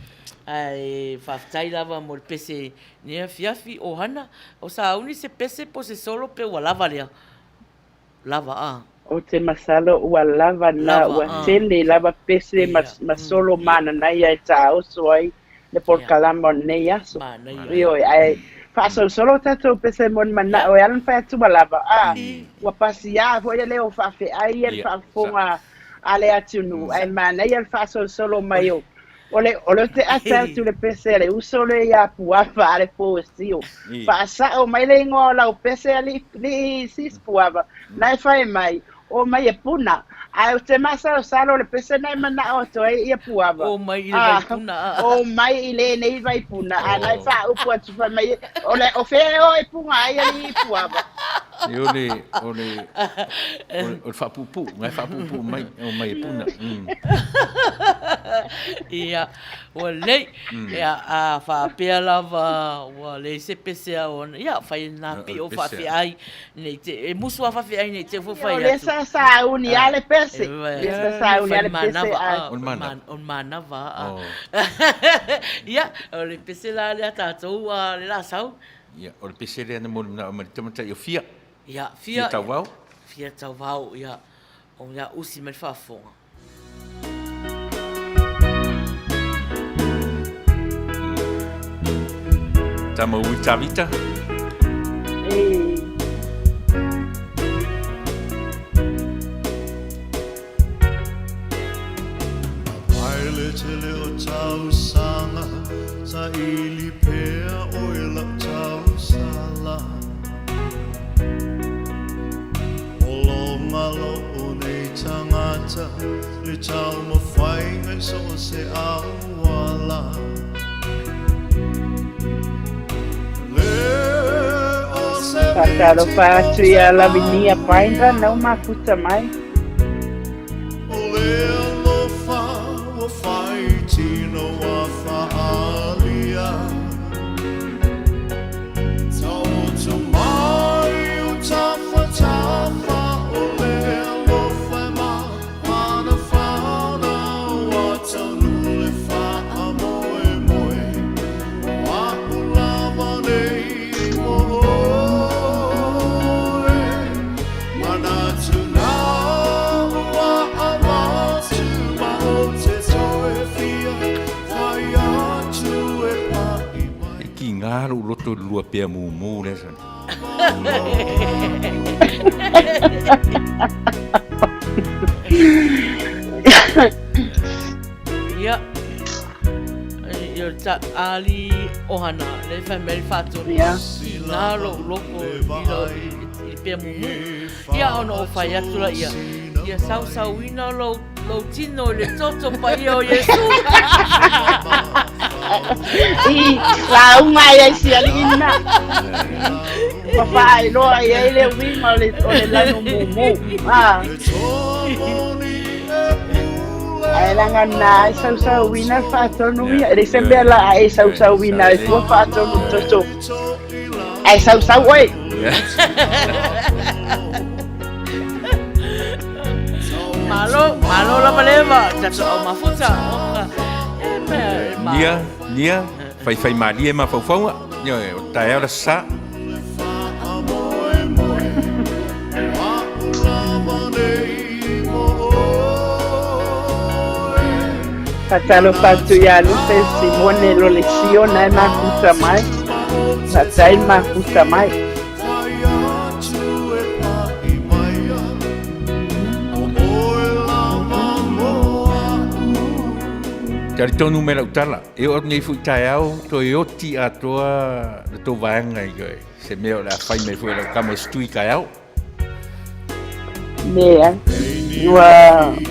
fa tai lava mo pese ne fiafi o hana o sa uni se pese po se solo pe wala lava o te masalo ua lava na ua tele lava pese masolo mana na ia ta o soai le por kalama nei aso io ai faso solo tato pese mon mana o alan fa tu lava ua pasia foi le o fa fe ai el fa fonga ale atunu ai mana ia faso solo maio ole te ata tu le pese le uso le ia puava ale posio fa sa o mai le ngola o pese ali sis puava nai fai mai o mai e puna ai o te masa o salo le pese nai mana o to e ia puava o mai ile vai puna o mai ile nei vai puna ai fa o pu tu fa mai o fe o e punga ai ali puava o fa pupu mai o mai e puna ia o le ia a fa pe lava o le se pese on ia fa na pi o fa fi ai nei te e musu fa fi ai nei te fo fa ia sa uni ale pese sa uni ale pese on mana va ia o le pese la le tatou le la sau ia o le pese le na mo na tamata yo fia ia fia tawau ia o ia usi me fa fonga tamo utavita Tele o tau sanga sa ili pea o ila tau sala o lo ngalo o nei tangata le tau mawhai ngai so se awala Tatalo fatu ia lavinia painga não mafuta mai Tino wa faalia Tau mai o tafa o lelo fema Mana fauna wa tanu le faa moe moe Wa ulava nei moe Mana tuna wa amatu ma o te ngaro loto lua pea mumu le sa ia yo ta ali ohana le family fatu ngaro loko i pea mumu ia ono fai atula ia sau ina lo tino le toto pa io Yesu la unga ia si alina papai lo ia le winga le la no mumu ai langa na sau wina fato no ia le sembela ai sau wina tu fato no toto ai sau oi malo la maleva tato o mafuta nia fai mali e mafaufaunga yo tae ora sa Tatalo fatu ia lupe Simone lo lesiona e mafuta mai tatai mafuta mai Tari tonu me lautala. E o nei fu tai au, to e oti a toa le tō vaenga i koe. Se mea o la whai mai fui lau kama stui kai au. Nea.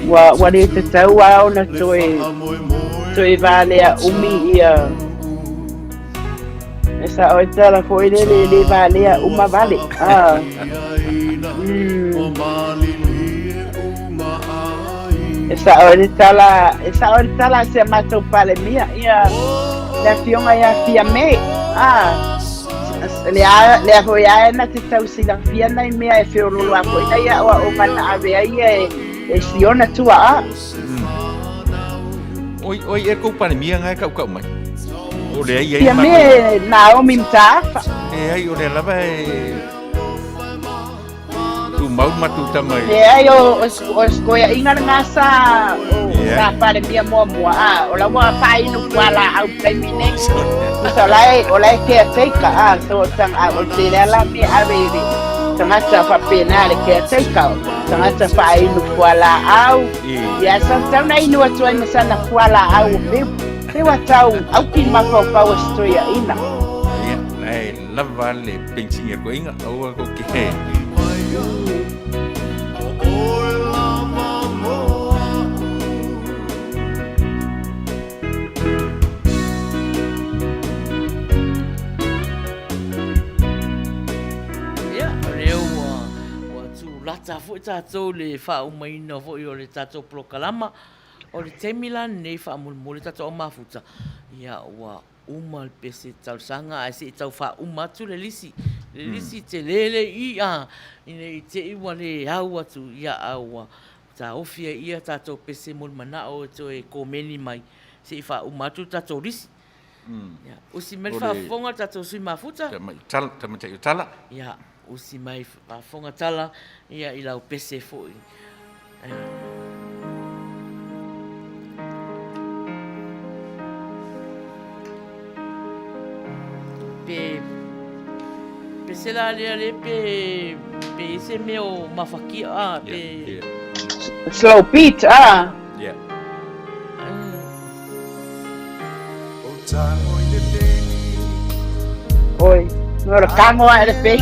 Wa re te tau au na toi valea umi ia. Esa o tala foi le valea uma vale. Esa o tala se matou pale mia ia la fionga ia fia me. Le foi a na te tau sila fia na mea e fio lulu a ko ia o mana ave ia e siona tua Oi e ko pale mia ngai kau mai. O le ai fia me Naomi Mtafa. E ai o le lava mau matu tamai. E ai o skoia ingar ngasa o la pare mia mo o la mo pai no kwala au taimine. So lai ke teika so tang o te la mi averi. Tanga fa penale ke teika. Tanga pai no kwala au. Ya sa tang nai no atu ai sana kwala au pe wa tau au ki ma fa stoia ina. Ai lava le pensinga ko inga au ko ke. Lata fu tatou le whaumaina fo i o le tatou prokalama o le temila nei whaamulmule tatou o mafuta. Ia ua uma le pese tausanga a se tau whauma atu le lisi. Le lisi te lele ia i te iwa le au atu ia aua. Ta ofia ia tatou pese mulmana o to e komeni mai se i whauma atu tatou lisi. Usi mele whaafonga tatou sui mafuta. Tamatai o tala. Ia. Usi mai whafonga tala ia i lau pese foi. Pese la le pe ese meo mafakia pe Slow beat Yeah. Oi. Ora kango ai pe.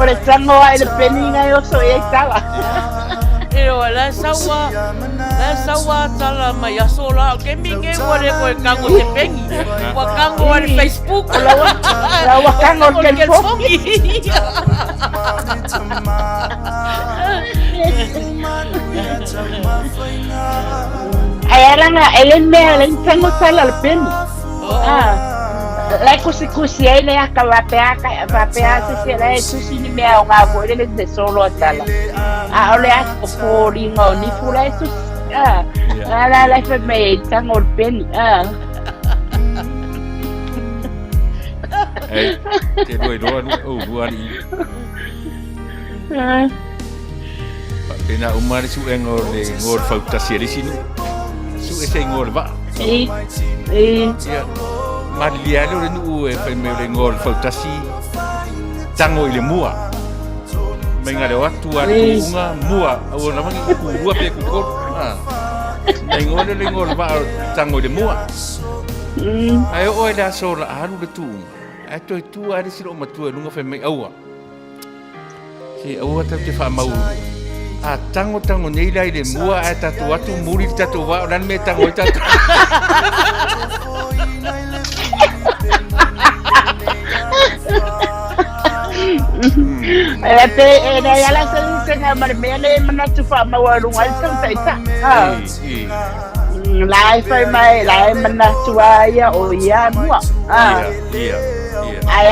Ora tango ai pe ninga yo so e tala. Ero la sawa tala mai asola ke minge ore ko kango te pengi. Wa kango ai Facebook la wa kango ke foki. Ayala nga elen tango tala le peni. La kusi ele akawapea se le susi ni mea nga ko ele de solo tala. Ole ko ringo ni fula su. La fe me tango le peni. Te doi ni. Pena umar su ngor fautasi di sini. Su ese ngor ba. Mariano le nu e pe me le ngor fautasi. Tango ile mua. Menga le watu unga mua. O na mangi ku pe ku ko. Ngor le ngor ba tango ile mua. Ai o da sola aru le tu. Ai tu ari siro matua lunga fe me aua. Si aua ta te fa mau. Tango nei lai le mua e tatu atu muri tatu wa ran me tango tatu. Ya la se nga marmele manatu fa mawaru ngal taita. Lai fa mai lai manatu ya o ya mua. Ai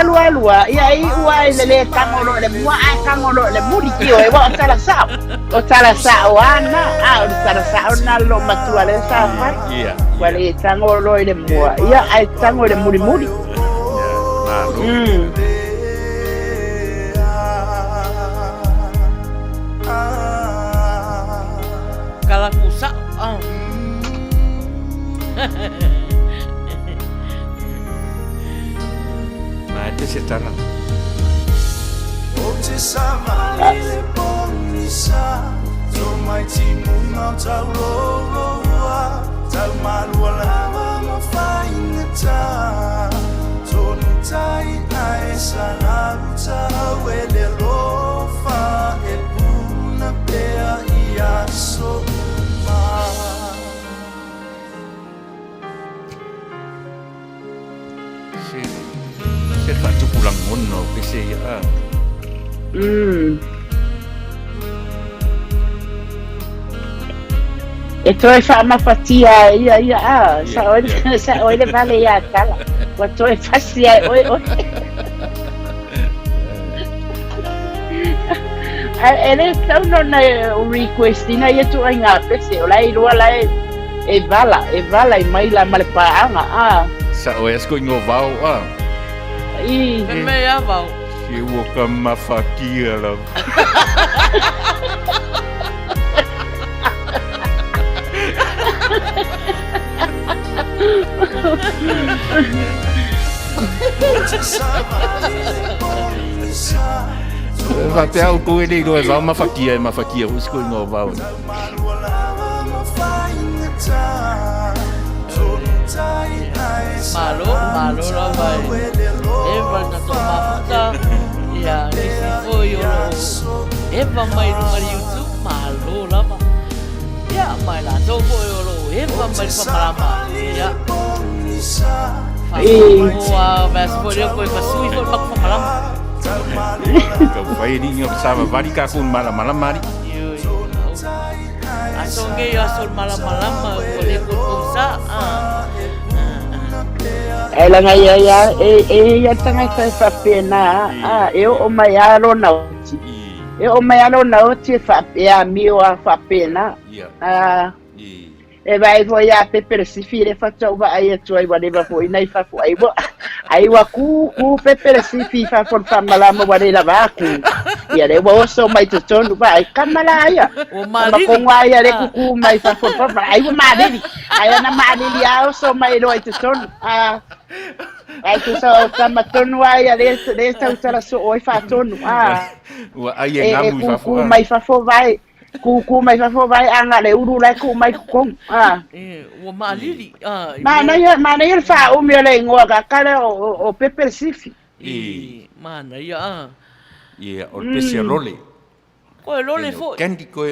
alua ia i ua le tangolo le mua ai tangolo le muri ki o e wa tala sa o ana o tala sa na lo matua le sa fa wale tangolo le mua ia ai tangolo le muri kala kusa Itu setara. Oh, mai ti munga tau loa tau malua lava ma whainga tā tonu tai ai sanau tau e le lofa e puna pea i aso se whatupulang ono ke se ia e toi whaamafatia ia sa oile vale ia kala wa toi fasia oi ele tau no na request ina ia tu ai ngā pese o lai rua lai e vala i mai la male paanga sa o esko ingo vau I me ia vau si ua ka mawhakia la va te au ko ele lo va mawhakia usko ingo vau malo la vai eva na tomata ia nisi foi o eva mai no YouTube malo la va ia mai la to foi o eva mai pamalama ia Ua vas poder coi pasui foi pak pamalama ka vai ni sama vari ka kun mala mari asonge yo asol malama boleh kusa ela ngai ia tanga fa pena eu o mai alo na oti fa ia mio fa pena e vai voi a pepe si fire faccia uva ai tuoi vadeva poi nei fa fu ai wa ku pepe si fi fa for fa malama vadela va ku ia le wo so mai to tonu vai kamala ia o mari ko ngai ia le ku mai fa for fa ai wa mari ai na mari ia so mai lo to tonu ai tu so kama tonu ai le sta usara so oi fa tonu wa ai ngamu fa ku mai fa fo vai ku mai fa fo vai anga le uru lai ku mai kong o malili mana ia fa o me le ngoa ka kale o pepe sifi mana ia o pesia lole ko lole fo candy ko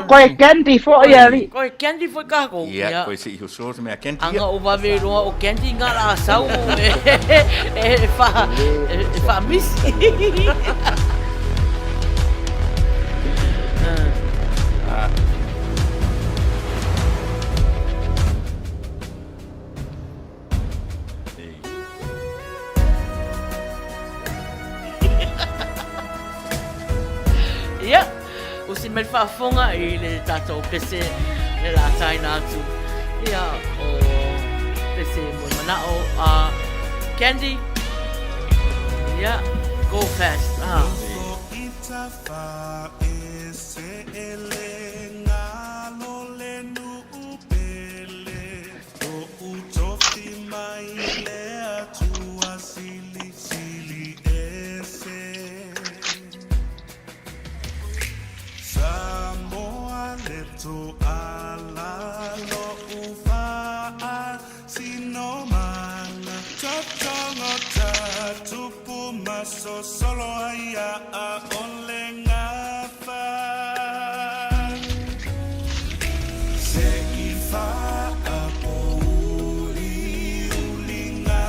ko candy fo ia li ko candy fo ka ko ia ko se i so me candy anga o va ver o candy ngala sau fa misi Ia, o si mel whaafonga I le tātou pese le la taina atu. Ia, o pese mo manao Candy. Ia, go fast. To ala lo ufa sino mana totongo tatupu maso solo aya onle ngafa se ifa apo uli ulinga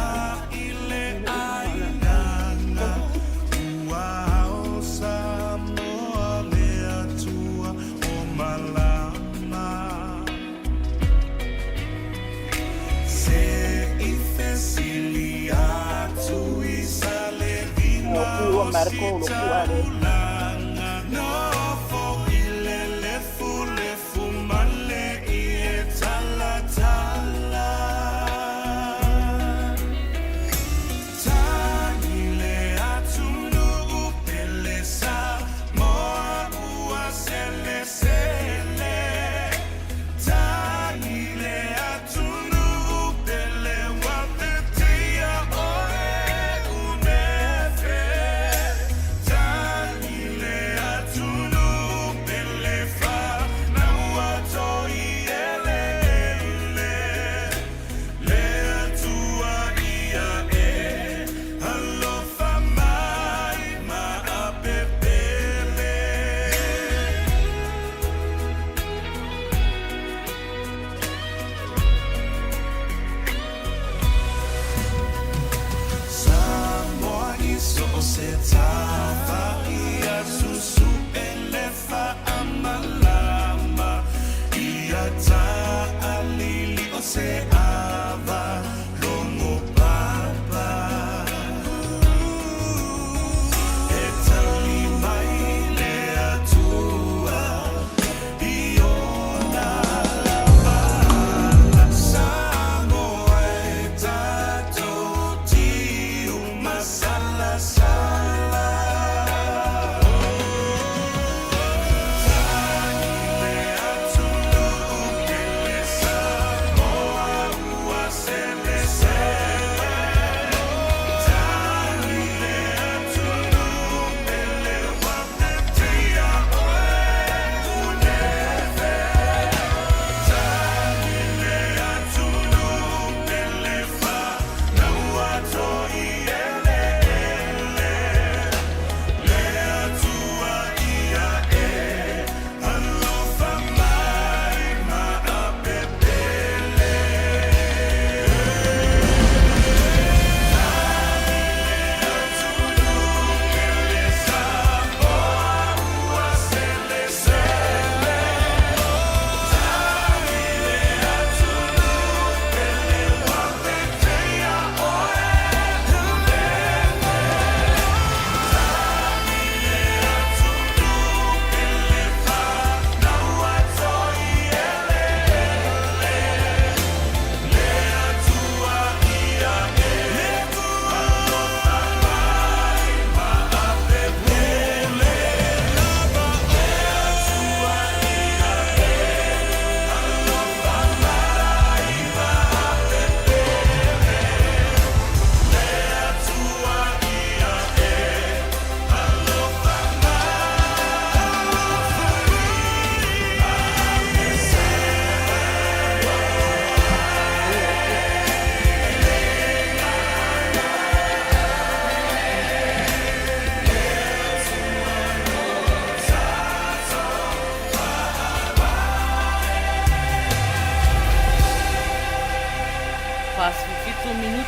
ile ainanga uau samoa mea tua o mala Marco lo cuore no fo ile fu male e tala tanile atunu pelesa mo ua sele tanile atunu pele wapetia oe unefe Thank you.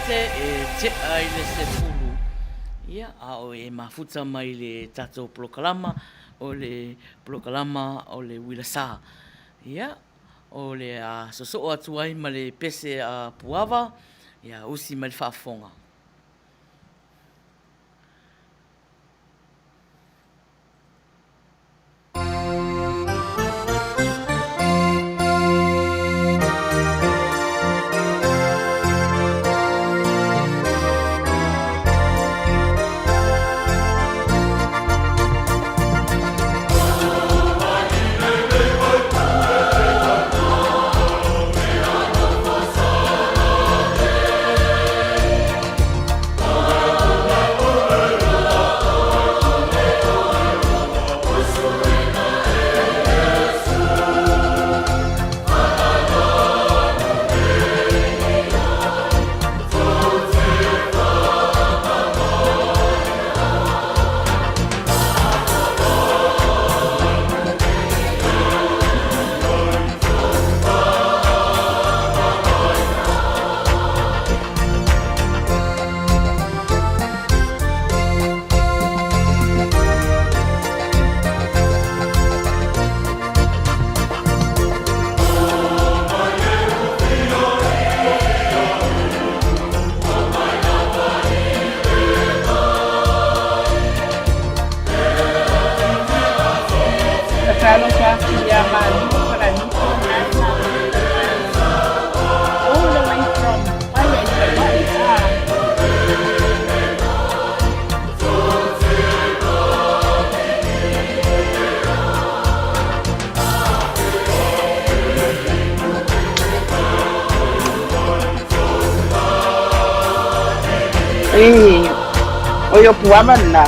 pese e te ai le se fulu. Ia, a o e mafuta mai le tato proklama, o le proklama o le Wilasa. Ia, o le a soso atu ai ma le pese a puava, ia usi ma le whaafonga. Oyo puaman na.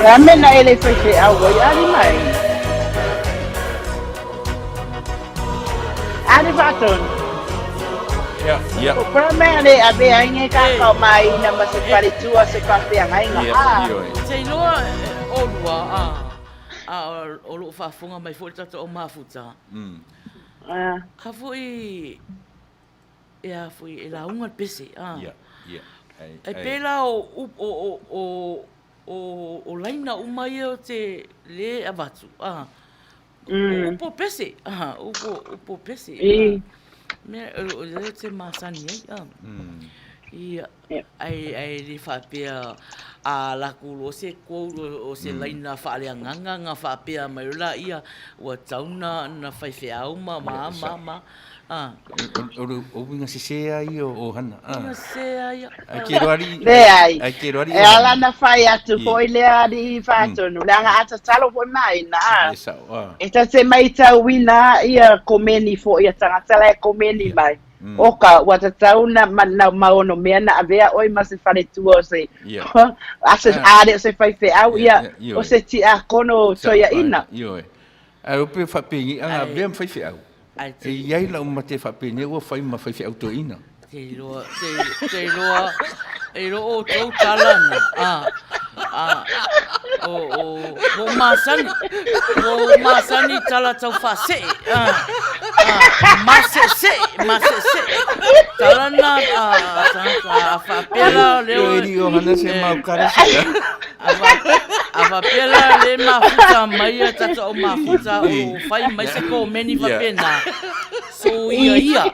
Rame na ele fece algo e ali mai. Ali baton. Ya. Rame ale abe ainge ka mai na mase pare tua se pape ai nga. Sei loa o lua o lo whaafonga mai fo tato o mafuta. Ha foi e la unga pese. Ya. E pela o laina umai o te le avatu. Upo pese. Upo pese. Me o te masani ai. Ai le whapea a laku o se kou o se laina whaaleanganga ngā whapea mai ula ia ua tauna na whaiwheau ma. O winga se sea ai o hana. Winga se ai. Ai ke roari. Ai ke roari. E ala na whai atu foi le ari whatonu. Langa ata talo foi mai na. E ta se mai tau wina ia komeni fo ia tangatala e komeni mai. Oka wata tauna na maono mea na avea oi ma se whare tua o se. Ase are o se whaiwheau ia o se ti a kono toia ina. Ioe. Ai o pe whapingi anga vea mwhaiwheau. E iai lau ma te whapene ua whai ma whaiwheau to ina. Te loa o tau talana. O masani tala tau whase. Masese. Talana a whapela leo. Eri o hana se maukara se. A whapela le mafuta mai a tata o mafuta o whai mai se ko meni whapena. So ia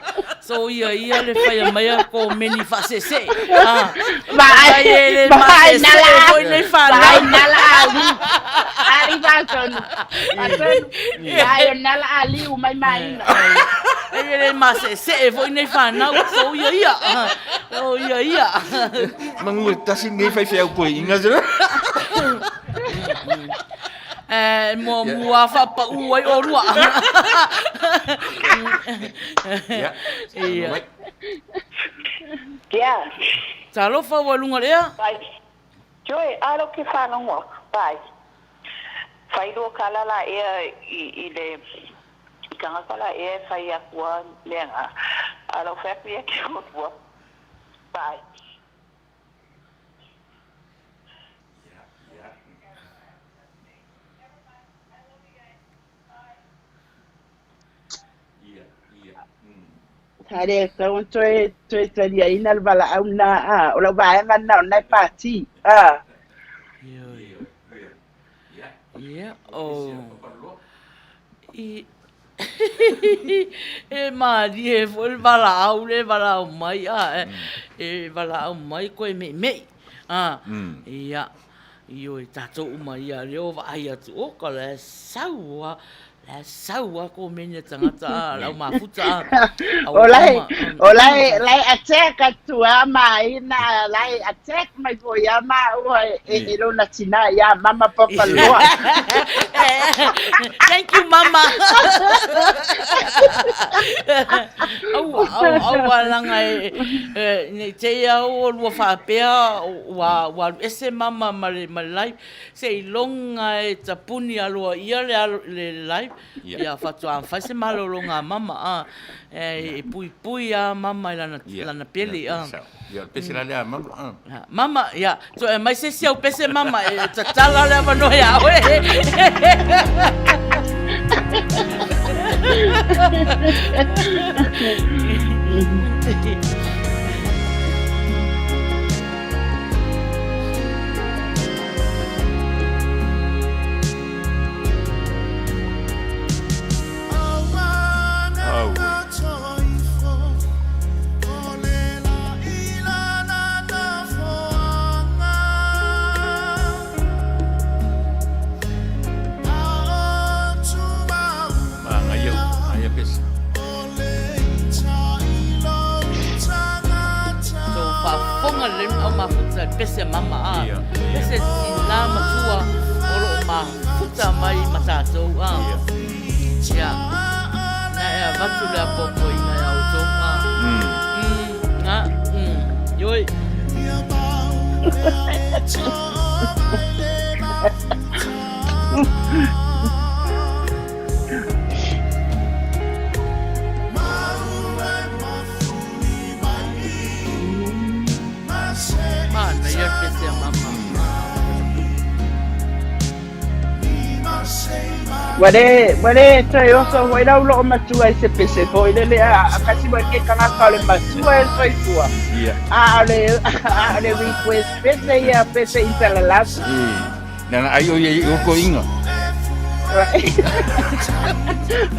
le whai mai a ko meni whasese. Vai le masese foi le whala. Ari batonu. Ai na ngala ali mai mai na ele mas se foi nei fana o ia o ia mangu tasi ngai fai fai poi inga zera mo mua fa pa uai o rua ia Kia. Talo fa walunga lea. Pai. Joy, aro ke whanonga. Pai. Whai roa kalala i le kanga kala whai akua leanga. Aro whapi e ki hotua. Pai. Tare kau toe tadi ina bala au na o la vai man na na party Yeah, oh. Mari e foi balau le balau mai balau mai koe me ia io tato mai a leo vai atu o ka le saua ko menya tangata la mafuta olai attack tua mai na lai attack mai ko ya ma o e lo na tina ya mama papa lo thank you mama au langa ne te au lo fa pe wa ese mama mai sei longa e tapuni alo ia le live ia fatua fase malolonga mama e pui a mama lana pele ya pese la le mama mama ya so mai se o pese mama e tatala le mano ya we pese mama pese ina matua oro ma futa mai matato ya na e vatu le popo ina ya auto yoi Wale toi oso wala ulo matua ese pese foi le akasi wa ke kana kale matua foi tua ale request pese intala las na ayo ye ko inga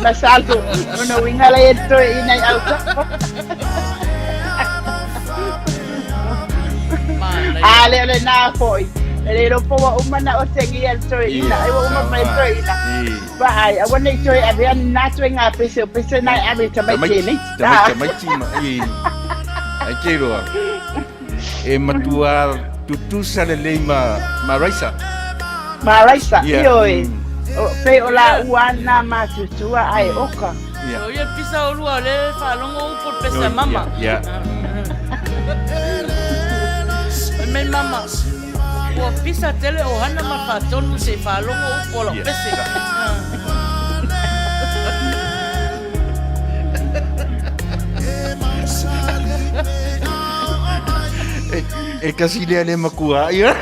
masalto no wingala eto ina auto ale na foi ele lo po umana o tengi el toi ina ai wa uma mai toi ina ba ai a wana toi a be na toi nga pese na a be tamai ni tamai ma ai kero e matua tutu sale le ma raisa io pe ola uana ma tutu ai oka yo ye pisa o lua le fa longo por pese mama men mama o pisa tele o hana mafatonu se falongo polo pese e kasi le makua ya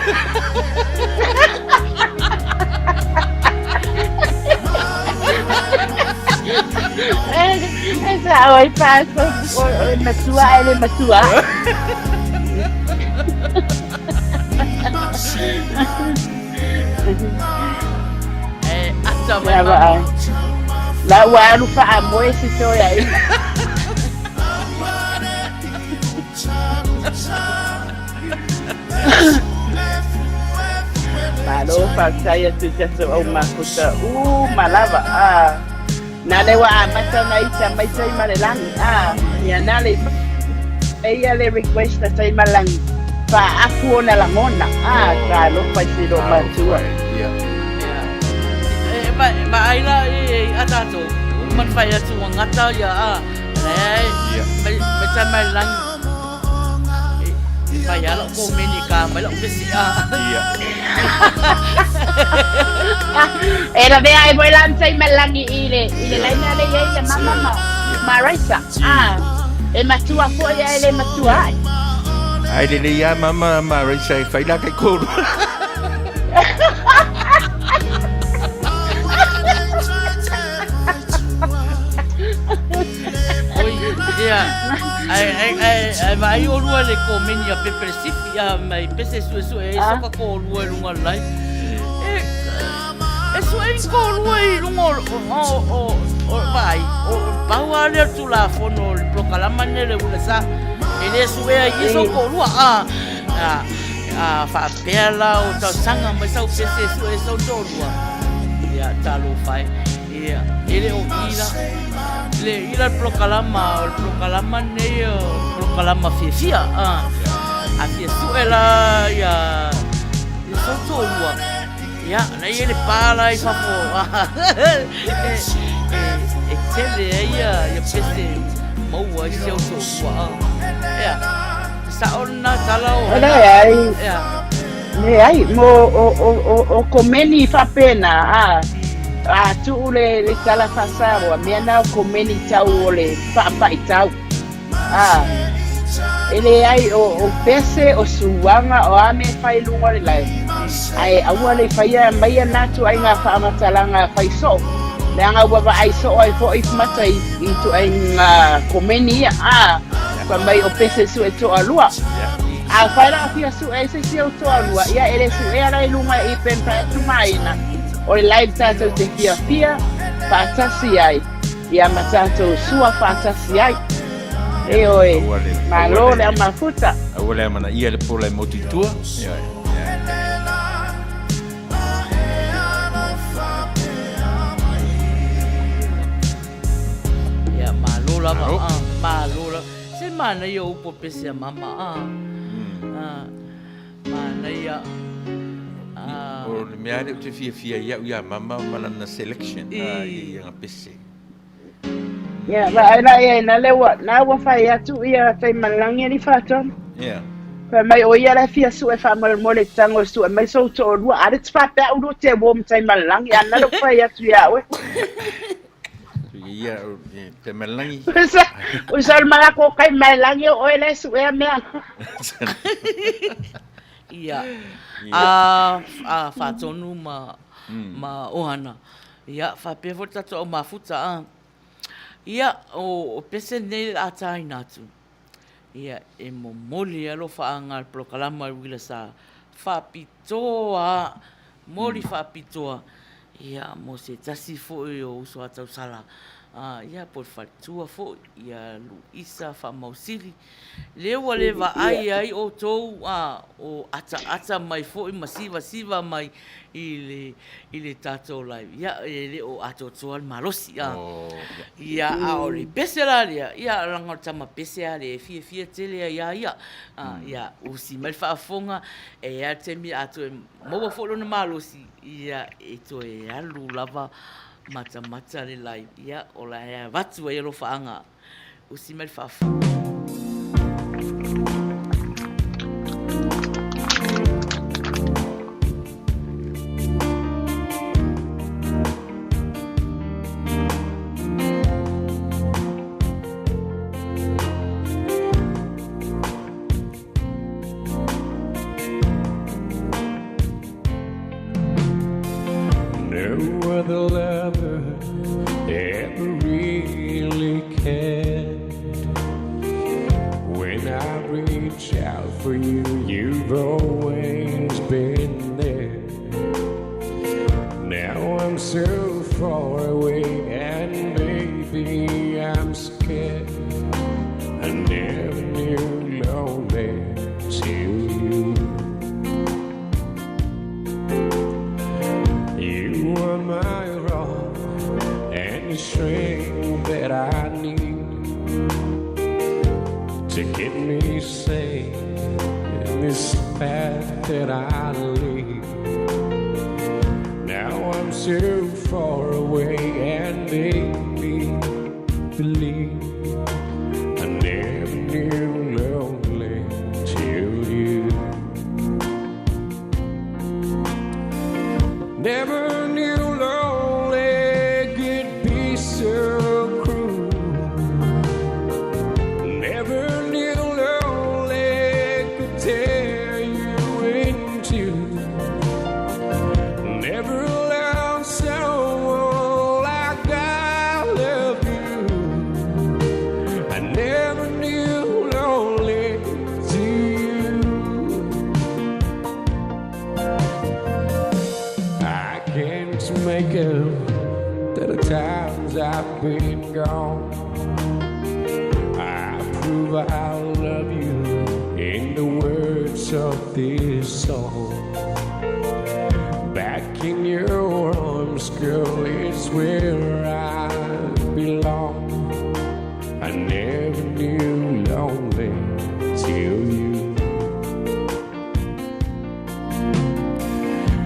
esa hoy paso ele matua la waru fa amo esse toi aí malo fa saya tu jasa o makuta malava Nale wa mata na ita mai sai malang ya nale ella le request sai malang fa aku na langona ka lo pa si do matua ba ai la atato man fa ya tu ngata ya mai sai malang fa ya lo ko menika mai lo besi era de ai voi lansai malangi ile laina le ya mama Marisa e matua po ya ele matua ai le ya mama Marisa fai la kai ko ai vai o lua le komeni a pepersifi mai pese su soka ko lua lunga lai Eso es colui o vai o bawa le tu la fono el proclama nele ulesa ele sube aí so colua fa pela o ta sanga mas o pese eso dolua ya talo fai ya ele o ila el proclama ne o proclama fia a fiesuela ya eso dolua ya, na ele para e papo. Tele ya pese mau ai seu tua. Ya. Saona talao. Ya. Ne ai mo o komeni fa pena tu le sala fasaro me na komeni tau le fa tau. Ele ai o pese o suanga o ame fai lunga le lai. Ai aua le faia mai na tu ai nga fa matalanga fai so. Le anga wa ai so ai fo i mata i tu ai nga komeni pa mai o pese su e to alua. Fai la fia su e se o to alua. Ia ele su e ala lunga i pen pa tu mai na. O le live tato te fia pa tasi ai. Ia matato sua pa tasi ai. Oi, malo le mafuta. Awale mana ia le pola motitua. Ya malo la malo la. Se mana yo po pese mama mana ya o le mea le te fia ia mama mana na selection ia pese. Ya, na lewa na wa fa ya tu ia tai malangi ni faton. Yeah. Pa mai o ia la fia su e fa mal mole tango su mai so to lu a rit fa pa u te bom tai malangi ana lo fa ya tu ya we. Ia te malangi. Usal mala ko kai malangi o ele su e me. Ia. Fa tonu ma ohana. Ia fa pe volta to mafuta Ia o pese nei atai natu. Ia e momoli alo faanga proclama wila sa fapitoa mori fapitoa. Ia mo se tasi fo o uso atau sala. Ia por fatua fo ia Luisa fa mausili. Lewa leva ai o tou o ata mai fo i masiva mai ile tato live. Ia ele o ato tuan marosi ia aori pese la ia langa tama pese ale fia tele ia ia usi mal fa fonga e ia temi ato mo fo no marosi ia eto e alu lava mata le live ia ola ia vatu e lo faanga usi mal fa strength that I need to get me safe in this path that I lead. Now I'm so far away and made me believe I never knew lonely till you. Never knew lonely could be so cruel. Never knew lonely could tear you in two. Never loved someone like I love you. I never knew lonely till I can't make up that the times I've been gone. I prove I love you in the words of this song. Back in your arms, girl, is where I belong. I never knew lonely till you.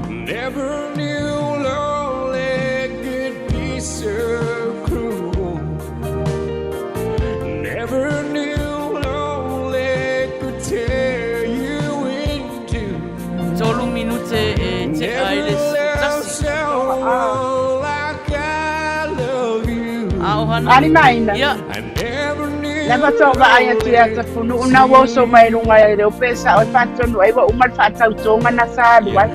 Never knew lonely could be so cruel. Never knew lonely could tear you in two. Solo un minuto e te ai Ani maina. Leva toga ai tu ya ta funu una wo so mai lunga ya le pesa o fatto no ai wa umal fatto tonga na sa duai.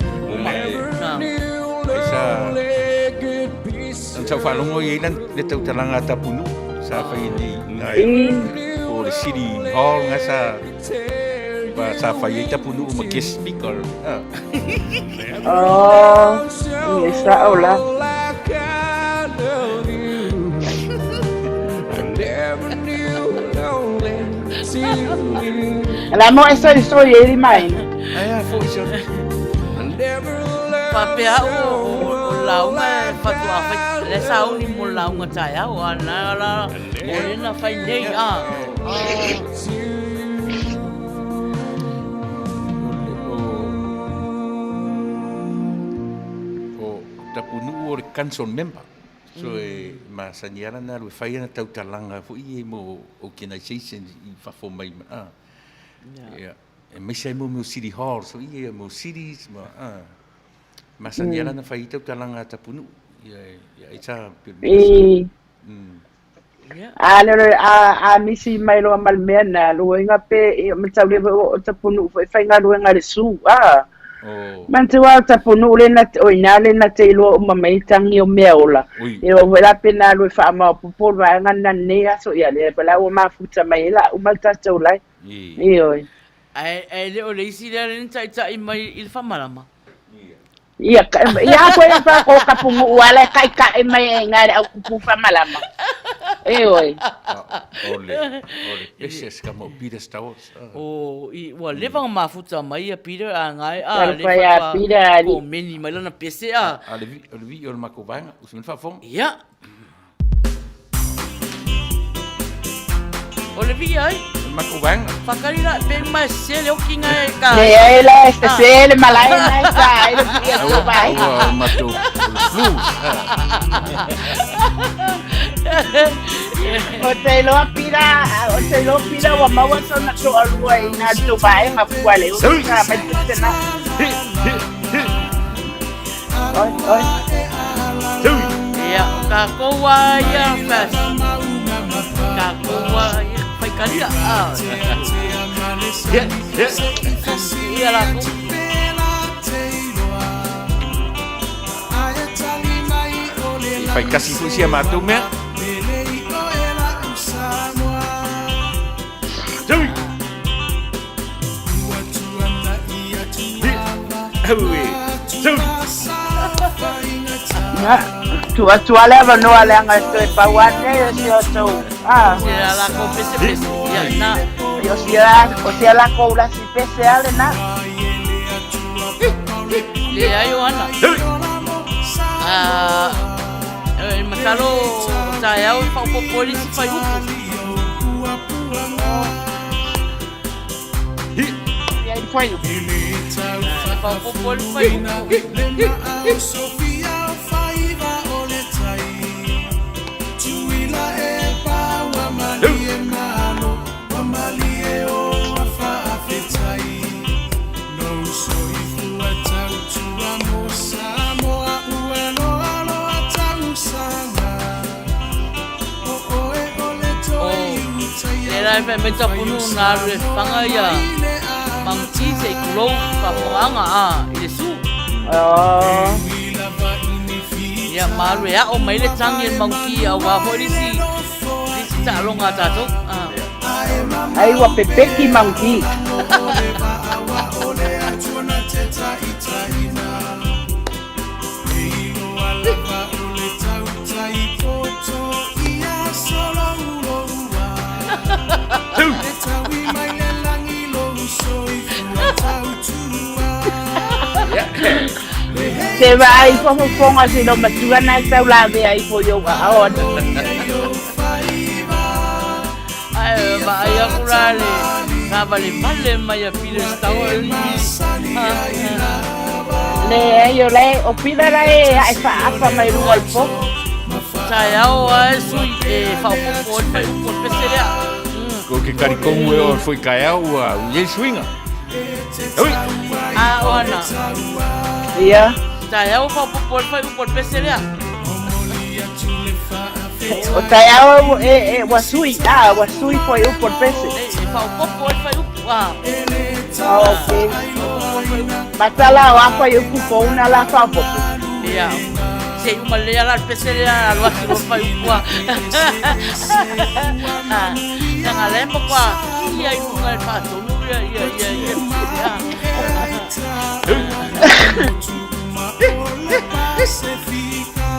Sa whalongo i nan le tau talanga tapunu sa whai ni o le City Hall nga sa whai i tapunu o ma guest speaker. Oh, isa ola. La mo eso e mai. Ai foi isso. Papea o launga fatua fai le sauni mo launga tai au ana la morena fai nei o tapunu o le council member so ma saniara na le fai na tau talanga fo i mo organization I fa fo mai yeah e me sai mo City Hall so i mo cities ma saniara na fai tau talanga tapunu ia ita a misi mai lo mal mena lo inga pe me tau le o tapunu fai nga lo nga le su man te wa tapunu le na o ina le na te lo o mai tangi o meola e o vela pena lo fa ma po va nga na ne so ia le pela o ma futa mai la o mal ta tau lai oi ai le o le isi le tai mai il fa malama ia ko e fa ko kapungu wala kai ka e mai ngare au kupu fa malama oi ole esse como Peter Stowers I wa leva ma futa mai Peter ngai le fa Peter ko meni mai na PC le vi o ma ko banga us min fa fom ia ole vi ai Macubang. Pakalila ben mas sele o kinga ka. Ela sele malai mai sai. Vai. Matou. Otelo pira wa mawa sona to alwa ina to vai ma kwale. Ka mai tena. Oi. Ya ka ko wa ya fast. Ka ko wa ya pai kalia. Ya la ko. Pai kasi fu sia matu me. Tu aleva no alanga to pawane yo to sia la ko pese ya na yo sia la ko la si pese ale na le ayo ana matalo tai au fa popoli si fai upu. Ia i fai upu. Fa popoli fai upu. Sofia faiva ole tai. Tuila e pa wa mali e malo, wa mali e o fa afetai. No so ifu atau tua mosa moa uelo alo atau sanga. O e ole toi utai. Era e me tapunu na re fanga ia. Mangti se kulou pa moanga i le su. Ia maru ya o mai le tangi e mauki au wa hori si ta longa tato. Ai wa pepeki mauki. Se vai como fonga si no matua na tau la ve ai po yo aon. Ai va ai kurale. Na vale vale mai a pile stau ali. Le yo le o pila la e ai fa apa mai ru al po. Sai au ai sui e fa po fai po pesera. Ko ke karikongu e o foi kai au a ye swinga. Oi. Ona. Ia. Tai au fa po fai po pesera. O tai au e wasui foi o por pese. Fa po fai o a. Okay. Matala o apa yo ku una la fa po. Ia. Se uma le ala pesera lo asilo fai o a. Yang ale mo kwa. Ia i unga fa to. Ia. Se fica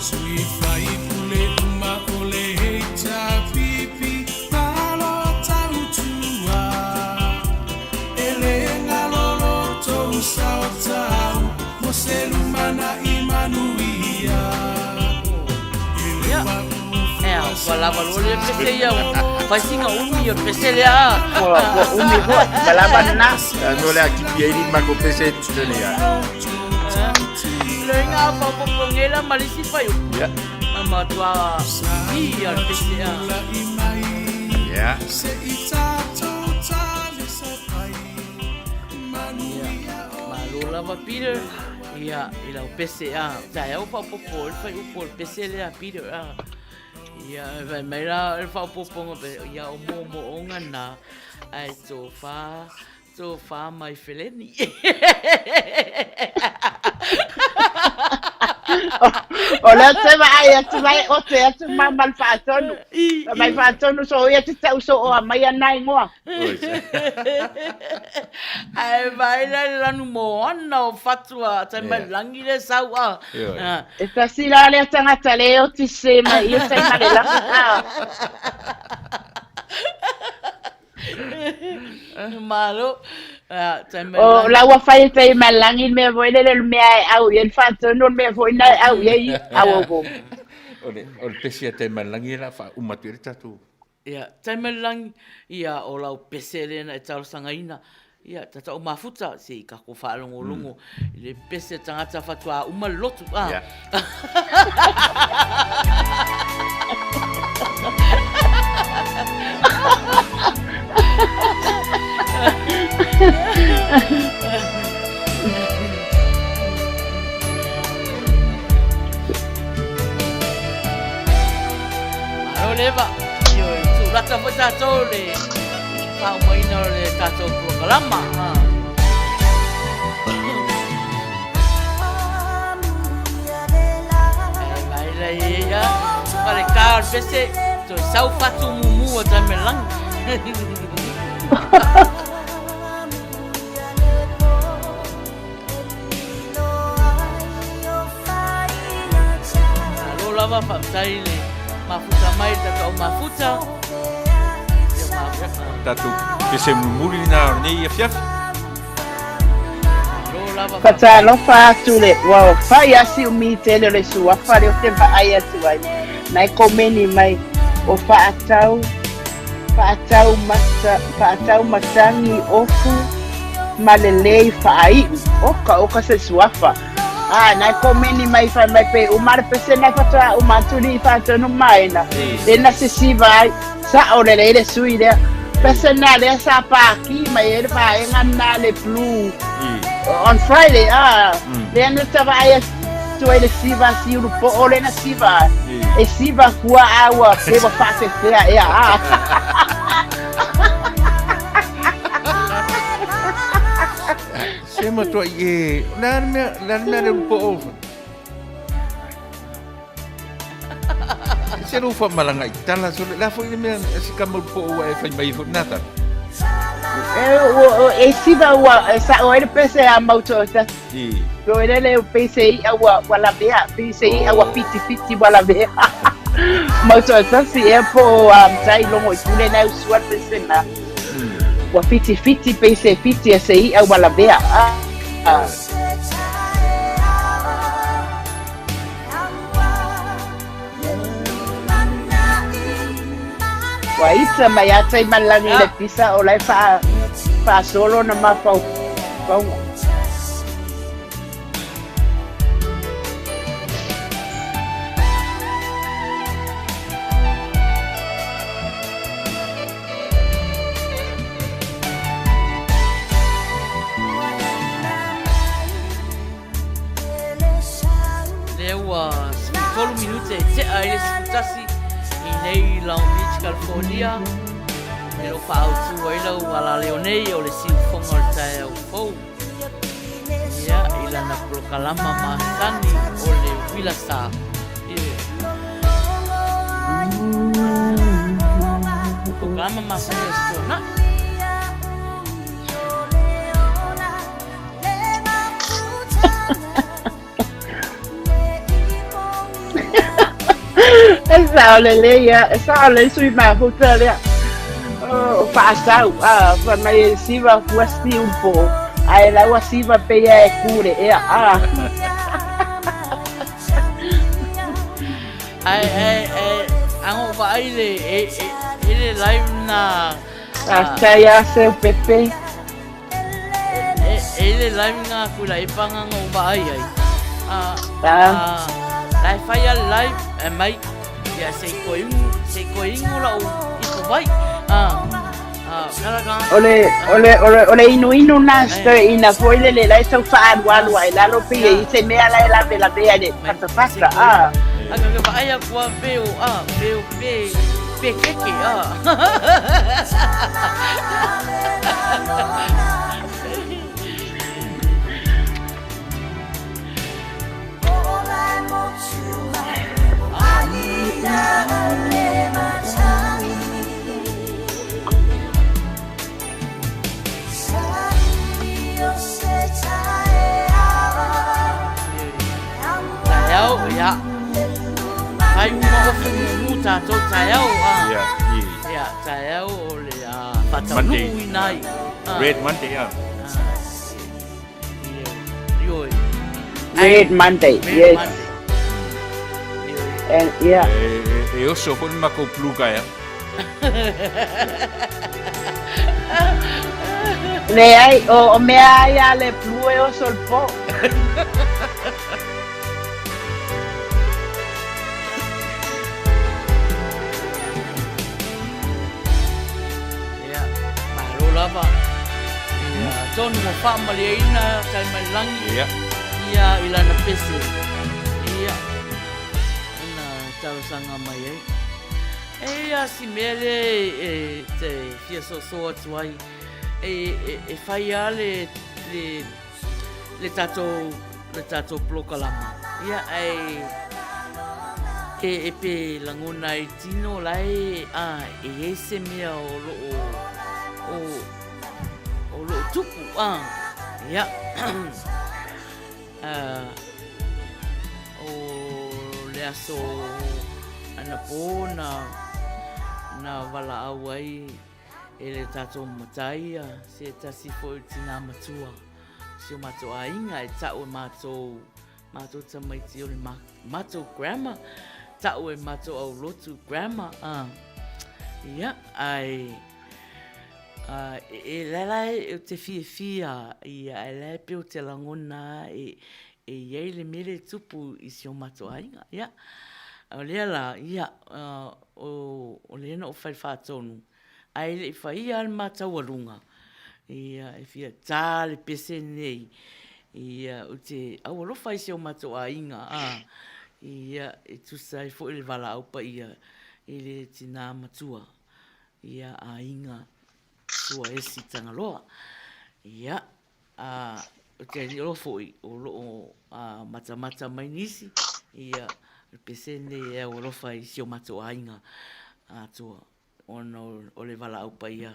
sui fai pule uma ole heita pipi palo tau tua ele ngalolo tau sao tau moselu mana imanuia wala valole peseia vai singa umi o peseia umi ho balaba na no le aquí pieri ma ko pese tenia le nga pa po ngela malisi fai ya ama tua ia peseia ya se itato tale se pai manuia malula va Peter ia ila peseia dai au pa po fai o peseia Peter ia vai mai la el fa poponga pe ia o momo onga na ai sofa mai feleni Ola te vai o te atu mal fatonu. Mai fatonu so ia te tau so o mai nai ngoa. Ai vai la nu mo ana o fatua te mai langi le saua. E ta sila le tanga tale o ti se mai ia sai mai la. Malo. O la wa fai te malangi me voile le me au ia fatonu me voina au ia au go. O pese te malangi la fa umatire tatu. Ia, te malangi ia o lau pesere na e tau sangaina. Ia, tata o mafuta se i kako whaalongo longo. I le pese tangata fatua uma lotu. Ia. Leva, yo tu rata mo tato le pa mo ino le tato programa. Vai la ia, para car pese to sau fatu mumu o tamelang. Lola va famtai le mafuta mai tata o mafuta. Tatu pese mumuri na nei fiaf. Fatalofa atu le wao fai asi umi tele le suafa le o te vaai atu ai. Nai komeni mai o faatau matangi ofu malelei faai oka se suafa. Nai komeni mai fai mai pe umar pese nai fata umaturi fata no mai na. Dena se siva ai sa o le sui le pese na le sa pa ki mai e vai ngana le blue. On Friday, then the Tavaya to a siva, see you for all in a siva. A siva for our paper fast there. Sema to ye, lan me po over. Se rufa malanga itala so la foi me se camel po e fai mai fo nata. E siva sa o ele pese a mautota. Lo ele pese wala bea, pese awa fiti wala bea. Mautota si e po sai longo ikule na usua pese na. Wa fiti pese fiti sei wala bea. Waisa mai atai malangi le pisa o lai fa solo na mafau. Lewa, 5 minute te ai sutasi nei Long Beach, California. E lo fa tu ai lo wala leonei o le sinfonga o tae au fou. Ia ila na prokalama masani o le wilasa. Prokalama masani o stona. Esa ole sui ma hotel ya. Pasau fa mai siva fuasti un po. Ai la siva pe e cure Ai ango vai le live na saya se pepe. Ele live na kula ipanga ngo vai ai. Lai fai live e mai ya se koingu la ipo vai. Ole inu nasta ina foile le lai so fa walu ai la lo pe i se me ala la bea de pasta. Aga vai a kwa veo keke ya ai mo fu ta to tayao ya tayao le patanu nai Red Monday Red Monday, yes. And yeah. Eu sou com uma compluga Le ai o me ai ale plu e o sol po. Lava tonu mo famaliaina kai mai langi ia ila na pese ia na tau sanga mai ai si mele te fia so atuai e fai ale le tato plokalama ia ai e pe langona i tino lai e ese mea o lo tupu ya o le aso ana pona na wala awai e le tato matai se tasi fo tina matua sio mato ainga e tau e mato tamaiti o le mato grammar, tau e mato au lotu grammar, ia, ai, e lelai e te fia, ia, e lelai pe o te langona e iei le mele tupu i sio mato ainga, ia, o lea la, ia, o lena o whai whātonu, ai le whaia al matau alunga, ia, e fia tā le pese nei, ia, o te, au alofa i sio mato ainga, ia, e tusai fo i le wala aupa ia, i le tina matua, ia, ainga, sua esi tangaloa, ia, o te ani olofo i, o loo mata mai nisi, ia, le pese nei e au alofa i sio mato ainga, tua, ono o le wala aupa ia,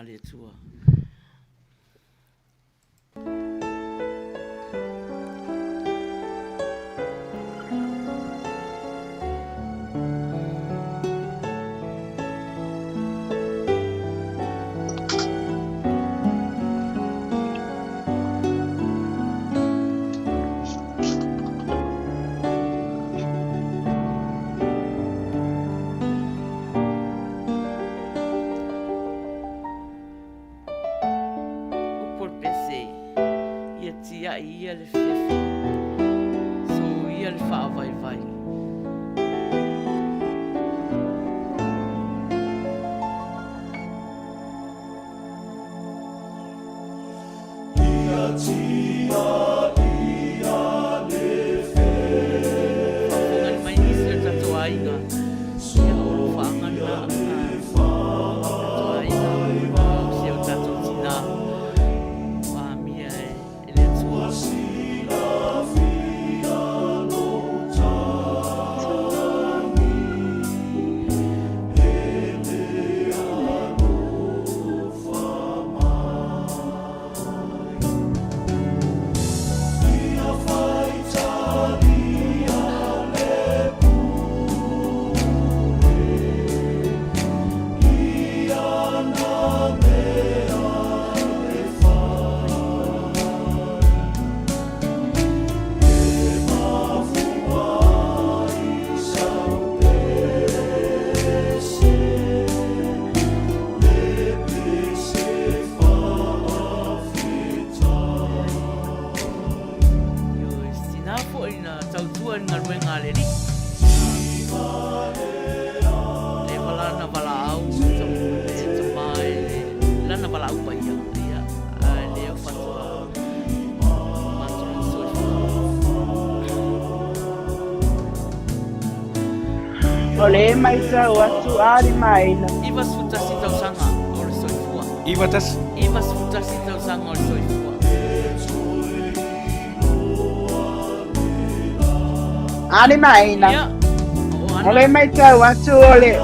le tua. Ia le fefa, so ia le wha vai vai. Ia tia, ia le fefa. Whapungan mai nisi o tato ainga, ia olo whaangana. Tato ainga, se o tato tina. Ole mai tau atu ari maina. Iwa suta si tau sanga o le soifua. Iwa tas? Iwa suta si tau sanga o le soifua. Ari maina. Ole mai tau atu ole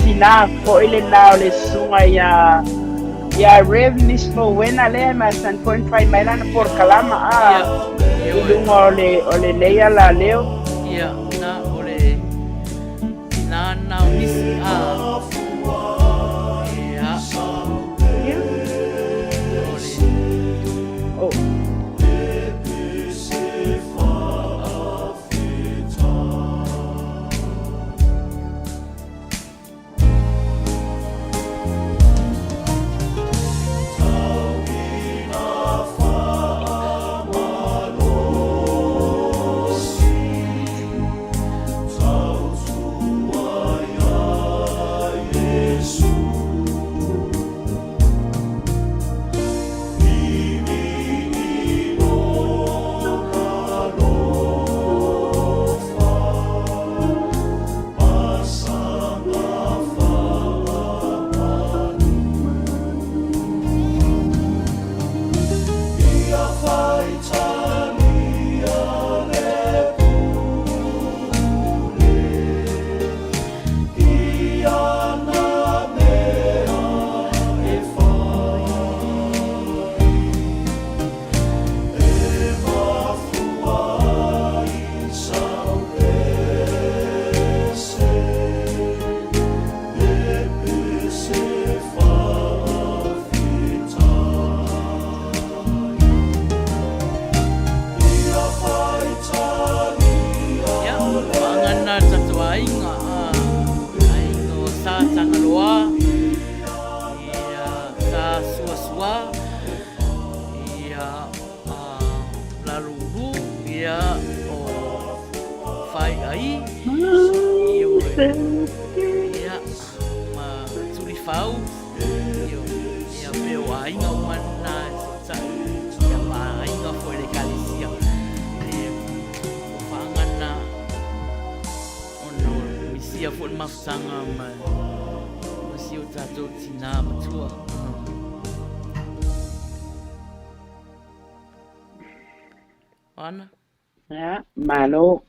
tina po ile na ole sunga ya revnis po wena le ma san point five maina por kalama ilunga ole leia la leo. Ia na ole na nisi Yeah. ai. Ia ma tuli fau. Ia veo ainga umana sa ia ma ainga foi le kalisia. Fangana ono misia foi mafsanga ma masio tato tina matua. Ana ya malo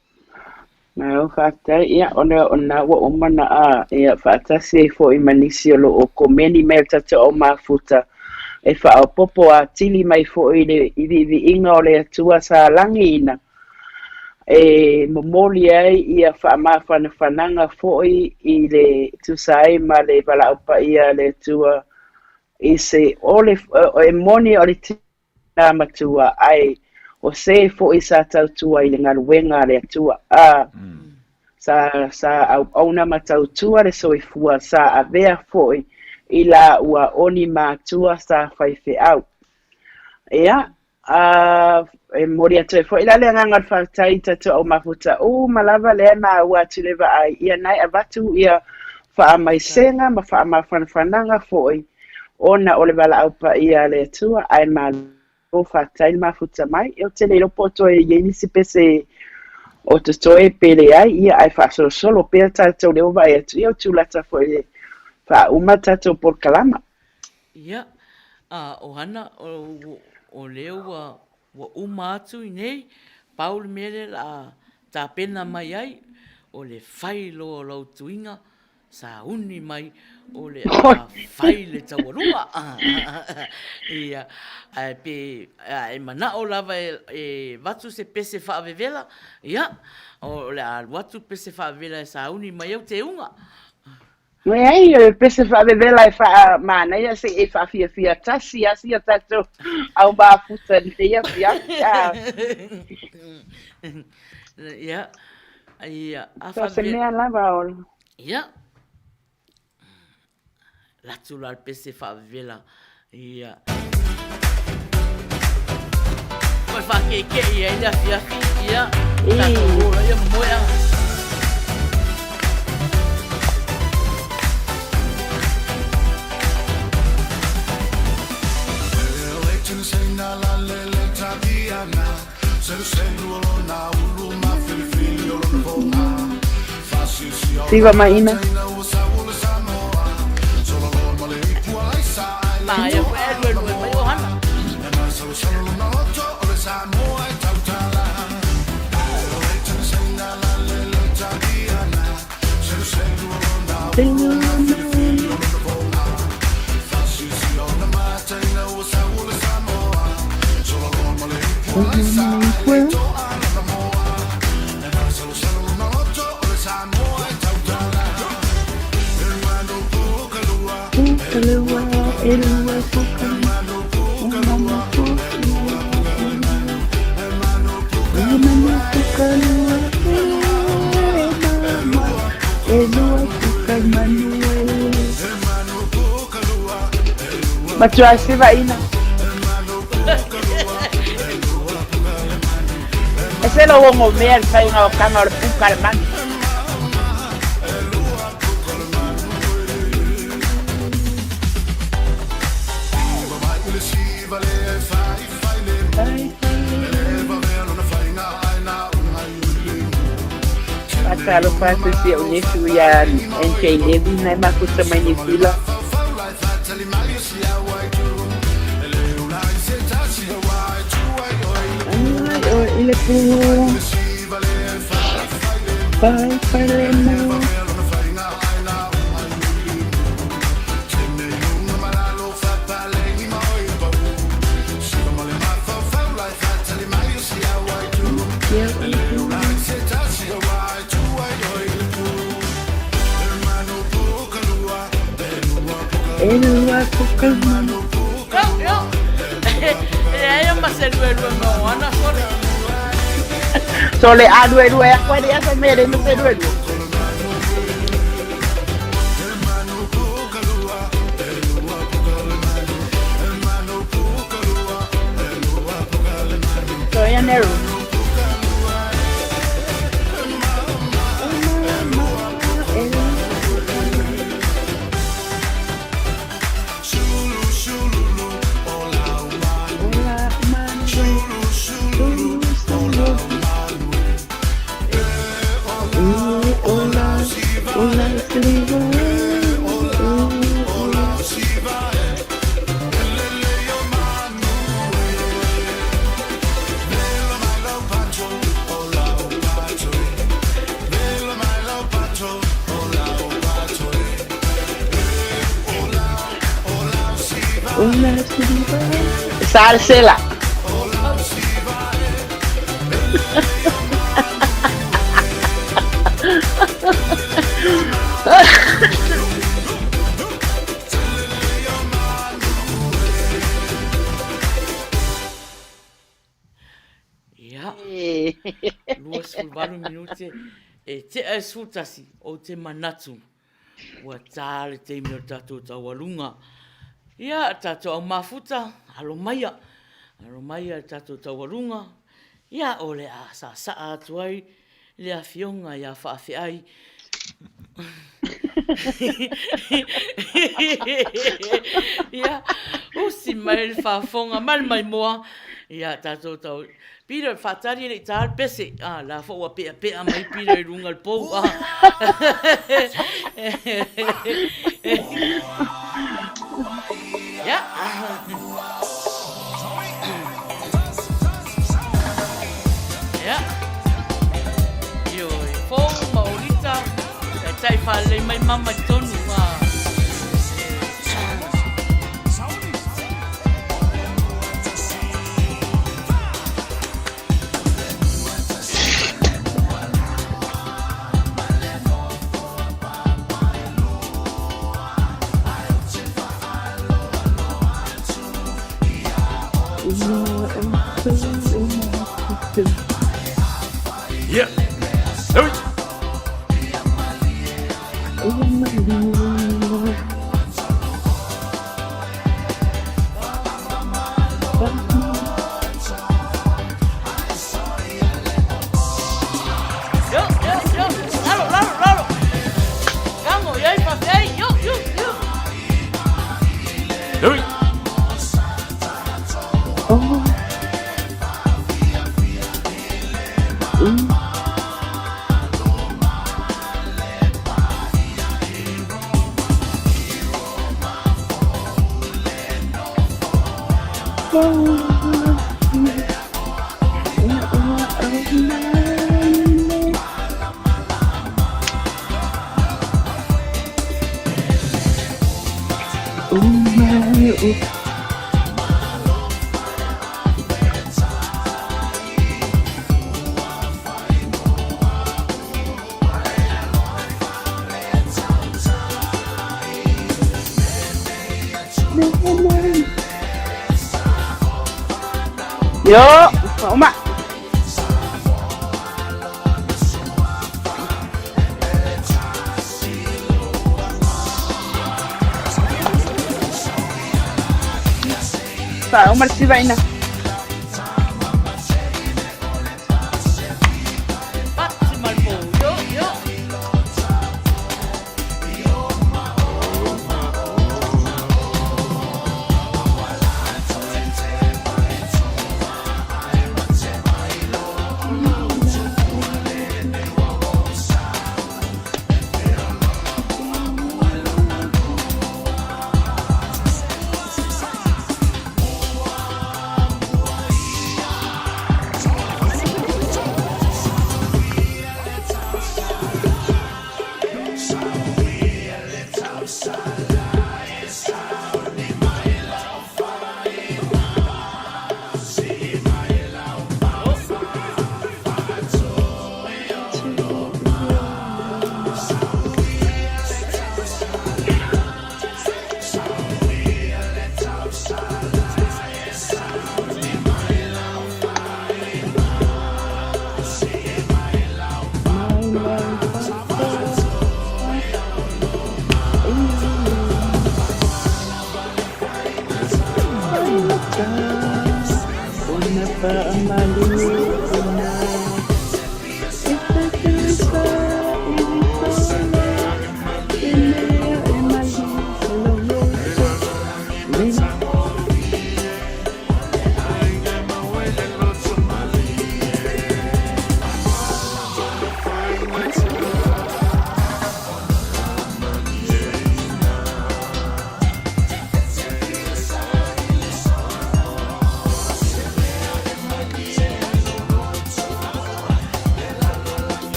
fata ia ona wa umana ia fata se fo imanisi o komeni melta te o mafuta e fa popo a tili mai fo ile inga o le atua sa langina e momoli ai ia fa mafana fananga fo ile tu sai ma le bala pa ia le tua ise ole e moni o le tina matua ai o se fo isa tautua i le ngaluenga le atua sa au na matautua le soifua sa avea fo i la ua oni matua sa faife au ia e mori atu e fo i la le nganga whaktai tatu au mafuta malava le na ua tuleva ai ia nai avatu ia wha mai senga ma wha ma whananga fo i ona o le wala au pa ia le atua ai ma o fatai mafuta mai eu te le poto e nisi pese o te toe pele ai ia ai fa solo pe tato le ova e tu eu tu lata foi fa uma tato por kalama ia o hana o leo wa uma atu nei Paul mele la ta pena mai ai o le failo lo tuinga sa uni mai o le faile tawarua ia pe e mana o lava e watu se pese whaavevela ia o le watu pese whaavevela sa uni mai au te unga Noi ai pese whaavevela e wha mana ia se e whaafia tasi asia tato au mafuta ia fia ia so se mea lava o ia latu la pese favela ia foi fa que ia fia ia ia moia Siva Maina Mai o Edward o mai o Hana. Macua Siva Ina. Ese lo vamos a ver, hay una cámara pucarman. Hasta los pasos si unesu ya en que levi na makuta manifila. Ile pu Pai paremo Elua pukalmanu Ella me hace luego no ana solo Sole adueru e kwani asa mere no perueru Soy enero Sarsela. Ia. Lua suluvalu minute e te e sutasi o te manatu. Ua tāle te imi o tātou taualunga. Ia tātou au mafuta, alo maia. Alo maia tātou taualunga. Ia o le a sa atu ai, le a fionga ia whaafi ai. Ia, usi mai le whaafonga, mali mai moa. Ia tātou tau. Pira whatari le tāl pese. La whaua pea mai pira i runga le pou. Ia. Ia. Io e fou maurita. E tai whale mai mama tonu. Yeah. Hey. Yo, Oma. Pak Omar si vaina.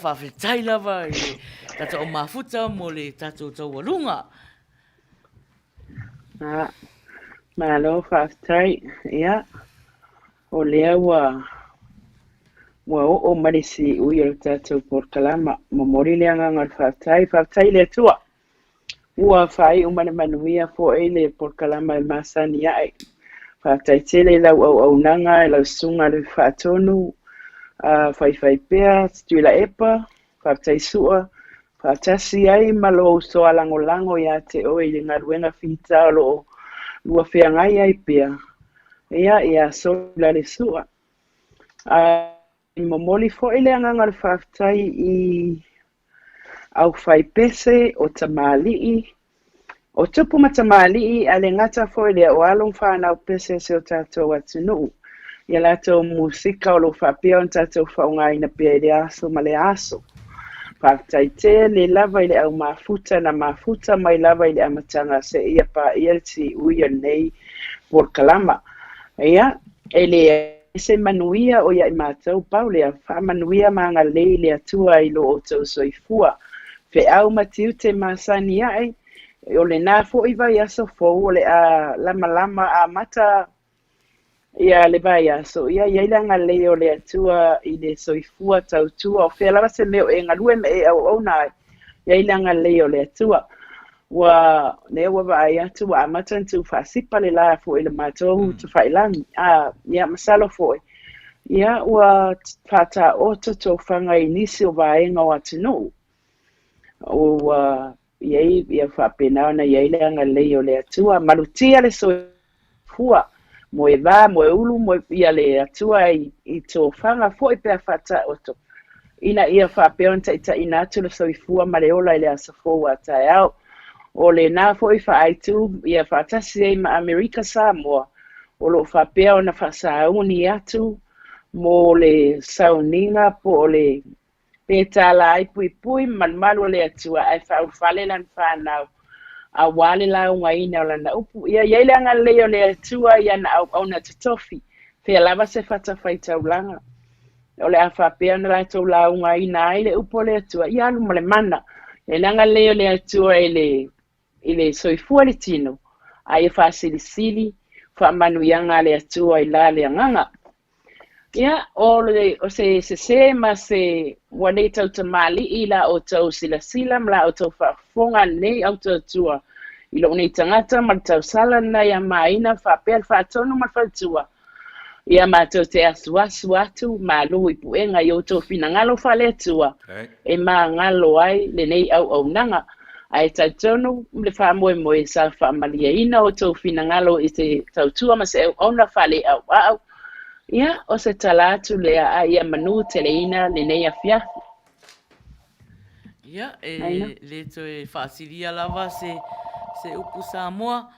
whawhetai lava i le tata o mafuta mo le tata o tauarunga. Malo whawhetai, ia. O lea wa o marisi ui o tata o Porkalama. Momori lea ngangar whawhetai le tua. Ua whai umane manuia fo e le Porkalama e masani ai. Whawhetai tele lau au nanga e lau sunga le whaatonu. Whai pea, stuila epa, whawhetai sua, whaatasi ai malo so alango ia te oe i ngā ruenga whita o lo lua whiangai ai pea. Ia so le sua. I momoli fo i le anganga le whawhetai i au whai pese o tamali'i. O tupu ma tamali'i a le ngata fo i le o along whanau pese se o tātou atunuu. Ia lato musika o lo whapea on tātou whaunga ina pia i le aso ma le aso. Whawhetai te le lava i le au mafuta na mafuta mai lava i le amatanga se ia pa ia ti uia nei Porkalama. Ia, e le se manuia o ia i mātou pau lea wha manuia maanga lei le atua i lo o tau soifua. Fe au matiu te masani ai, o le nā fo i vai aso fo o le a lama a mata ia le vai aso. Ia ilanga lei o le atua i le soifua tau tua o fea lava se meo e ngalue me e au nai. Ia ilanga lei o le atua. Wa ne wa vai atu wa mata tu fasipa le la fo ile matou tu failangi. Ia masalo fo. Ia wa fata oto to fanga inisi o vai nga watino. O ia fa pena na ia ilanga lei o le atua malutia le soifua. Mo e va, mo e ulu, mo ia le atua i to fanga fo i pea fata oto. Ina ia fa peonta ita ina atu le soifua ma le ola ile asafo wa tai au. O le nā fo i whaaitu, ia whaatasi ei ma Amerika Samoa. O lo whapea o na whasauni atu, mo le sauninga po o le petala ai pui malu le atua, ai whale lan whanau. A wale la o ngaina o lana upu. Ia iaileanga leo le atua ia na au na tutofi. Fea lava se whata whaitau langa. O le a whapea na lai la o ngaina ai le upo le atua. Ia alu ma le mana. Iaileanga leo le atua ile soifua le tino. Ai whasilisili, whamanuianga le atua i la le anganga. Ia, o se ma se wane tau tamali i la o tau sila mla o tau whafonga nei au tau tua. I lo nei tangata ma tau sala na ia maina whapea whatonu ma whatua. Ia ma tau te asu atu ma lo i puenga i o tau fina ngalo whale tua. E ma ngalo ai le nei au nanga. Ai tautonu le whamoe sa whamalia ina o tau fina ngalo i te tau tua ma se au na whale au. Ia, o se talatu lea a ia manu teleina le nei afiafi. Ia, le to e whaasiria lava se upu Samoa.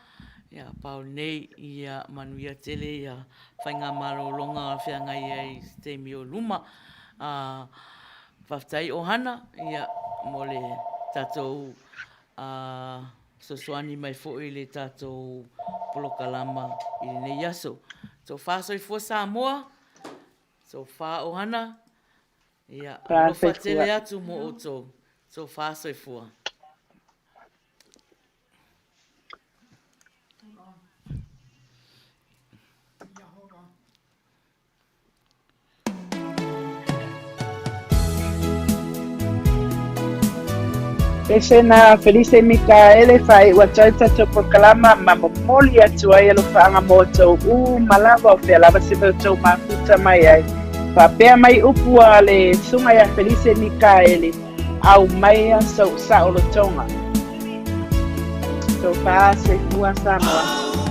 Ia, pau nei ia manuia tele ia whainga marolonga whiangai ai te mio luma. Whaftai ohana, ia mo le tatou sosoani mai fo'i le tatou Porkalama i le nei aso. So wha soifua Samoa, so wha ohana, ia alofa tele atu mo o tō, so wha soifua. Ese na Felice Mikaele fai wataita to Porkalama mamomoli atu ai alo whaanga moto malava o whea lava sipa tau mafuta mai ai. Whapea mai upua le sunga ya Felice Mikaele au mai a sa olo tonga. So wha se fua Samoa.